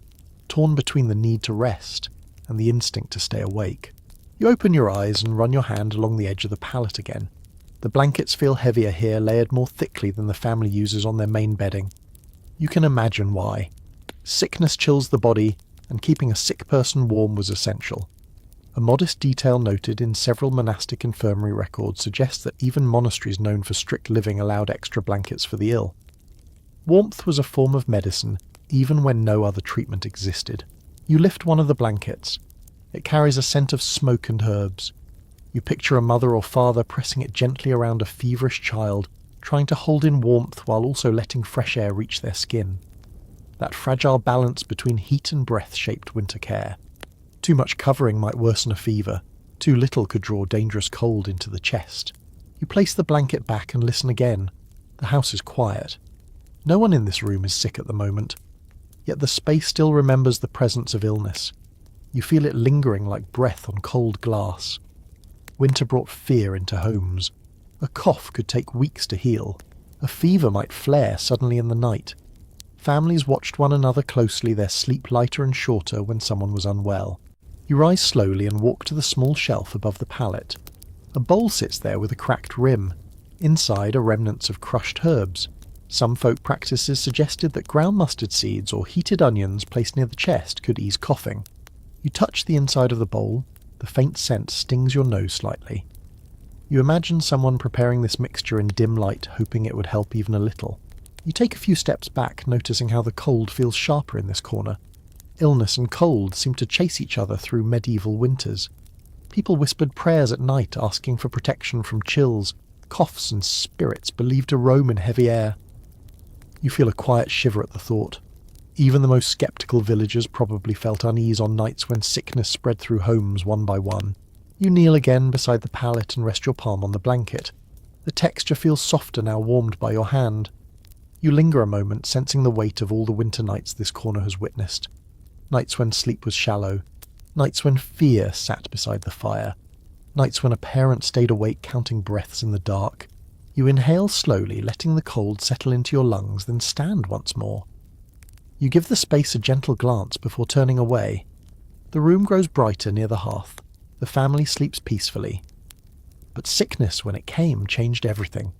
torn between the need to rest and the instinct to stay awake. You open your eyes and run your hand along the edge of the pallet again. The blankets feel heavier here, layered more thickly than the family uses on their main bedding. You can imagine why. Sickness chills the body, and keeping a sick person warm was essential. A modest detail noted in several monastic infirmary records suggests that even monasteries known for strict living allowed extra blankets for the ill. Warmth was a form of medicine, even when no other treatment existed. You lift one of the blankets. It carries a scent of smoke and herbs. You picture a mother or father pressing it gently around a feverish child, trying to hold in warmth while also letting fresh air reach their skin. That fragile balance between heat and breath shaped winter care. Too much covering might worsen a fever. Too little could draw dangerous cold into the chest. You place the blanket back and listen again. The house is quiet. No one in this room is sick at the moment. Yet the space still remembers the presence of illness. You feel it lingering like breath on cold glass. Winter brought fear into homes. A cough could take weeks to heal. A fever might flare suddenly in the night. Families watched one another closely, their sleep lighter and shorter when someone was unwell. You rise slowly and walk to the small shelf above the pallet. A bowl sits there with a cracked rim. Inside are remnants of crushed herbs. Some folk practices suggested that ground mustard seeds or heated onions placed near the chest could ease coughing. You touch the inside of the bowl. The faint scent stings your nose slightly. You imagine someone preparing this mixture in dim light, hoping it would help even a little. You take a few steps back, noticing how the cold feels sharper in this corner. Illness and cold seem to chase each other through medieval winters. People whispered prayers at night, asking for protection from chills, coughs and spirits believed to roam in heavy air. You feel a quiet shiver at the thought. Even the most sceptical villagers probably felt unease on nights when sickness spread through homes one by one. You kneel again beside the pallet and rest your palm on the blanket. The texture feels softer now, warmed by your hand. You linger a moment, sensing the weight of all the winter nights this corner has witnessed. Nights when sleep was shallow. Nights when fear sat beside the fire. Nights when a parent stayed awake counting breaths in the dark. You inhale slowly, letting the cold settle into your lungs, then stand once more. You give the space a gentle glance before turning away. The room grows brighter near the hearth. The family sleeps peacefully. But sickness, when it came, changed everything.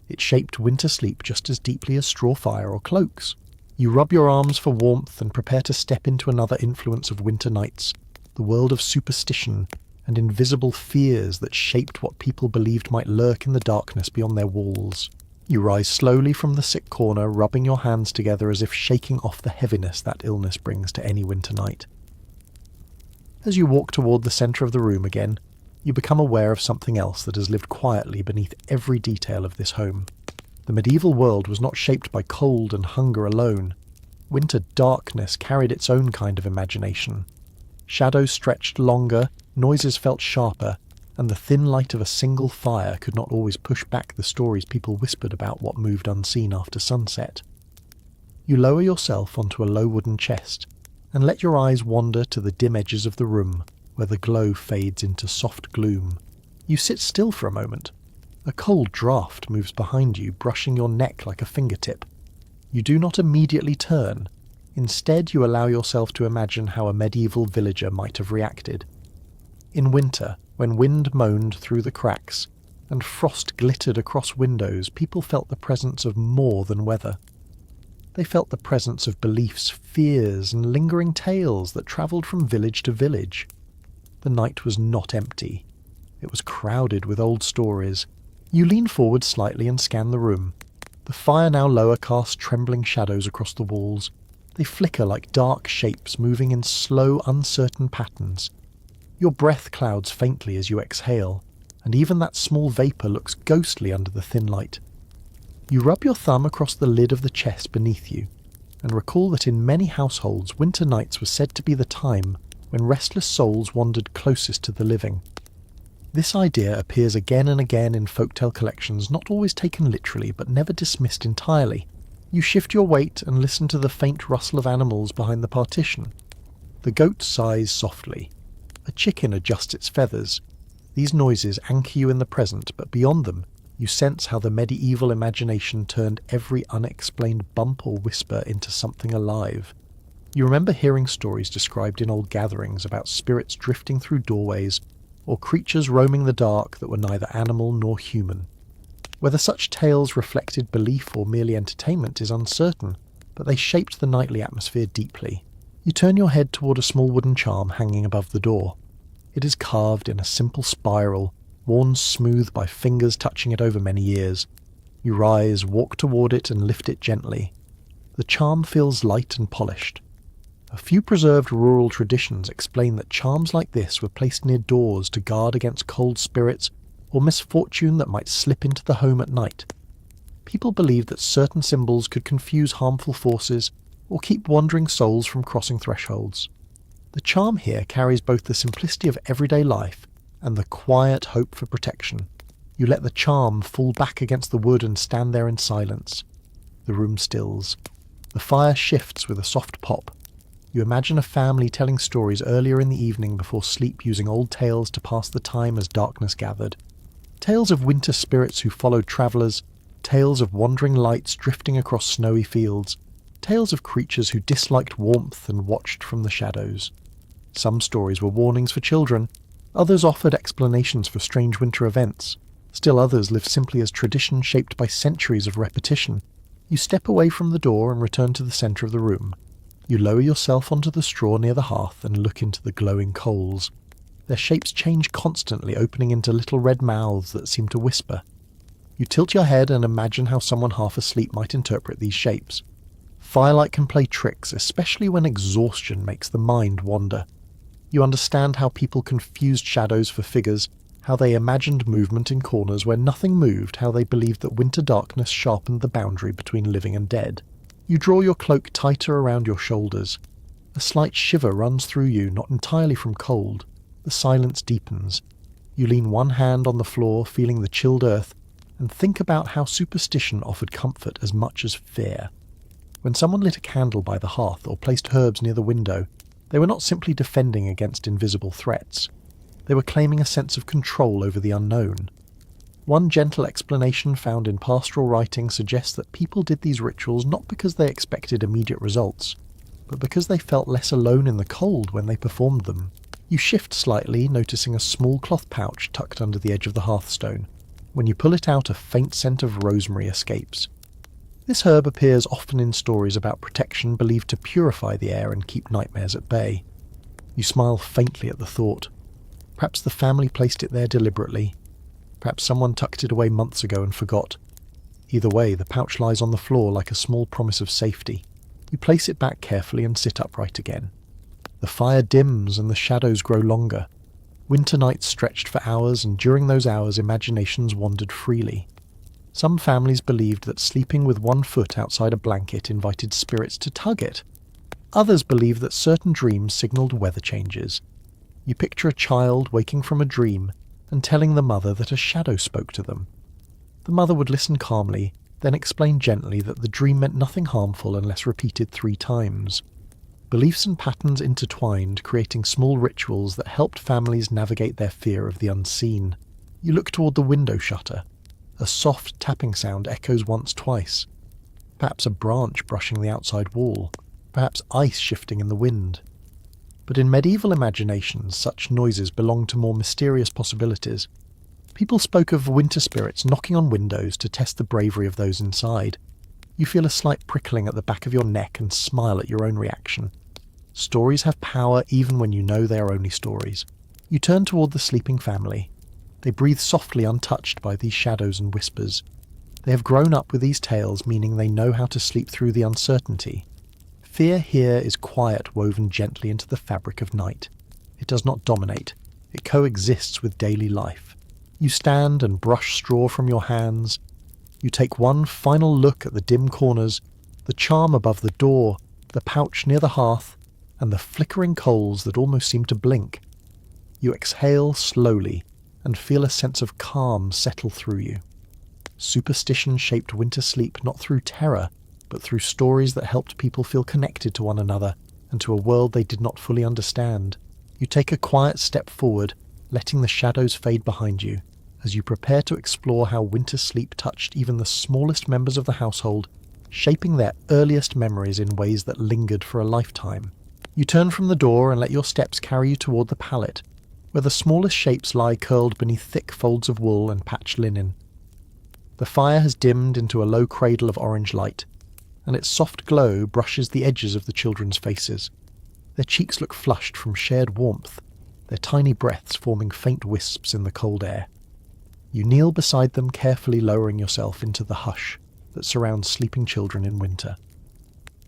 It shaped winter sleep just as deeply as straw fire or cloaks. You rub your arms for warmth and prepare to step into another influence of winter nights, the world of superstition and invisible fears that shaped what people believed might lurk in the darkness beyond their walls. You rise slowly from the sick corner, rubbing your hands together as if shaking off the heaviness that illness brings to any winter night. As you walk toward the centre of the room again, you become aware of something else that has lived quietly beneath every detail of this home. The medieval world was not shaped by cold and hunger alone. Winter darkness carried its own kind of imagination. Shadows stretched longer, noises felt sharper, and the thin light of a single fire could not always push back the stories people whispered about what moved unseen after sunset. You lower yourself onto a low wooden chest, and let your eyes wander to the dim edges of the room, where the glow fades into soft gloom. You sit still for a moment. A cold draught moves behind you, brushing your neck like a fingertip. You do not immediately turn. Instead, you allow yourself to imagine how a medieval villager might have reacted. In winter, when wind moaned through the cracks and frost glittered across windows, people felt the presence of more than weather. They felt the presence of beliefs, fears, and lingering tales that travelled from village to village. The night was not empty. It was crowded with old stories. You lean forward slightly and scan the room. The fire now lower casts trembling shadows across the walls. They flicker like dark shapes moving in slow, uncertain patterns. Your breath clouds faintly as you exhale, and even that small vapour looks ghostly under the thin light. You rub your thumb across the lid of the chest beneath you, and recall that in many households winter nights were said to be the time when restless souls wandered closest to the living. This idea appears again and again in folktale collections, not always taken literally, but never dismissed entirely. You shift your weight and listen to the faint rustle of animals behind the partition. The goat sighs softly. A chicken adjusts its feathers. These noises anchor you in the present, but beyond them, you sense how the medieval imagination turned every unexplained bump or whisper into something alive. You remember hearing stories described in old gatherings about spirits drifting through doorways, or creatures roaming the dark that were neither animal nor human. Whether such tales reflected belief or merely entertainment is uncertain, but they shaped the nightly atmosphere deeply. You turn your head toward a small wooden charm hanging above the door. It is carved in a simple spiral, worn smooth by fingers touching it over many years. You rise, walk toward it, and lift it gently. The charm feels light and polished. A few preserved rural traditions explain that charms like this were placed near doors to guard against cold spirits or misfortune that might slip into the home at night. People believed that certain symbols could confuse harmful forces or keep wandering souls from crossing thresholds. The charm here carries both the simplicity of everyday life and the quiet hope for protection. You let the charm fall back against the wood and stand there in silence. The room stills. The fire shifts with a soft pop. You imagine a family telling stories earlier in the evening before sleep, using old tales to pass the time as darkness gathered. Tales of winter spirits who followed travellers, tales of wandering lights drifting across snowy fields, tales of creatures who disliked warmth and watched from the shadows. Some stories were warnings for children, others offered explanations for strange winter events. Still others lived simply as tradition shaped by centuries of repetition. You step away from the door and return to the centre of the room. You lower yourself onto the straw near the hearth and look into the glowing coals. Their shapes change constantly, opening into little red mouths that seem to whisper. You tilt your head and imagine how someone half asleep might interpret these shapes. Firelight can play tricks, especially when exhaustion makes the mind wander. You understand how people confused shadows for figures, how they imagined movement in corners where nothing moved, how they believed that winter darkness sharpened the boundary between living and dead. You draw your cloak tighter around your shoulders. A slight shiver runs through you, not entirely from cold. The silence deepens. You lean one hand on the floor, feeling the chilled earth, and think about how superstition offered comfort as much as fear. When someone lit a candle by the hearth or placed herbs near the window, they were not simply defending against invisible threats. They were claiming a sense of control over the unknown. One gentle explanation found in pastoral writing suggests that people did these rituals not because they expected immediate results, but because they felt less alone in the cold when they performed them. You shift slightly, noticing a small cloth pouch tucked under the edge of the hearthstone. When you pull it out, a faint scent of rosemary escapes. This herb appears often in stories about protection, believed to purify the air and keep nightmares at bay. You smile faintly at the thought. Perhaps the family placed it there deliberately. Perhaps someone tucked it away months ago and forgot. Either way, the pouch lies on the floor like a small promise of safety. You place it back carefully and sit upright again. The fire dims and the shadows grow longer. Winter nights stretched for hours, and during those hours imaginations wandered freely. Some families believed that sleeping with one foot outside a blanket invited spirits to tug it. Others believed that certain dreams signalled weather changes. You picture a child waking from a dream and telling the mother that a shadow spoke to them. The mother would listen calmly, then explain gently that the dream meant nothing harmful unless repeated 3 times. Beliefs and patterns intertwined, creating small rituals that helped families navigate their fear of the unseen. You look toward the window shutter. A soft tapping sound echoes once, twice. Perhaps a branch brushing the outside wall. Perhaps ice shifting in the wind. But in medieval imaginations, such noises belonged to more mysterious possibilities. People spoke of winter spirits knocking on windows to test the bravery of those inside. You feel a slight prickling at the back of your neck and smile at your own reaction. Stories have power even when you know they are only stories. You turn toward the sleeping family. They breathe softly, untouched by these shadows and whispers. They have grown up with these tales, meaning they know how to sleep through the uncertainty. Fear here is quiet, woven gently into the fabric of night. It does not dominate. It coexists with daily life. You stand and brush straw from your hands. You take one final look at the dim corners, the charm above the door, the pouch near the hearth, and the flickering coals that almost seem to blink. You exhale slowly and feel a sense of calm settle through you. Superstition shaped winter sleep not through terror, but through stories that helped people feel connected to one another and to a world they did not fully understand. You take a quiet step forward, letting the shadows fade behind you, as you prepare to explore how winter sleep touched even the smallest members of the household, shaping their earliest memories in ways that lingered for a lifetime. You turn from the door and let your steps carry you toward the pallet, where the smallest shapes lie curled beneath thick folds of wool and patched linen. The fire has dimmed into a low cradle of orange light, and its soft glow brushes the edges of the children's faces. Their cheeks look flushed from shared warmth, their tiny breaths forming faint wisps in the cold air. You kneel beside them, carefully lowering yourself into the hush that surrounds sleeping children in winter.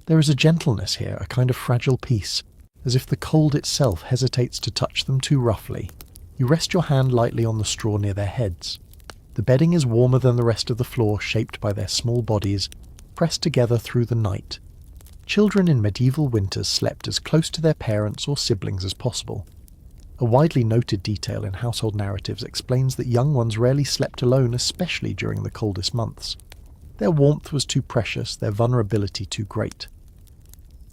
There is a gentleness here, a kind of fragile peace, as if the cold itself hesitates to touch them too roughly. You rest your hand lightly on the straw near their heads. The bedding is warmer than the rest of the floor, shaped by their small bodies, pressed together through the night. Children in medieval winters slept as close to their parents or siblings as possible. A widely noted detail in household narratives explains that young ones rarely slept alone, especially during the coldest months. Their warmth was too precious, their vulnerability too great.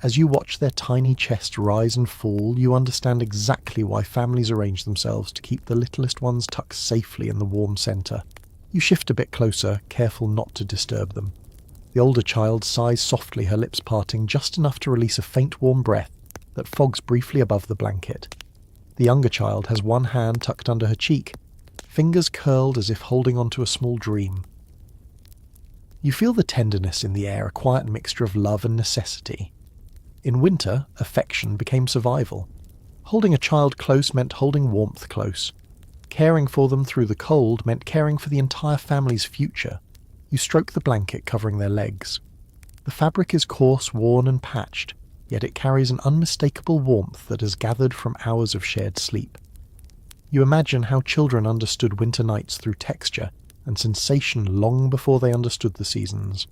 As you watch their tiny chests rise and fall, you understand exactly why families arrange themselves to keep the littlest ones tucked safely in the warm centre. You shift a bit closer, careful not to disturb them. The older child sighs softly, her lips parting just enough to release a faint warm breath that fogs briefly above the blanket. The younger child has one hand tucked under her cheek, fingers curled as if holding onto a small dream. You feel the tenderness in the air, a quiet mixture of love and necessity. In winter, affection became survival. Holding a child close meant holding warmth close. Caring for them through the cold meant caring for the entire family's future. You stroke the blanket covering their legs. The fabric is coarse, worn and patched, yet it carries an unmistakable warmth that has gathered from hours of shared sleep. You imagine how children understood winter nights through texture and sensation long before they understood the seasons.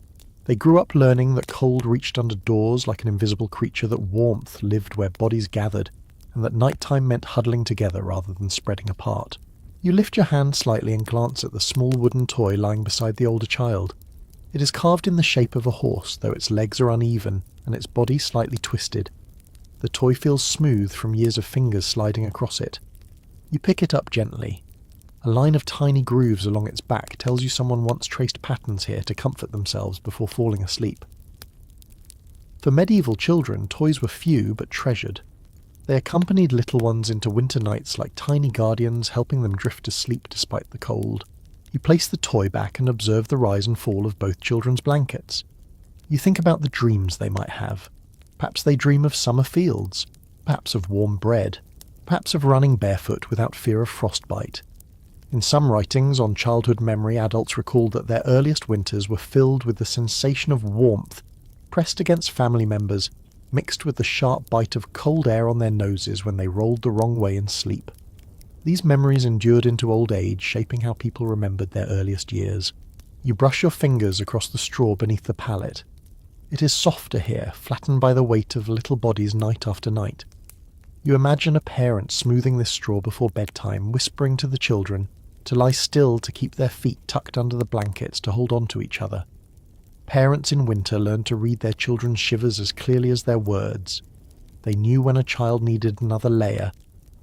They grew up learning that cold reached under doors like an invisible creature, that warmth lived where bodies gathered, and that nighttime meant huddling together rather than spreading apart. You lift your hand slightly and glance at the small wooden toy lying beside the older child. It is carved in the shape of a horse, though its legs are uneven and its body slightly twisted. The toy feels smooth from years of fingers sliding across it. You pick it up gently. A line of tiny grooves along its back tells you someone once traced patterns here to comfort themselves before falling asleep. For medieval children, toys were few but treasured. They accompanied little ones into winter nights like tiny guardians, helping them drift to sleep despite the cold. You place the toy back and observe the rise and fall of both children's blankets. You think about the dreams they might have. Perhaps they dream of summer fields, perhaps of warm bread, perhaps of running barefoot without fear of frostbite. In some writings on childhood memory, adults recalled that their earliest winters were filled with the sensation of warmth pressed against family members, mixed with the sharp bite of cold air on their noses when they rolled the wrong way in sleep. These memories endured into old age, shaping how people remembered their earliest years. You brush your fingers across the straw beneath the pallet. It is softer here, flattened by the weight of little bodies night after night. You imagine a parent smoothing this straw before bedtime, whispering to the children to lie still, to keep their feet tucked under the blankets, to hold on to each other. Parents in winter learned to read their children's shivers as clearly as their words. They knew when a child needed another layer,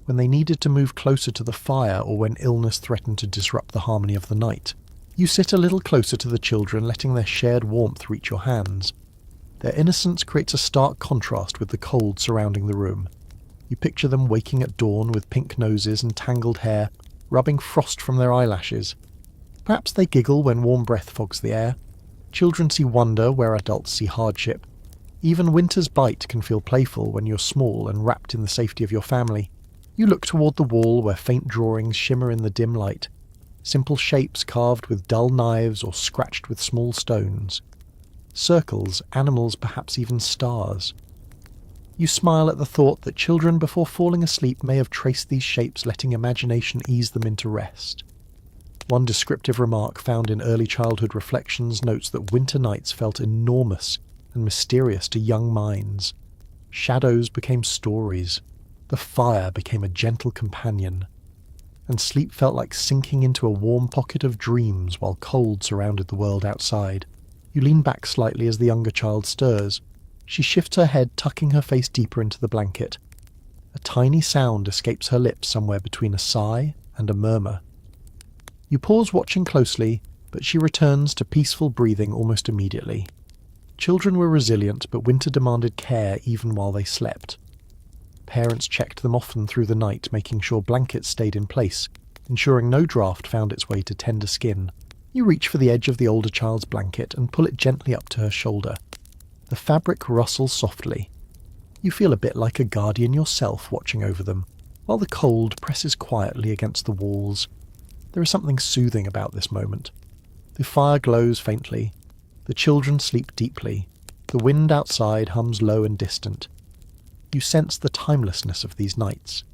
when they needed to move closer to the fire, or when illness threatened to disrupt the harmony of the night. You sit a little closer to the children, letting their shared warmth reach your hands. Their innocence creates a stark contrast with the cold surrounding the room. You picture them waking at dawn with pink noses and tangled hair, rubbing frost from their eyelashes. Perhaps they giggle when warm breath fogs the air. Children see wonder where adults see hardship. Even winter's bite can feel playful when you're small and wrapped in the safety of your family. You look toward the wall where faint drawings shimmer in the dim light. Simple shapes carved with dull knives or scratched with small stones. Circles, animals, perhaps even stars. You smile at the thought that children before falling asleep may have traced these shapes, letting imagination ease them into rest. One descriptive remark found in early childhood reflections notes that winter nights felt enormous and mysterious to young minds. Shadows became stories. The fire became a gentle companion. And sleep felt like sinking into a warm pocket of dreams while cold surrounded the world outside. You lean back slightly as the younger child stirs. She shifts her head, tucking her face deeper into the blanket. A tiny sound escapes her lips somewhere between a sigh and a murmur. You pause, watching closely, but she returns to peaceful breathing almost immediately. Children were resilient, but winter demanded care even while they slept. Parents checked them often through the night, making sure blankets stayed in place, ensuring no draft found its way to tender skin. You reach for the edge of the older child's blanket and pull it gently up to her shoulder. The fabric rustles softly. You feel a bit like a guardian yourself watching over them, while the cold presses quietly against the walls. There is something soothing about this moment. The fire glows faintly. The children sleep deeply. The wind outside hums low and distant. You sense the timelessness of these nights,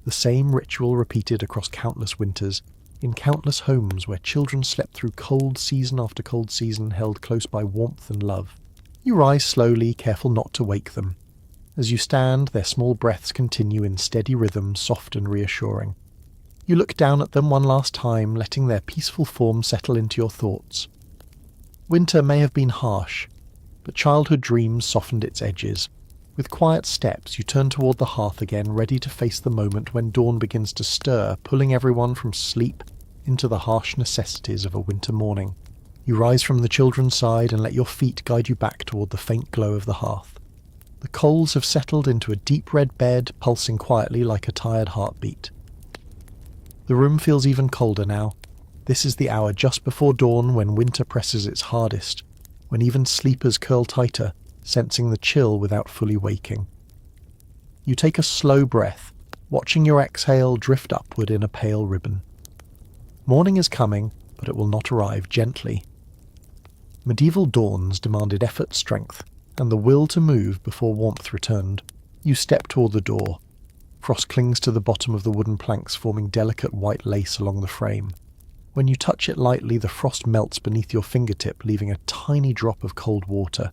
the same ritual repeated across countless winters, in countless homes where children slept through cold season after cold season, held close by warmth and love. You rise slowly, careful not to wake them. As you stand, their small breaths continue in steady rhythm, soft and reassuring. You look down at them one last time, letting their peaceful form settle into your thoughts. Winter may have been harsh, but childhood dreams softened its edges. With quiet steps, you turn toward the hearth again, ready to face the moment when dawn begins to stir, pulling everyone from sleep into the harsh necessities of a winter morning. You rise from the children's side and let your feet guide you back toward the faint glow of the hearth. The coals have settled into a deep red bed, pulsing quietly like a tired heartbeat. The room feels even colder now. This is the hour just before dawn, when winter presses its hardest, when even sleepers curl tighter, sensing the chill without fully waking. You take a slow breath, watching your exhale drift upward in a pale ribbon. Morning is coming, but it will not arrive gently. Medieval dawns demanded effort, strength, and the will to move before warmth returned. You step toward the door. Frost clings to the bottom of the wooden planks, forming delicate white lace along the frame. When you touch it lightly, the frost melts beneath your fingertip, leaving a tiny drop of cold water.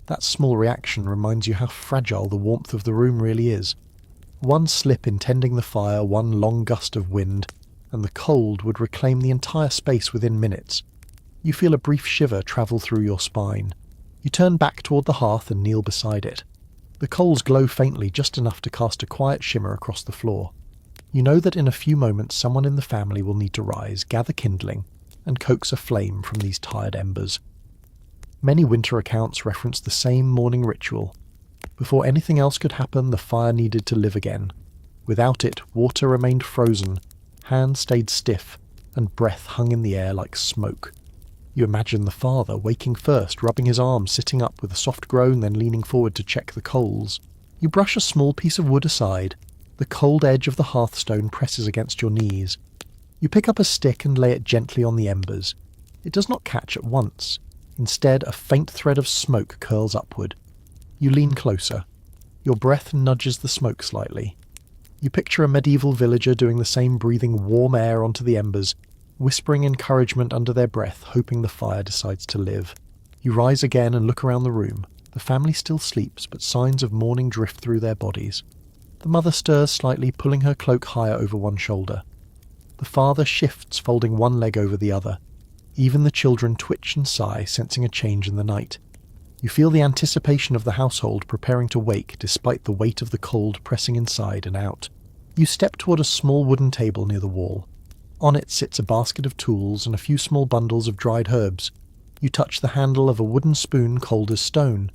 That small reaction reminds you how fragile the warmth of the room really is. One slip in tending the fire, one long gust of wind, and the cold would reclaim the entire space within minutes. You feel a brief shiver travel through your spine. You turn back toward the hearth and kneel beside it. The coals glow faintly, just enough to cast a quiet shimmer across the floor. You know that in a few moments someone in the family will need to rise, gather kindling, and coax a flame from these tired embers. Many winter accounts reference the same morning ritual. Before anything else could happen, the fire needed to live again. Without it, water remained frozen, hands stayed stiff, and breath hung in the air like smoke. You imagine the father, waking first, rubbing his arms, sitting up with a soft groan, then leaning forward to check the coals. You brush a small piece of wood aside. The cold edge of the hearthstone presses against your knees. You pick up a stick and lay it gently on the embers. It does not catch at once. Instead, a faint thread of smoke curls upward. You lean closer. Your breath nudges the smoke slightly. You picture a medieval villager doing the same, breathing warm air onto the embers, whispering encouragement under their breath, hoping the fire decides to live. You rise again and look around the room. The family still sleeps, but signs of mourning drift through their bodies. The mother stirs slightly, pulling her cloak higher over one shoulder. The father shifts, folding one leg over the other. Even the children twitch and sigh, sensing a change in the night. You feel the anticipation of the household preparing to wake, despite the weight of the cold pressing inside and out. You step toward a small wooden table near the wall. On it sits a basket of tools and a few small bundles of dried herbs. You touch the handle of a wooden spoon cold as stone.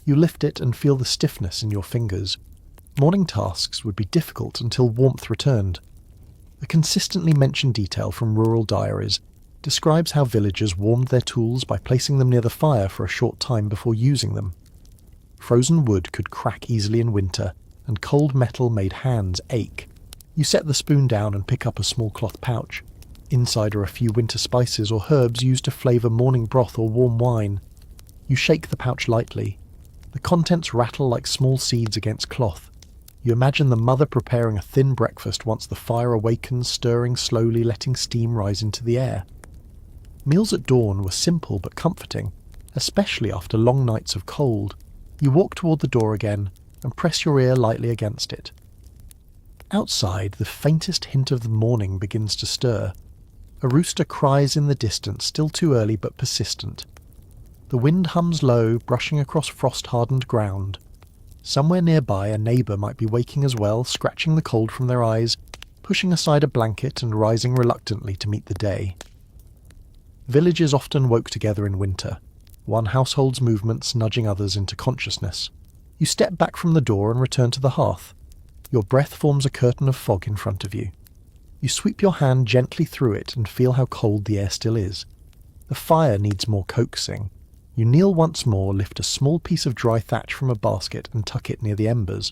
You lift it and feel the stiffness in your fingers. Morning tasks would be difficult until warmth returned. A consistently mentioned detail from rural diaries describes how villagers warmed their tools by placing them near the fire for a short time before using them. Frozen wood could crack easily in winter, and cold metal made hands ache. You set the spoon down and pick up a small cloth pouch. Inside are a few winter spices or herbs used to flavour morning broth or warm wine. You shake the pouch lightly. The contents rattle like small seeds against cloth. You imagine the mother preparing a thin breakfast once the fire awakens, stirring slowly, letting steam rise into the air. Meals at dawn were simple but comforting, especially after long nights of cold. You walk toward the door again and press your ear lightly against it. Outside, the faintest hint of the morning begins to stir. A rooster cries in the distance, still too early but persistent. The wind hums low, brushing across frost-hardened ground. Somewhere nearby, a neighbour might be waking as well, scratching the cold from their eyes, pushing aside a blanket and rising reluctantly to meet the day. Villages often woke together in winter, one household's movements nudging others into consciousness. You step back from the door and return to the hearth. Your breath forms a curtain of fog in front of you. You sweep your hand gently through it and feel how cold the air still is. The fire needs more coaxing. You kneel once more, lift a small piece of dry thatch from a basket and tuck it near the embers.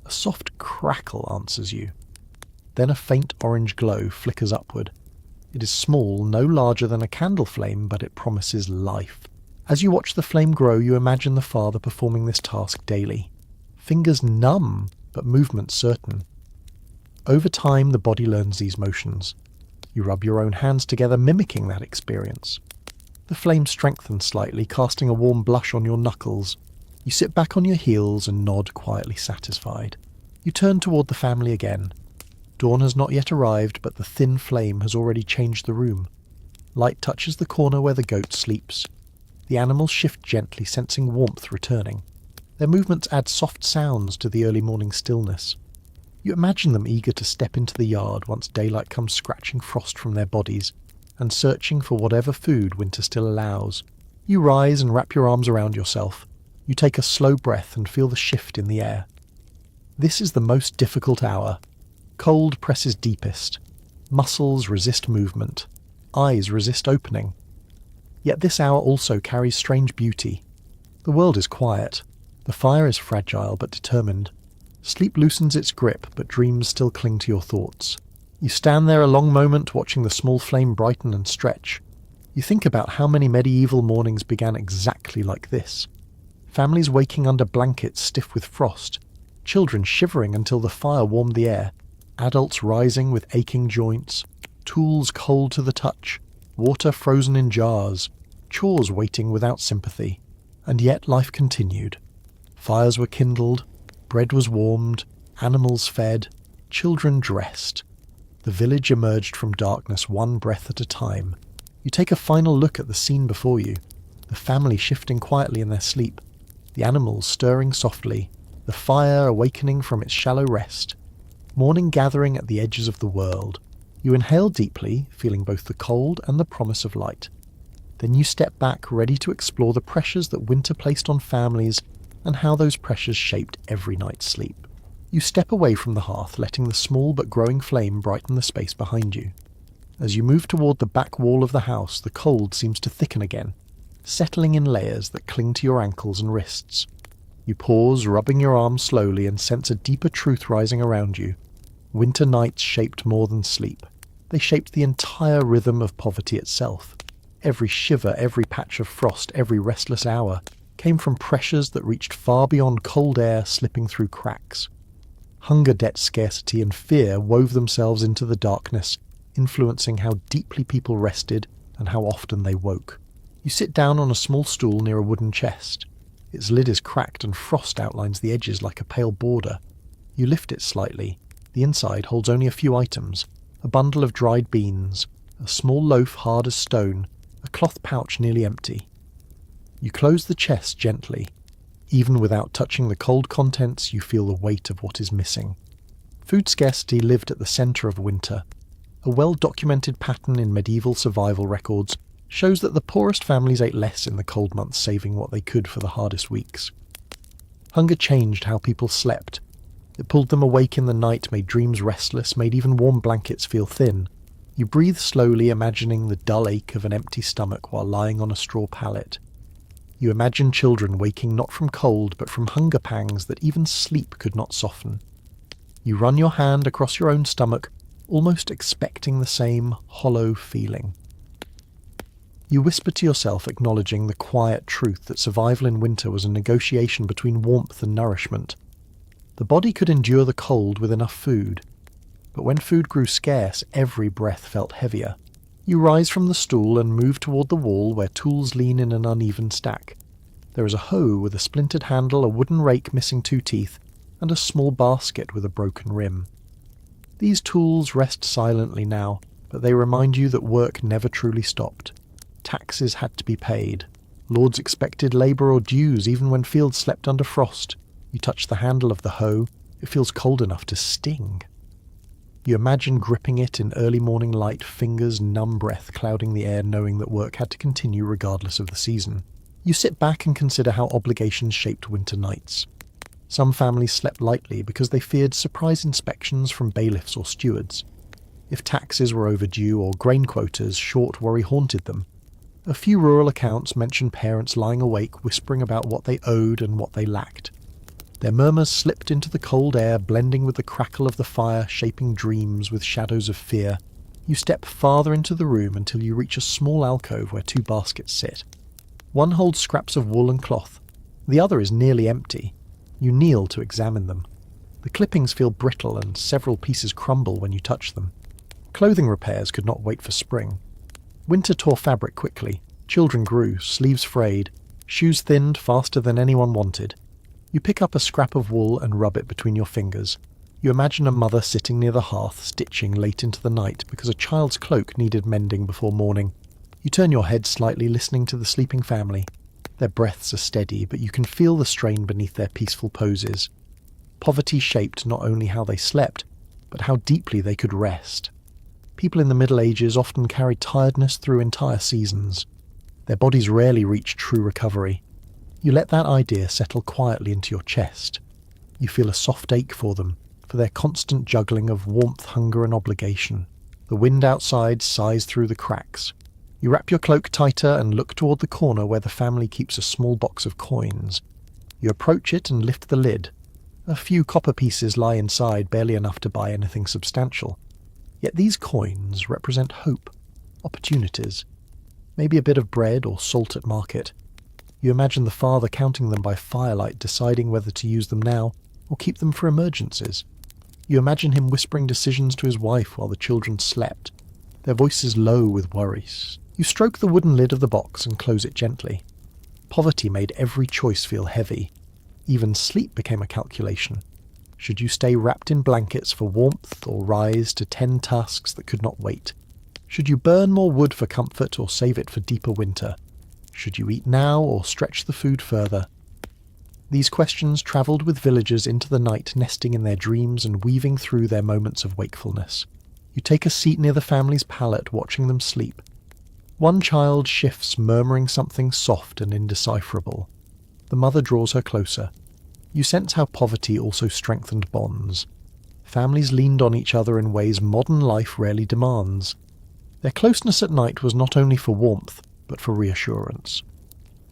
A soft crackle answers you. Then a faint orange glow flickers upward. It is small, no larger than a candle flame, but it promises life. As you watch the flame grow, you imagine the father performing this task daily. Fingers numb, but movement certain. Over time, the body learns these motions. You rub your own hands together, mimicking that experience. The flame strengthens slightly, casting a warm blush on your knuckles. You sit back on your heels and nod, quietly satisfied. You turn toward the family again. Dawn has not yet arrived, but the thin flame has already changed the room. Light touches the corner where the goat sleeps. The animals shift gently, sensing warmth returning. Their movements add soft sounds to the early morning stillness. You imagine them eager to step into the yard once daylight comes, scratching frost from their bodies and searching for whatever food winter still allows. You rise and wrap your arms around yourself. You take a slow breath and feel the shift in the air. This is the most difficult hour. Cold presses deepest. Muscles resist movement. Eyes resist opening. Yet this hour also carries strange beauty. The world is quiet. The fire is fragile but determined. Sleep loosens its grip, but dreams still cling to your thoughts. You stand there a long moment, watching the small flame brighten and stretch. You think about how many medieval mornings began exactly like this. Families waking under blankets stiff with frost, children shivering until the fire warmed the air, adults rising with aching joints, tools cold to the touch, water frozen in jars, chores waiting without sympathy. And yet life continued. Fires were kindled, bread was warmed, animals fed, children dressed. The village emerged from darkness one breath at a time. You take a final look at the scene before you, the family shifting quietly in their sleep, the animals stirring softly, the fire awakening from its shallow rest. Morning gathering at the edges of the world. You inhale deeply, feeling both the cold and the promise of light. Then you step back, ready to explore the pressures that winter placed on families and how those pressures shaped every night's sleep. You step away from the hearth, letting the small but growing flame brighten the space behind you. As you move toward the back wall of the house, the cold seems to thicken again, settling in layers that cling to your ankles and wrists. You pause, rubbing your arms slowly, and sense a deeper truth rising around you. Winter nights shaped more than sleep. They shaped the entire rhythm of poverty itself. Every shiver, every patch of frost, every restless hour came from pressures that reached far beyond cold air slipping through cracks. Hunger, debt, scarcity, and fear wove themselves into the darkness, influencing how deeply people rested and how often they woke. You sit down on a small stool near a wooden chest. Its lid is cracked and frost outlines the edges like a pale border. You lift it slightly. The inside holds only a few items: a bundle of dried beans, a small loaf hard as stone, a cloth pouch nearly empty. You close the chest gently. Even without touching the cold contents, you feel the weight of what is missing. Food scarcity lived at the centre of winter. A well-documented pattern in medieval survival records shows that the poorest families ate less in the cold months, saving what they could for the hardest weeks. Hunger changed how people slept. It pulled them awake in the night, made dreams restless, made even warm blankets feel thin. You breathe slowly, imagining the dull ache of an empty stomach while lying on a straw pallet. You imagine children waking not from cold, but from hunger pangs that even sleep could not soften. You run your hand across your own stomach, almost expecting the same hollow feeling. You whisper to yourself, acknowledging the quiet truth that survival in winter was a negotiation between warmth and nourishment. The body could endure the cold with enough food, but when food grew scarce, every breath felt heavier. You rise from the stool and move toward the wall where tools lean in an uneven stack. There is a hoe with a splintered handle, a wooden rake missing 2 teeth, and a small basket with a broken rim. These tools rest silently now, but they remind you that work never truly stopped. Taxes had to be paid. Lords expected labour or dues even when fields slept under frost. You touch the handle of the hoe, it feels cold enough to sting. You imagine gripping it in early morning light, fingers, numb breath clouding the air, knowing that work had to continue regardless of the season. You sit back and consider how obligations shaped winter nights. Some families slept lightly because they feared surprise inspections from bailiffs or stewards. If taxes were overdue or grain quotas short, worry haunted them. A few rural accounts mention parents lying awake, whispering about what they owed and what they lacked. Their murmurs slipped into the cold air, blending with the crackle of the fire, shaping dreams with shadows of fear. You step farther into the room until you reach a small alcove where 2 baskets sit. One holds scraps of wool and cloth. The other is nearly empty. You kneel to examine them. The clippings feel brittle and several pieces crumble when you touch them. Clothing repairs could not wait for spring. Winter tore fabric quickly. Children grew, sleeves frayed, shoes thinned faster than anyone wanted. You pick up a scrap of wool and rub it between your fingers. You imagine a mother sitting near the hearth, stitching late into the night because a child's cloak needed mending before morning. You turn your head slightly, listening to the sleeping family. Their breaths are steady, but you can feel the strain beneath their peaceful poses. Poverty shaped not only how they slept, but how deeply they could rest. People in the Middle Ages often carried tiredness through entire seasons. Their bodies rarely reached true recovery. You let that idea settle quietly into your chest. You feel a soft ache for them, for their constant juggling of warmth, hunger and obligation. The wind outside sighs through the cracks. You wrap your cloak tighter and look toward the corner where the family keeps a small box of coins. You approach it and lift the lid. A few copper pieces lie inside, barely enough to buy anything substantial. Yet these coins represent hope, opportunities, maybe a bit of bread or salt at market. You imagine the father counting them by firelight, deciding whether to use them now or keep them for emergencies. You imagine him whispering decisions to his wife while the children slept, their voices low with worries. You stroke the wooden lid of the box and close it gently. Poverty made every choice feel heavy. Even sleep became a calculation. Should you stay wrapped in blankets for warmth or rise to tend tasks that could not wait? Should you burn more wood for comfort or save it for deeper winter? Should you eat now or stretch the food further? These questions travelled with villagers into the night, nesting in their dreams and weaving through their moments of wakefulness. You take a seat near the family's pallet, watching them sleep. One child shifts, murmuring something soft and indecipherable. The mother draws her closer. You sense how poverty also strengthened bonds. Families leaned on each other in ways modern life rarely demands. Their closeness at night was not only for warmth, but for reassurance.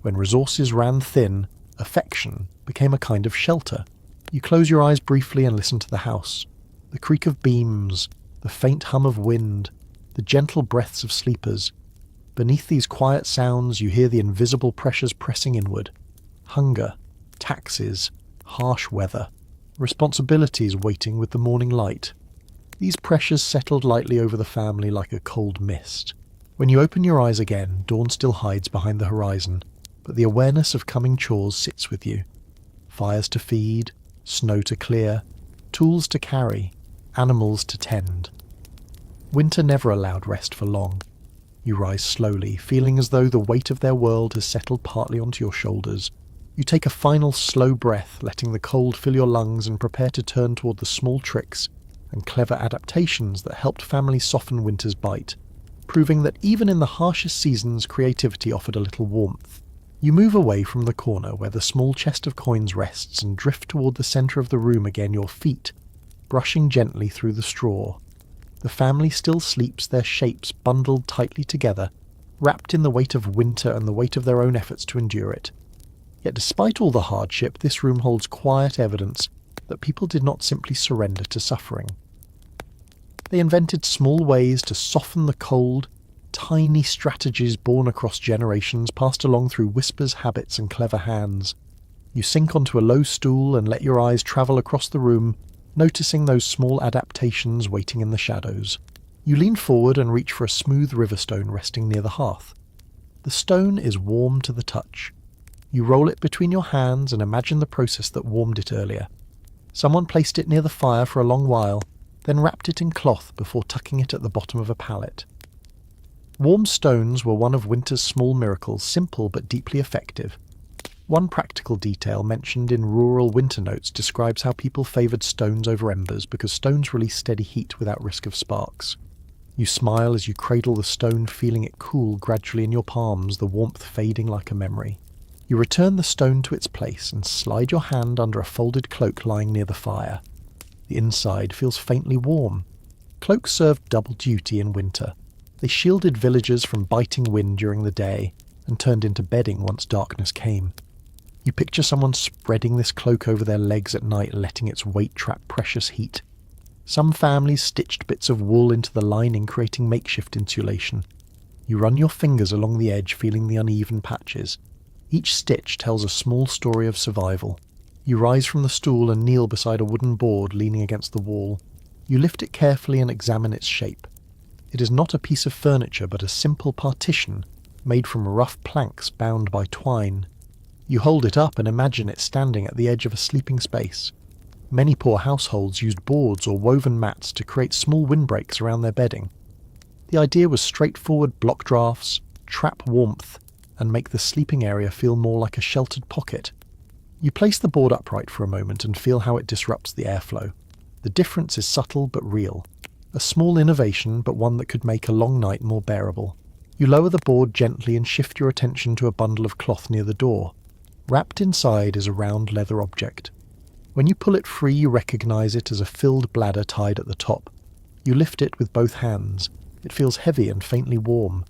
When resources ran thin, affection became a kind of shelter. You close your eyes briefly and listen to the house. The creak of beams, the faint hum of wind, the gentle breaths of sleepers. Beneath these quiet sounds you hear the invisible pressures pressing inward. Hunger, taxes, harsh weather, responsibilities waiting with the morning light. These pressures settled lightly over the family like a cold mist. When you open your eyes again, dawn still hides behind the horizon, but the awareness of coming chores sits with you. Fires to feed, snow to clear, tools to carry, animals to tend. Winter never allowed rest for long. You rise slowly, feeling as though the weight of their world has settled partly onto your shoulders. You take a final slow breath, letting the cold fill your lungs, and prepare to turn toward the small tricks and clever adaptations that helped families soften winter's bite, proving that even in the harshest seasons, creativity offered a little warmth. You move away from the corner where the small chest of coins rests and drift toward the centre of the room again, your feet brushing gently through the straw. The family still sleeps, their shapes bundled tightly together, wrapped in the weight of winter and the weight of their own efforts to endure it. Yet despite all the hardship, this room holds quiet evidence that people did not simply surrender to suffering. They invented small ways to soften the cold, tiny strategies born across generations, passed along through whispers, habits, and clever hands. You sink onto a low stool and let your eyes travel across the room, noticing those small adaptations waiting in the shadows. You lean forward and reach for a smooth riverstone resting near the hearth. The stone is warm to the touch. You roll it between your hands and imagine the process that warmed it earlier. Someone placed it near the fire for a long while, then wrapped it in cloth before tucking it at the bottom of a pallet. Warm stones were one of winter's small miracles, simple but deeply effective. One practical detail mentioned in rural winter notes describes how people favoured stones over embers because stones release steady heat without risk of sparks. You smile as you cradle the stone, feeling it cool gradually in your palms, the warmth fading like a memory. You return the stone to its place and slide your hand under a folded cloak lying near the fire. The inside feels faintly warm. Cloaks served double duty in winter. They shielded villagers from biting wind during the day and turned into bedding once darkness came. You picture someone spreading this cloak over their legs at night, letting its weight trap precious heat. Some families stitched bits of wool into the lining, creating makeshift insulation. You run your fingers along the edge, feeling the uneven patches. Each stitch tells a small story of survival. You rise from the stool and kneel beside a wooden board leaning against the wall. You lift it carefully and examine its shape. It is not a piece of furniture but a simple partition made from rough planks bound by twine. You hold it up and imagine it standing at the edge of a sleeping space. Many poor households used boards or woven mats to create small windbreaks around their bedding. The idea was straightforward: block drafts, trap warmth, and make the sleeping area feel more like a sheltered pocket. You place the board upright for a moment and feel how it disrupts the airflow. The difference is subtle but real. A small innovation, but one that could make a long night more bearable. You lower the board gently and shift your attention to a bundle of cloth near the door. Wrapped inside is a round leather object. When you pull it free, you recognize it as a filled bladder tied at the top. You lift it with both hands. It feels heavy and faintly warm.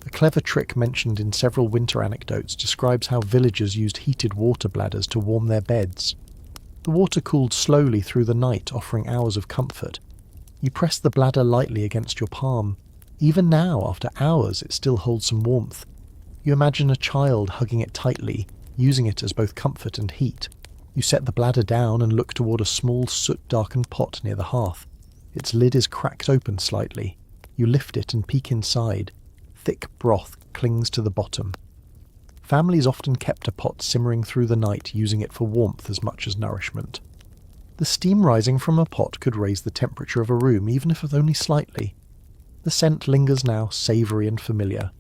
A clever trick mentioned in several winter anecdotes describes how villagers used heated water bladders to warm their beds. The water cooled slowly through the night, offering hours of comfort. You press the bladder lightly against your palm. Even now, after hours, it still holds some warmth. You imagine a child hugging it tightly, using it as both comfort and heat. You set the bladder down and look toward a small soot-darkened pot near the hearth. Its lid is cracked open slightly. You lift it and peek inside. Thick broth clings to the bottom. Families often kept a pot simmering through the night, using it for warmth as much as nourishment. The steam rising from a pot could raise the temperature of a room, even if only slightly. The scent lingers now, savoury and familiar.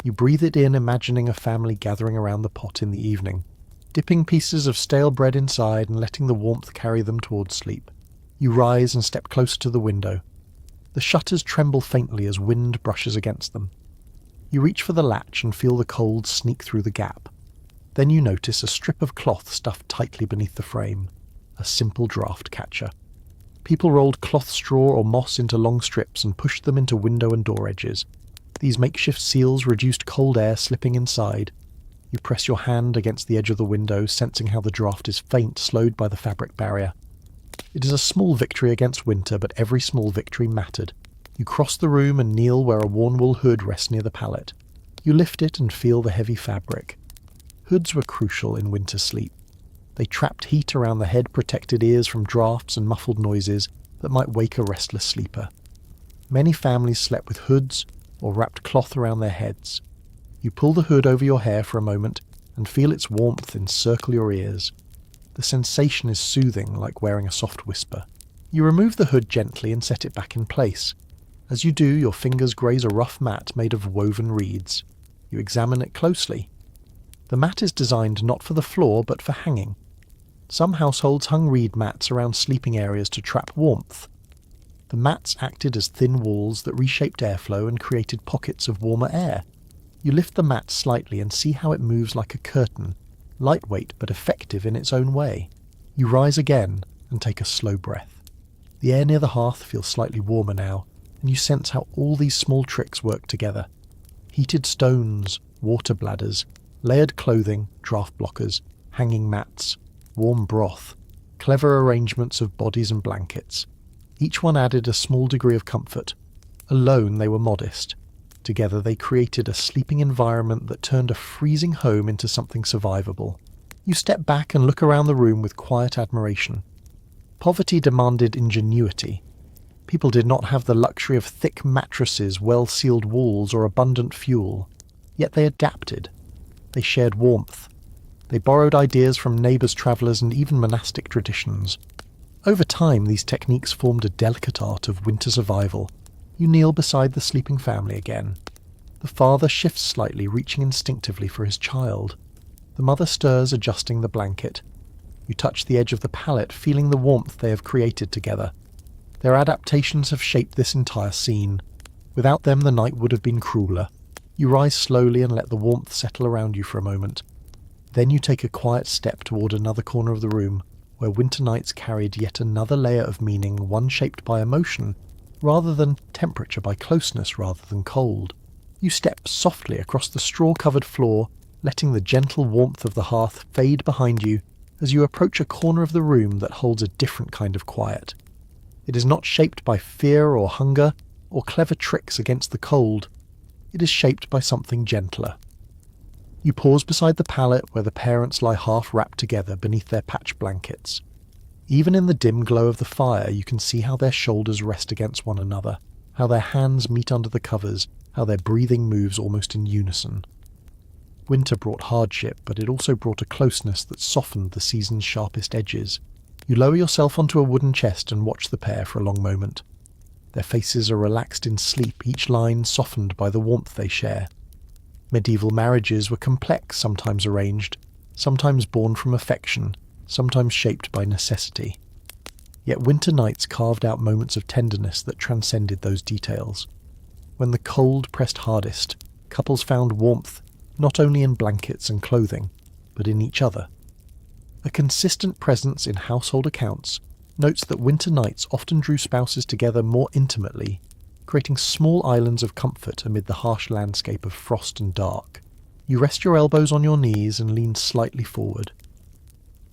You breathe it in, imagining a family gathering around the pot in the evening, dipping pieces of stale bread inside and letting the warmth carry them towards sleep. You rise and step closer to the window. The shutters tremble faintly as wind brushes against them. You reach for the latch and feel the cold sneak through the gap. Then you notice a strip of cloth stuffed tightly beneath the frame, a simple draft catcher. People rolled cloth straw or moss into long strips and pushed them into window and door edges. These makeshift seals reduced cold air slipping inside. You press your hand against the edge of the window, sensing how the draft is faint, slowed by the fabric barrier. It is a small victory against winter, but every small victory mattered. You cross the room and kneel where a worn wool hood rests near the pallet. You lift it and feel the heavy fabric. Hoods were crucial in winter sleep. They trapped heat around the head, protected ears from drafts and muffled noises that might wake a restless sleeper. Many families slept with hoods or wrapped cloth around their heads. You pull the hood over your hair for a moment and feel its warmth encircle your ears. The sensation is soothing, like wearing a soft whisper. You remove the hood gently and set it back in place. As you do, your fingers graze a rough mat made of woven reeds. You examine it closely. The mat is designed not for the floor, but for hanging. Some households hung reed mats around sleeping areas to trap warmth. The mats acted as thin walls that reshaped airflow and created pockets of warmer air. You lift the mat slightly and see how it moves like a curtain, lightweight but effective in its own way. You rise again and take a slow breath. The air near the hearth feels slightly warmer now, and you sense how all these small tricks work together. Heated stones, water bladders, layered clothing, draft blockers, hanging mats, warm broth, clever arrangements of bodies and blankets. Each one added a small degree of comfort. Alone they were modest. Together they created a sleeping environment that turned a freezing home into something survivable. You step back and look around the room with quiet admiration. Poverty demanded ingenuity. People did not have the luxury of thick mattresses, well-sealed walls, or abundant fuel. Yet they adapted. They shared warmth. They borrowed ideas from neighbours, travellers, and even monastic traditions. Over time, these techniques formed a delicate art of winter survival. You kneel beside the sleeping family again. The father shifts slightly, reaching instinctively for his child. The mother stirs, adjusting the blanket. You touch the edge of the pallet, feeling the warmth they have created together. Their adaptations have shaped this entire scene. Without them, the night would have been crueler. You rise slowly and let the warmth settle around you for a moment. Then you take a quiet step toward another corner of the room, where winter nights carried yet another layer of meaning, one shaped by emotion, rather than temperature, by closeness rather than cold. You step softly across the straw-covered floor, letting the gentle warmth of the hearth fade behind you as you approach a corner of the room that holds a different kind of quiet. It is not shaped by fear or hunger or clever tricks against the cold. It is shaped by something gentler. You pause beside the pallet where the parents lie half wrapped together beneath their patch blankets. Even in the dim glow of the fire, you can see how their shoulders rest against one another, how their hands meet under the covers, how their breathing moves almost in unison. Winter brought hardship, but it also brought a closeness that softened the season's sharpest edges. You lower yourself onto a wooden chest and watch the pair for a long moment. Their faces are relaxed in sleep, each line softened by the warmth they share. Medieval marriages were complex, sometimes arranged, sometimes born from affection, sometimes shaped by necessity. Yet winter nights carved out moments of tenderness that transcended those details. When the cold pressed hardest, couples found warmth not only in blankets and clothing, but in each other. A consistent presence in household accounts notes that winter nights often drew spouses together more intimately, creating small islands of comfort amid the harsh landscape of frost and dark. You rest your elbows on your knees and lean slightly forward.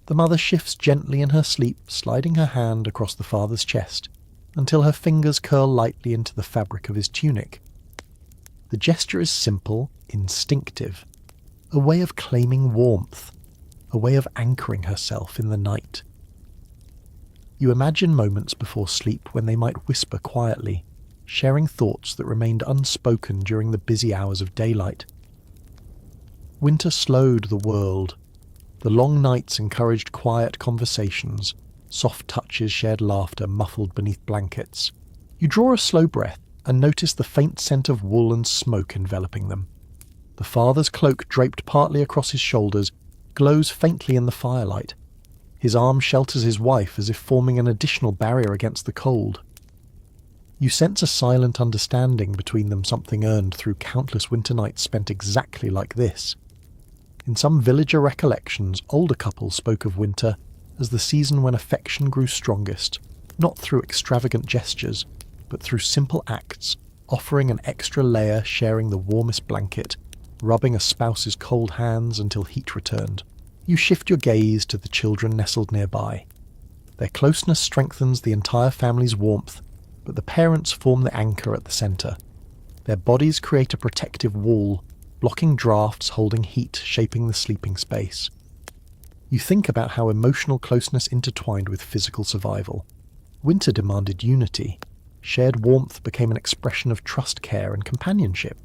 The mother shifts gently in her sleep, sliding her hand across the father's chest, until her fingers curl lightly into the fabric of his tunic. The gesture is simple, instinctive, a way of claiming warmth, a way of anchoring herself in the night. You imagine moments before sleep when they might whisper quietly, sharing thoughts that remained unspoken during the busy hours of daylight. Winter slowed the world. The long nights encouraged quiet conversations, soft touches, shared laughter muffled beneath blankets. You draw a slow breath and notice the faint scent of wool and smoke enveloping them. The father's cloak, draped partly across his shoulders, glows faintly in the firelight. His arm shelters his wife as if forming an additional barrier against the cold. You sense a silent understanding between them, something earned through countless winter nights spent exactly like this. In some villager recollections, older couples spoke of winter as the season when affection grew strongest, not through extravagant gestures, but through simple acts, offering an extra layer, sharing the warmest blanket, rubbing a spouse's cold hands until heat returned. You shift your gaze to the children nestled nearby. Their closeness strengthens the entire family's warmth, but the parents form the anchor at the centre. Their bodies create a protective wall, blocking drafts, holding heat, shaping the sleeping space. You think about how emotional closeness intertwined with physical survival. Winter demanded unity. Shared warmth became an expression of trust, care, and companionship.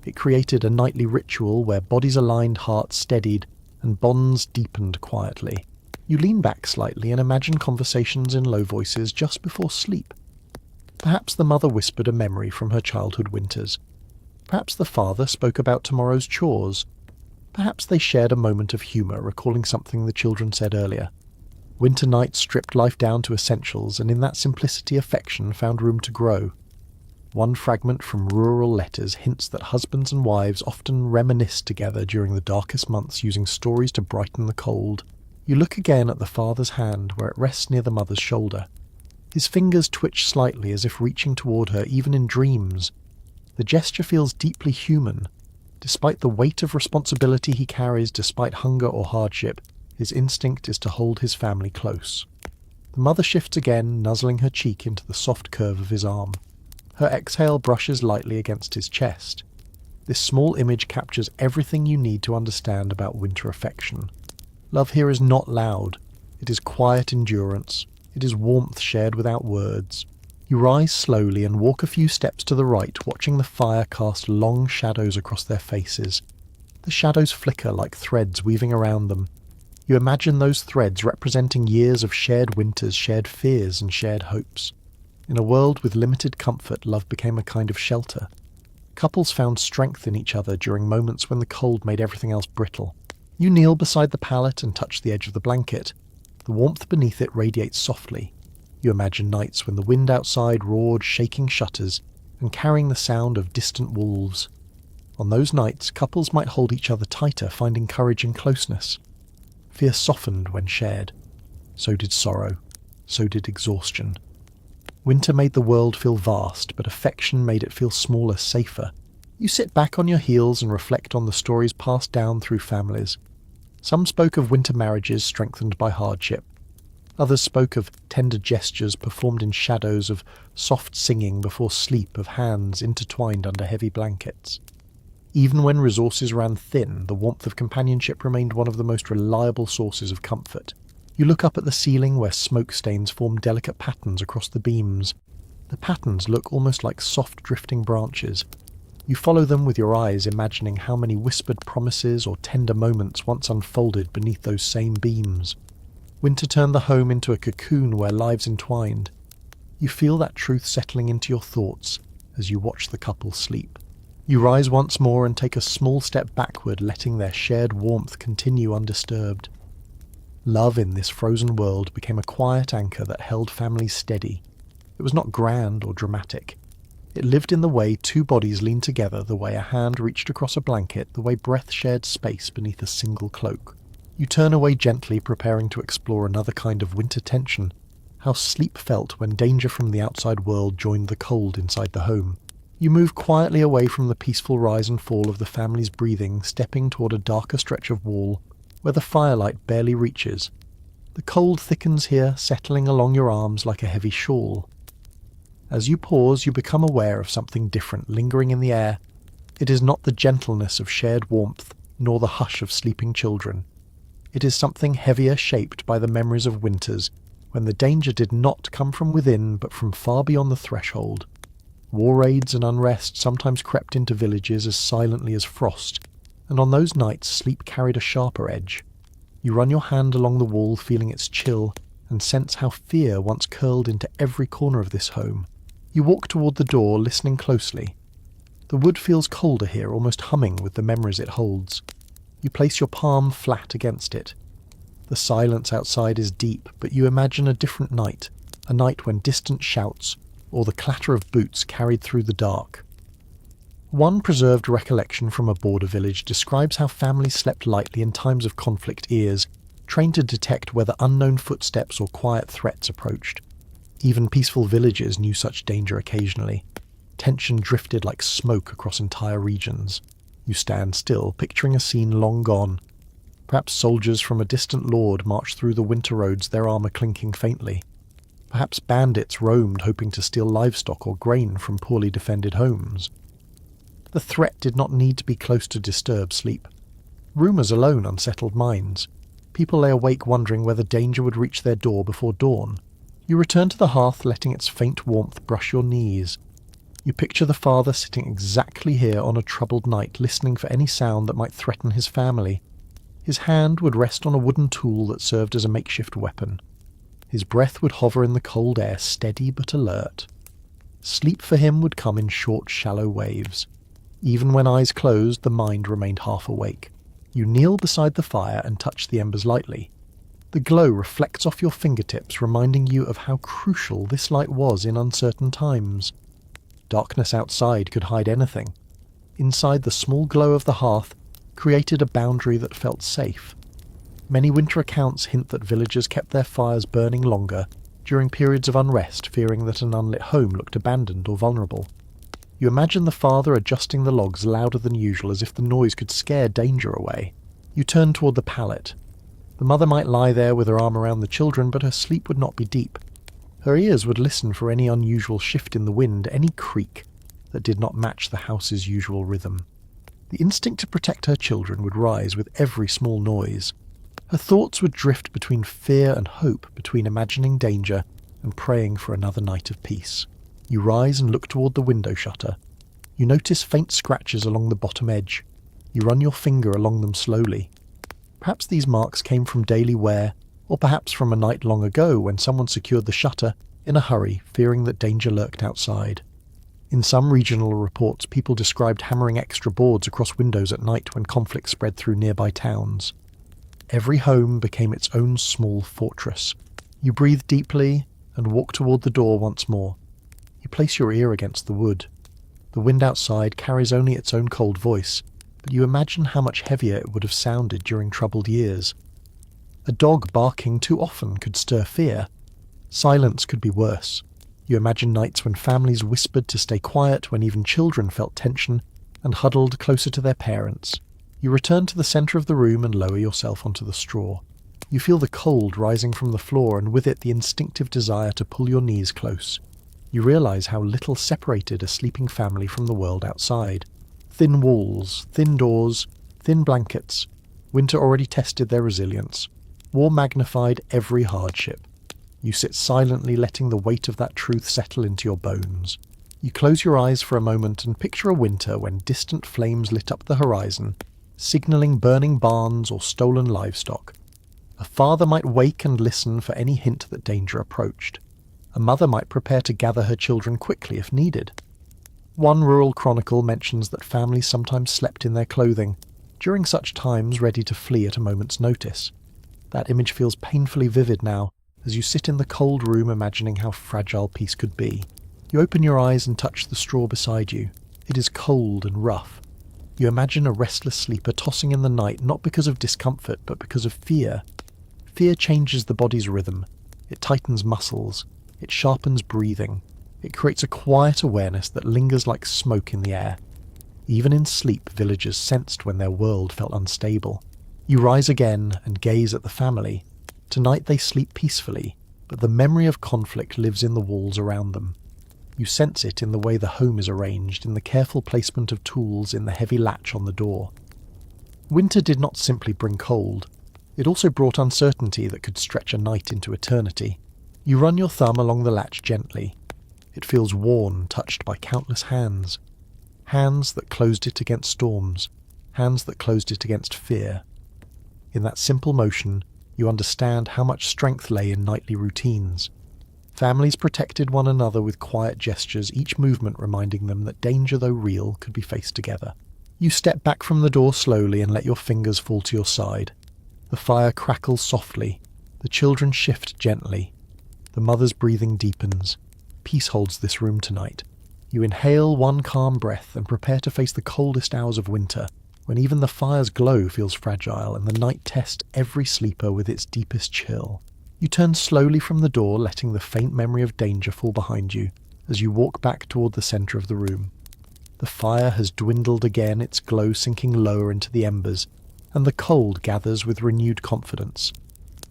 It created a nightly ritual where bodies aligned, hearts steadied, and bonds deepened quietly. You lean back slightly and imagine conversations in low voices just before sleep. Perhaps the mother whispered a memory from her childhood winters. Perhaps the father spoke about tomorrow's chores. Perhaps they shared a moment of humour, recalling something the children said earlier. Winter nights stripped life down to essentials, and in that simplicity affection found room to grow. One fragment from rural letters hints that husbands and wives often reminisce together during the darkest months, using stories to brighten the cold. You look again at the father's hand where it rests near the mother's shoulder. His fingers twitch slightly as if reaching toward her even in dreams. The gesture feels deeply human. Despite the weight of responsibility he carries, despite hunger or hardship, his instinct is to hold his family close. The mother shifts again, nuzzling her cheek into the soft curve of his arm. Her exhale brushes lightly against his chest. This small image captures everything you need to understand about winter affection. Love here is not loud. It is quiet endurance. It is warmth shared without words. You rise slowly and walk a few steps to the right, watching the fire cast long shadows across their faces. The shadows flicker like threads weaving around them. You imagine those threads representing years of shared winters, shared fears, and shared hopes. In a world with limited comfort, love became a kind of shelter. Couples found strength in each other during moments when the cold made everything else brittle. You kneel beside the pallet and touch the edge of the blanket. The warmth beneath it radiates softly. You imagine nights when the wind outside roared, shaking shutters and carrying the sound of distant wolves. On those nights, couples might hold each other tighter, finding courage in closeness. Fear softened when shared. So did sorrow. So did exhaustion. Winter made the world feel vast, but affection made it feel smaller, safer. You sit back on your heels and reflect on the stories passed down through families. Some spoke of winter marriages strengthened by hardship. Others spoke of tender gestures performed in shadows, of soft singing before sleep, of hands intertwined under heavy blankets. Even when resources ran thin, the warmth of companionship remained one of the most reliable sources of comfort. You look up at the ceiling where smoke stains form delicate patterns across the beams. The patterns look almost like soft drifting branches. You follow them with your eyes, imagining how many whispered promises or tender moments once unfolded beneath those same beams. Winter turned the home into a cocoon where lives entwined. You feel that truth settling into your thoughts as you watch the couple sleep. You rise once more and take a small step backward, letting their shared warmth continue undisturbed. Love in this frozen world became a quiet anchor that held families steady. It was not grand or dramatic. It lived in the way two bodies leaned together, the way a hand reached across a blanket, the way breath shared space beneath a single cloak. You turn away gently, preparing to explore another kind of winter tension, how sleep felt when danger from the outside world joined the cold inside the home. You move quietly away from the peaceful rise and fall of the family's breathing, stepping toward a darker stretch of wall, where the firelight barely reaches. The cold thickens here, settling along your arms like a heavy shawl. As you pause, you become aware of something different lingering in the air. It is not the gentleness of shared warmth, nor the hush of sleeping children. It is something heavier, shaped by the memories of winters, when the danger did not come from within, but from far beyond the threshold. War raids and unrest sometimes crept into villages as silently as frost, and on those nights sleep carried a sharper edge. You run your hand along the wall, feeling its chill, and sense how fear once curled into every corner of this home. You walk toward the door, listening closely. The wood feels colder here, almost humming with the memories it holds. You place your palm flat against it. The silence outside is deep, but you imagine a different night, a night when distant shouts or the clatter of boots carried through the dark. One preserved recollection from a border village describes how families slept lightly in times of conflict, ears trained to detect whether unknown footsteps or quiet threats approached. Even peaceful villages knew such danger occasionally. Tension drifted like smoke across entire regions. You stand still, picturing a scene long gone. Perhaps soldiers from a distant lord marched through the winter roads, their armour clinking faintly. Perhaps bandits roamed, hoping to steal livestock or grain from poorly defended homes. The threat did not need to be close to disturb sleep. Rumours alone unsettled minds. People lay awake wondering whether danger would reach their door before dawn. You return to the hearth, letting its faint warmth brush your knees. You picture the father sitting exactly here on a troubled night, listening for any sound that might threaten his family. His hand would rest on a wooden tool that served as a makeshift weapon. His breath would hover in the cold air, steady but alert. Sleep for him would come in short, shallow waves. Even when eyes closed, the mind remained half awake. You kneel beside the fire and touch the embers lightly. The glow reflects off your fingertips, reminding you of how crucial this light was in uncertain times. Darkness outside could hide anything. Inside, the small glow of the hearth created a boundary that felt safe. Many winter accounts hint that villagers kept their fires burning longer during periods of unrest, fearing that an unlit home looked abandoned or vulnerable. You imagine the father adjusting the logs louder than usual, as if the noise could scare danger away. You turn toward the pallet. The mother might lie there with her arm around the children, but her sleep would not be deep. Her ears would listen for any unusual shift in the wind, any creak that did not match the house's usual rhythm. The instinct to protect her children would rise with every small noise. Her thoughts would drift between fear and hope, between imagining danger and praying for another night of peace. You rise and look toward the window shutter. You notice faint scratches along the bottom edge. You run your finger along them slowly. Perhaps these marks came from daily wear, or perhaps from a night long ago when someone secured the shutter in a hurry, fearing that danger lurked outside. In some regional reports, people described hammering extra boards across windows at night when conflict spread through nearby towns. Every home became its own small fortress. You breathe deeply and walk toward the door once more. You place your ear against the wood. The wind outside carries only its own cold voice, but you imagine how much heavier it would have sounded during troubled years. A dog barking too often could stir fear. Silence could be worse. You imagine nights when families whispered to stay quiet, when even children felt tension and huddled closer to their parents. You return to the centre of the room and lower yourself onto the straw. You feel the cold rising from the floor, and with it the instinctive desire to pull your knees close. You realize how little separated a sleeping family from the world outside. Thin walls, thin doors, thin blankets. Winter already tested their resilience. War magnified every hardship. You sit silently, letting the weight of that truth settle into your bones. You close your eyes for a moment and picture a winter when distant flames lit up the horizon, signalling burning barns or stolen livestock. A father might wake and listen for any hint that danger approached. A mother might prepare to gather her children quickly if needed. One rural chronicle mentions that families sometimes slept in their clothing, during such times ready to flee at a moment's notice. That image feels painfully vivid now, as you sit in the cold room imagining how fragile peace could be. You open your eyes and touch the straw beside you. It is cold and rough. You imagine a restless sleeper tossing in the night, not because of discomfort, but because of fear. Fear changes the body's rhythm. It tightens muscles. It sharpens breathing. It creates a quiet awareness that lingers like smoke in the air. Even in sleep, villagers sensed when their world felt unstable. You rise again and gaze at the family. Tonight they sleep peacefully, but the memory of conflict lives in the walls around them. You sense it in the way the home is arranged, in the careful placement of tools, in the heavy latch on the door. Winter did not simply bring cold. It also brought uncertainty that could stretch a night into eternity. You run your thumb along the latch gently. It feels worn, touched by countless hands. Hands that closed it against storms. Hands that closed it against fear. In that simple motion, you understand how much strength lay in nightly routines. Families protected one another with quiet gestures, each movement reminding them that danger, though real, could be faced together. You step back from the door slowly and let your fingers fall to your side. The fire crackles softly. The children shift gently. The mother's breathing deepens. Peace holds this room tonight. You inhale one calm breath and prepare to face the coldest hours of winter, when even the fire's glow feels fragile and the night tests every sleeper with its deepest chill. You turn slowly from the door, letting the faint memory of danger fall behind you as you walk back toward the center of the room. The fire has dwindled again, its glow sinking lower into the embers, and the cold gathers with renewed confidence.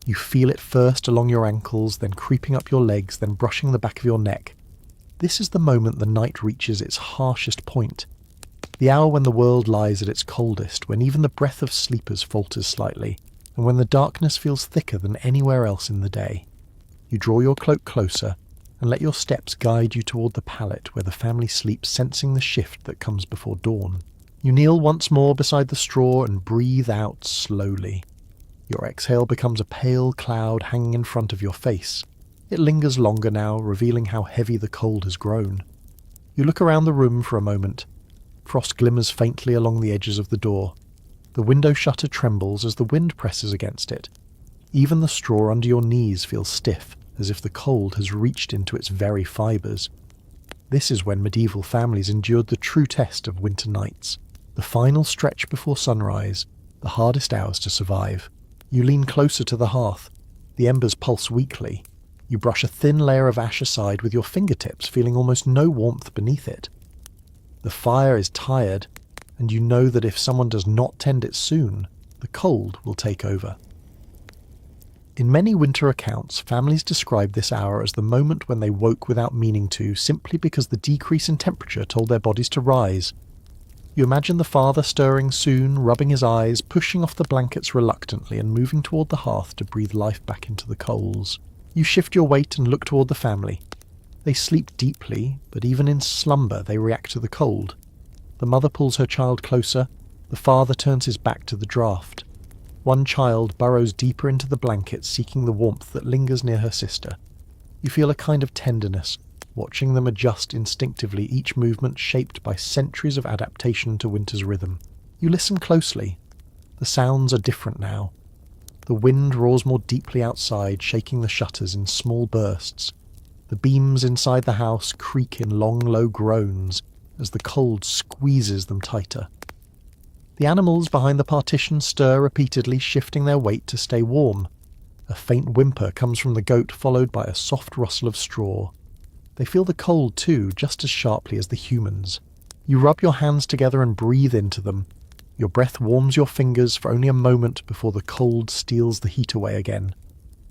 You feel it first along your ankles, then creeping up your legs, then brushing the back of your neck. This is the moment the night reaches its harshest point. The hour when the world lies at its coldest, when even the breath of sleepers falters slightly, and when the darkness feels thicker than anywhere else in the day. You draw your cloak closer, and let your steps guide you toward the pallet where the family sleeps, sensing the shift that comes before dawn. You kneel once more beside the straw and breathe out slowly. Your exhale becomes a pale cloud hanging in front of your face. It lingers longer now, revealing how heavy the cold has grown. You look around the room for a moment. Frost glimmers faintly along the edges of the door. The window shutter trembles as the wind presses against it. Even the straw under your knees feels stiff, as if the cold has reached into its very fibres. This is when medieval families endured the true test of winter nights. The final stretch before sunrise, the hardest hours to survive. You lean closer to the hearth. The embers pulse weakly. You brush a thin layer of ash aside with your fingertips, feeling almost no warmth beneath it. The fire is tired, and you know that if someone does not tend it soon, the cold will take over. In many winter accounts, families describe this hour as the moment when they woke without meaning to, simply because the decrease in temperature told their bodies to rise. You imagine the father stirring soon, rubbing his eyes, pushing off the blankets reluctantly and moving toward the hearth to breathe life back into the coals. You shift your weight and look toward the family. They sleep deeply, but even in slumber they react to the cold. The mother pulls her child closer. The father turns his back to the draft. One child burrows deeper into the blanket, seeking the warmth that lingers near her sister. You feel a kind of tenderness, watching them adjust instinctively, each movement shaped by centuries of adaptation to winter's rhythm. You listen closely. The sounds are different now. The wind roars more deeply outside, shaking the shutters in small bursts. The beams inside the house creak in long, low groans as the cold squeezes them tighter. The animals behind the partition stir repeatedly, shifting their weight to stay warm. A faint whimper comes from the goat, followed by a soft rustle of straw. They feel the cold too, just as sharply as the humans. You rub your hands together and breathe into them. Your breath warms your fingers for only a moment before the cold steals the heat away again.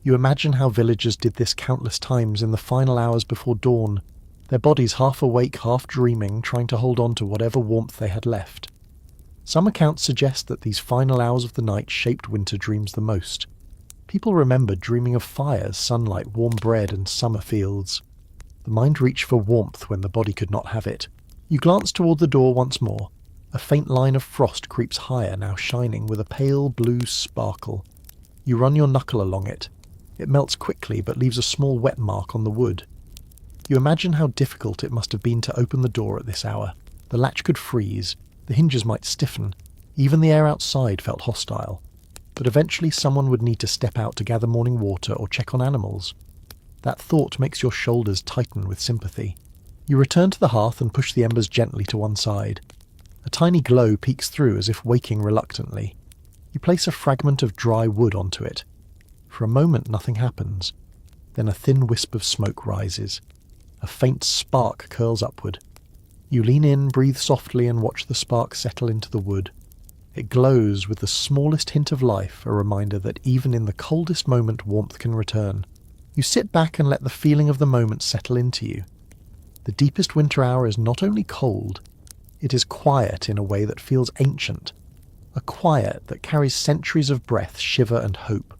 You imagine how villagers did this countless times in the final hours before dawn, their bodies half awake, half dreaming, trying to hold on to whatever warmth they had left. Some accounts suggest that these final hours of the night shaped winter dreams the most. People remember dreaming of fires, sunlight, warm bread, and summer fields. The mind reached for warmth when the body could not have it. You glance toward the door once more. A faint line of frost creeps higher, now shining with a pale blue sparkle. You run your knuckle along it. It melts quickly but leaves a small wet mark on the wood. You imagine how difficult it must have been to open the door at this hour. The latch could freeze, the hinges might stiffen, even the air outside felt hostile. But eventually someone would need to step out to gather morning water or check on animals. That thought makes your shoulders tighten with sympathy. You return to the hearth and push the embers gently to one side. A tiny glow peeks through as if waking reluctantly. You place a fragment of dry wood onto it. For a moment nothing happens. Then a thin wisp of smoke rises. A faint spark curls upward. You lean in, breathe softly, and watch the spark settle into the wood. It glows with the smallest hint of life, a reminder that even in the coldest moment warmth can return. You sit back and let the feeling of the moment settle into you. The deepest winter hour is not only cold, it is quiet in a way that feels ancient. A quiet that carries centuries of breath, shiver, and hope.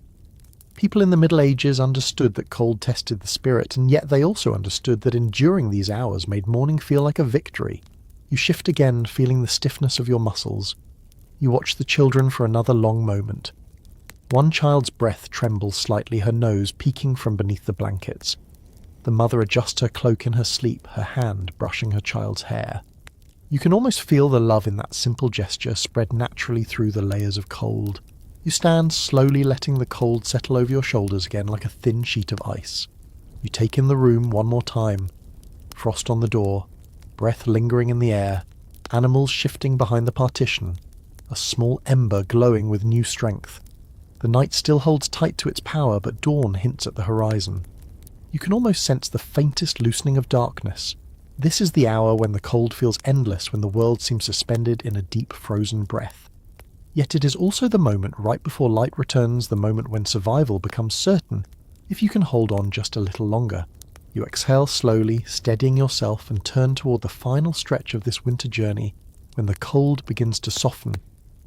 People in the Middle Ages understood that cold tested the spirit, and yet they also understood that enduring these hours made morning feel like a victory. You shift again, feeling the stiffness of your muscles. You watch the children for another long moment. One child's breath trembles slightly, her nose peeking from beneath the blankets. The mother adjusts her cloak in her sleep, her hand brushing her child's hair. You can almost feel the love in that simple gesture spread naturally through the layers of cold. You stand, slowly letting the cold settle over your shoulders again like a thin sheet of ice. You take in the room one more time. Frost on the door, breath lingering in the air, animals shifting behind the partition, a small ember glowing with new strength. The night still holds tight to its power, but dawn hints at the horizon. You can almost sense the faintest loosening of darkness. This is the hour when the cold feels endless, when the world seems suspended in a deep frozen breath. Yet it is also the moment right before light returns, the moment when survival becomes certain, if you can hold on just a little longer. You exhale slowly, steadying yourself, and turn toward the final stretch of this winter journey, when the cold begins to soften,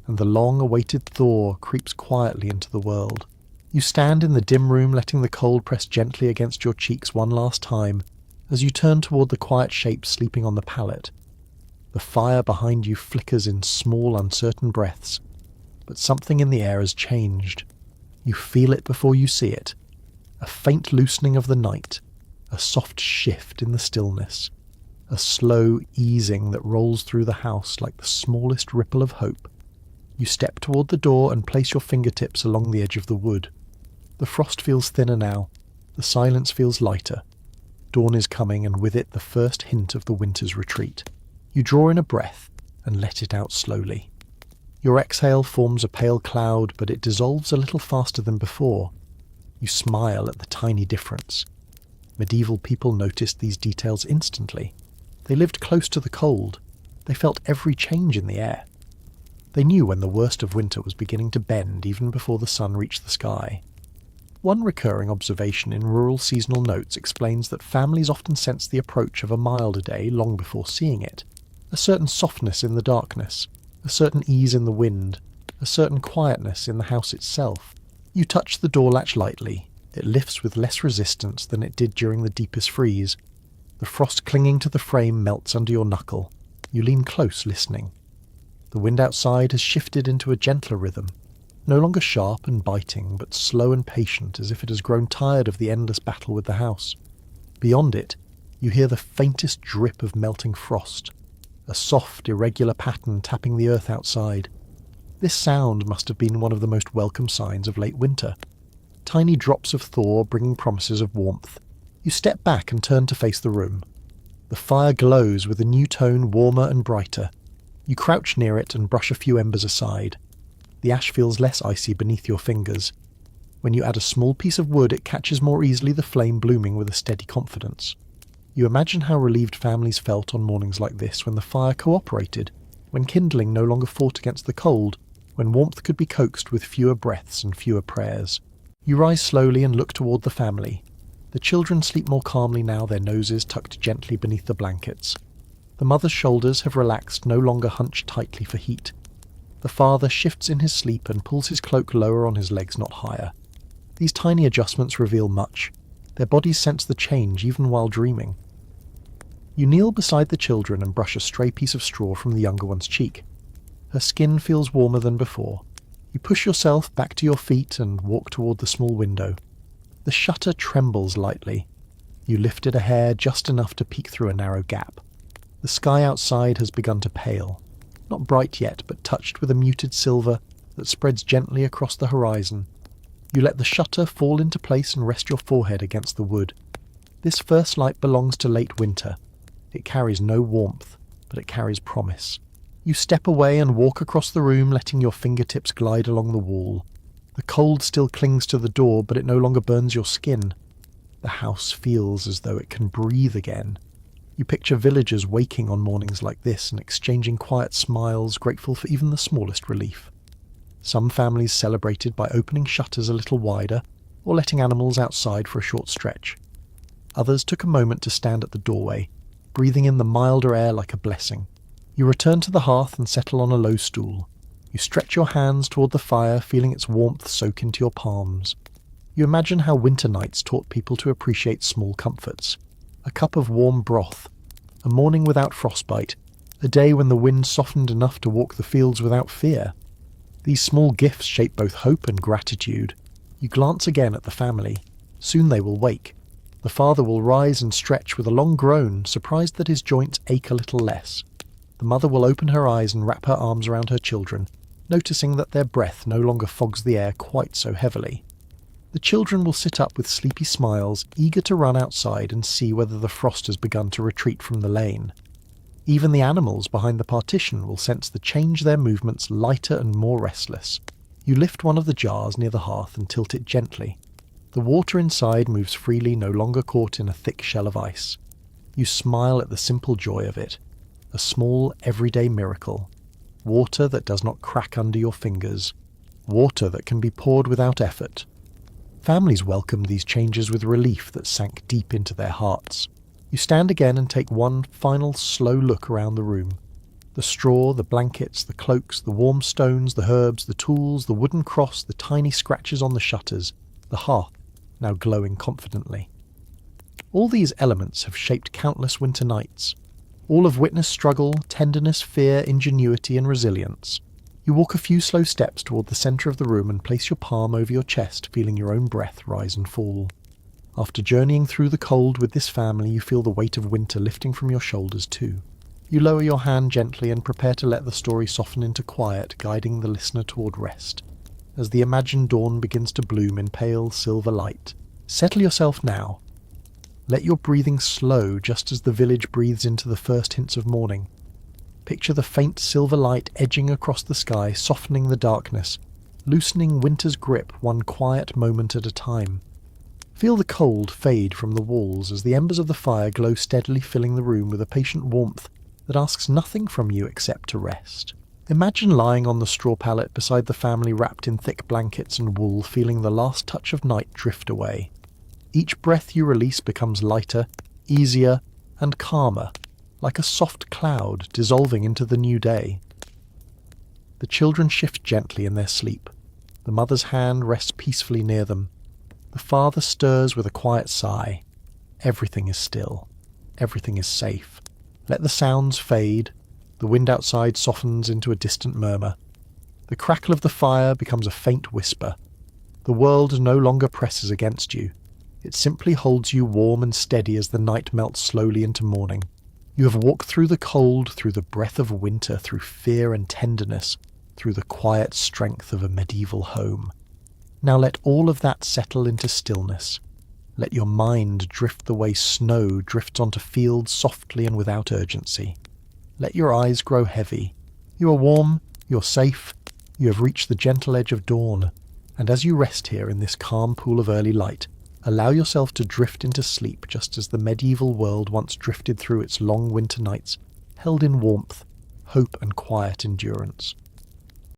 and the long-awaited thaw creeps quietly into the world. You stand in the dim room, letting the cold press gently against your cheeks one last time, as you turn toward the quiet shapes sleeping on the pallet. The fire behind you flickers in small, uncertain breaths, but something in the air has changed. You feel it before you see it. A faint loosening of the night, a soft shift in the stillness, a slow easing that rolls through the house like the smallest ripple of hope. You step toward the door and place your fingertips along the edge of the wood. The frost feels thinner now. The silence feels lighter. Dawn is coming, and with it the first hint of the winter's retreat. You draw in a breath and let it out slowly. Your exhale forms a pale cloud, but it dissolves a little faster than before. You smile at the tiny difference. Medieval people noticed these details instantly. They lived close to the cold. They felt every change in the air. They knew when the worst of winter was beginning to bend even before the sun reached the sky. One recurring observation in rural seasonal notes explains that families often sense the approach of a milder day long before seeing it. A certain softness in the darkness, a certain ease in the wind, a certain quietness in the house itself. You touch the door latch lightly. It lifts with less resistance than it did during the deepest freeze. The frost clinging to the frame melts under your knuckle. You lean close, listening. The wind outside has shifted into a gentler rhythm, no longer sharp and biting, but slow and patient, as if it has grown tired of the endless battle with the house. Beyond it, you hear the faintest drip of melting frost, a soft, irregular pattern tapping the earth outside. This sound must have been one of the most welcome signs of late winter. Tiny drops of thaw bringing promises of warmth. You step back and turn to face the room. The fire glows with a new tone, warmer and brighter. You crouch near it and brush a few embers aside. The ash feels less icy beneath your fingers. When you add a small piece of wood, it catches more easily, the flame blooming with a steady confidence. You imagine how relieved families felt on mornings like this, when the fire cooperated, when kindling no longer fought against the cold, when warmth could be coaxed with fewer breaths and fewer prayers. You rise slowly and look toward the family. The children sleep more calmly now, their noses tucked gently beneath the blankets. The mother's shoulders have relaxed, no longer hunched tightly for heat. The father shifts in his sleep and pulls his cloak lower on his legs, not higher. These tiny adjustments reveal much. Their bodies sense the change even while dreaming. You kneel beside the children and brush a stray piece of straw from the younger one's cheek. Her skin feels warmer than before. You push yourself back to your feet and walk toward the small window. The shutter trembles lightly. You lift it a hair, just enough to peek through a narrow gap. The sky outside has begun to pale. Not bright yet, but touched with a muted silver that spreads gently across the horizon. You let the shutter fall into place and rest your forehead against the wood. This first light belongs to late winter. It carries no warmth, but it carries promise. You step away and walk across the room, letting your fingertips glide along the wall. The cold still clings to the door, but it no longer burns your skin. The house feels as though it can breathe again. You picture villagers waking on mornings like this and exchanging quiet smiles, grateful for even the smallest relief. Some families celebrated by opening shutters a little wider, or letting animals outside for a short stretch. Others took a moment to stand at the doorway, breathing in the milder air like a blessing. You return to the hearth and settle on a low stool. You stretch your hands toward the fire, feeling its warmth soak into your palms. You imagine how winter nights taught people to appreciate small comforts. A cup of warm broth, a morning without frostbite, a day when the wind softened enough to walk the fields without fear. These small gifts shape both hope and gratitude. You glance again at the family. Soon they will wake. The father will rise and stretch with a long groan, surprised that his joints ache a little less. The mother will open her eyes and wrap her arms around her children, noticing that their breath no longer fogs the air quite so heavily. The children will sit up with sleepy smiles, eager to run outside and see whether the frost has begun to retreat from the lane. Even the animals behind the partition will sense the change, their movements lighter and more restless. You lift one of the jars near the hearth and tilt it gently. The water inside moves freely, no longer caught in a thick shell of ice. You smile at the simple joy of it. A small, everyday miracle. Water that does not crack under your fingers. Water that can be poured without effort. Families welcomed these changes with relief that sank deep into their hearts. You stand again and take one final slow look around the room. The straw, the blankets, the cloaks, the warm stones, the herbs, the tools, the wooden cross, the tiny scratches on the shutters, the hearth, now glowing confidently. All these elements have shaped countless winter nights. All have witnessed struggle, tenderness, fear, ingenuity, and resilience. You walk a few slow steps toward the centre of the room and place your palm over your chest, feeling your own breath rise and fall. After journeying through the cold with this family, you feel the weight of winter lifting from your shoulders too. You lower your hand gently and prepare to let the story soften into quiet, guiding the listener toward rest. As the imagined dawn begins to bloom in pale silver light, settle yourself now. Let your breathing slow just as the village breathes into the first hints of morning. Picture the faint silver light edging across the sky, softening the darkness, loosening winter's grip one quiet moment at a time. Feel the cold fade from the walls as the embers of the fire glow steadily, filling the room with a patient warmth that asks nothing from you except to rest. Imagine lying on the straw pallet beside the family wrapped in thick blankets and wool, feeling the last touch of night drift away. Each breath you release becomes lighter, easier, and calmer, like a soft cloud dissolving into the new day. The children shift gently in their sleep. The mother's hand rests peacefully near them. The father stirs with a quiet sigh. Everything is still. Everything is safe. Let the sounds fade. The wind outside softens into a distant murmur. The crackle of the fire becomes a faint whisper. The world no longer presses against you. It simply holds you warm and steady as the night melts slowly into morning. You have walked through the cold, through the breath of winter, through fear and tenderness, through the quiet strength of a medieval home. Now let all of that settle into stillness. Let your mind drift the way snow drifts onto fields softly and without urgency. Let your eyes grow heavy. You are warm, you're safe, you have reached the gentle edge of dawn, and as you rest here in this calm pool of early light, allow yourself to drift into sleep just as the medieval world once drifted through its long winter nights, held in warmth, hope and quiet endurance.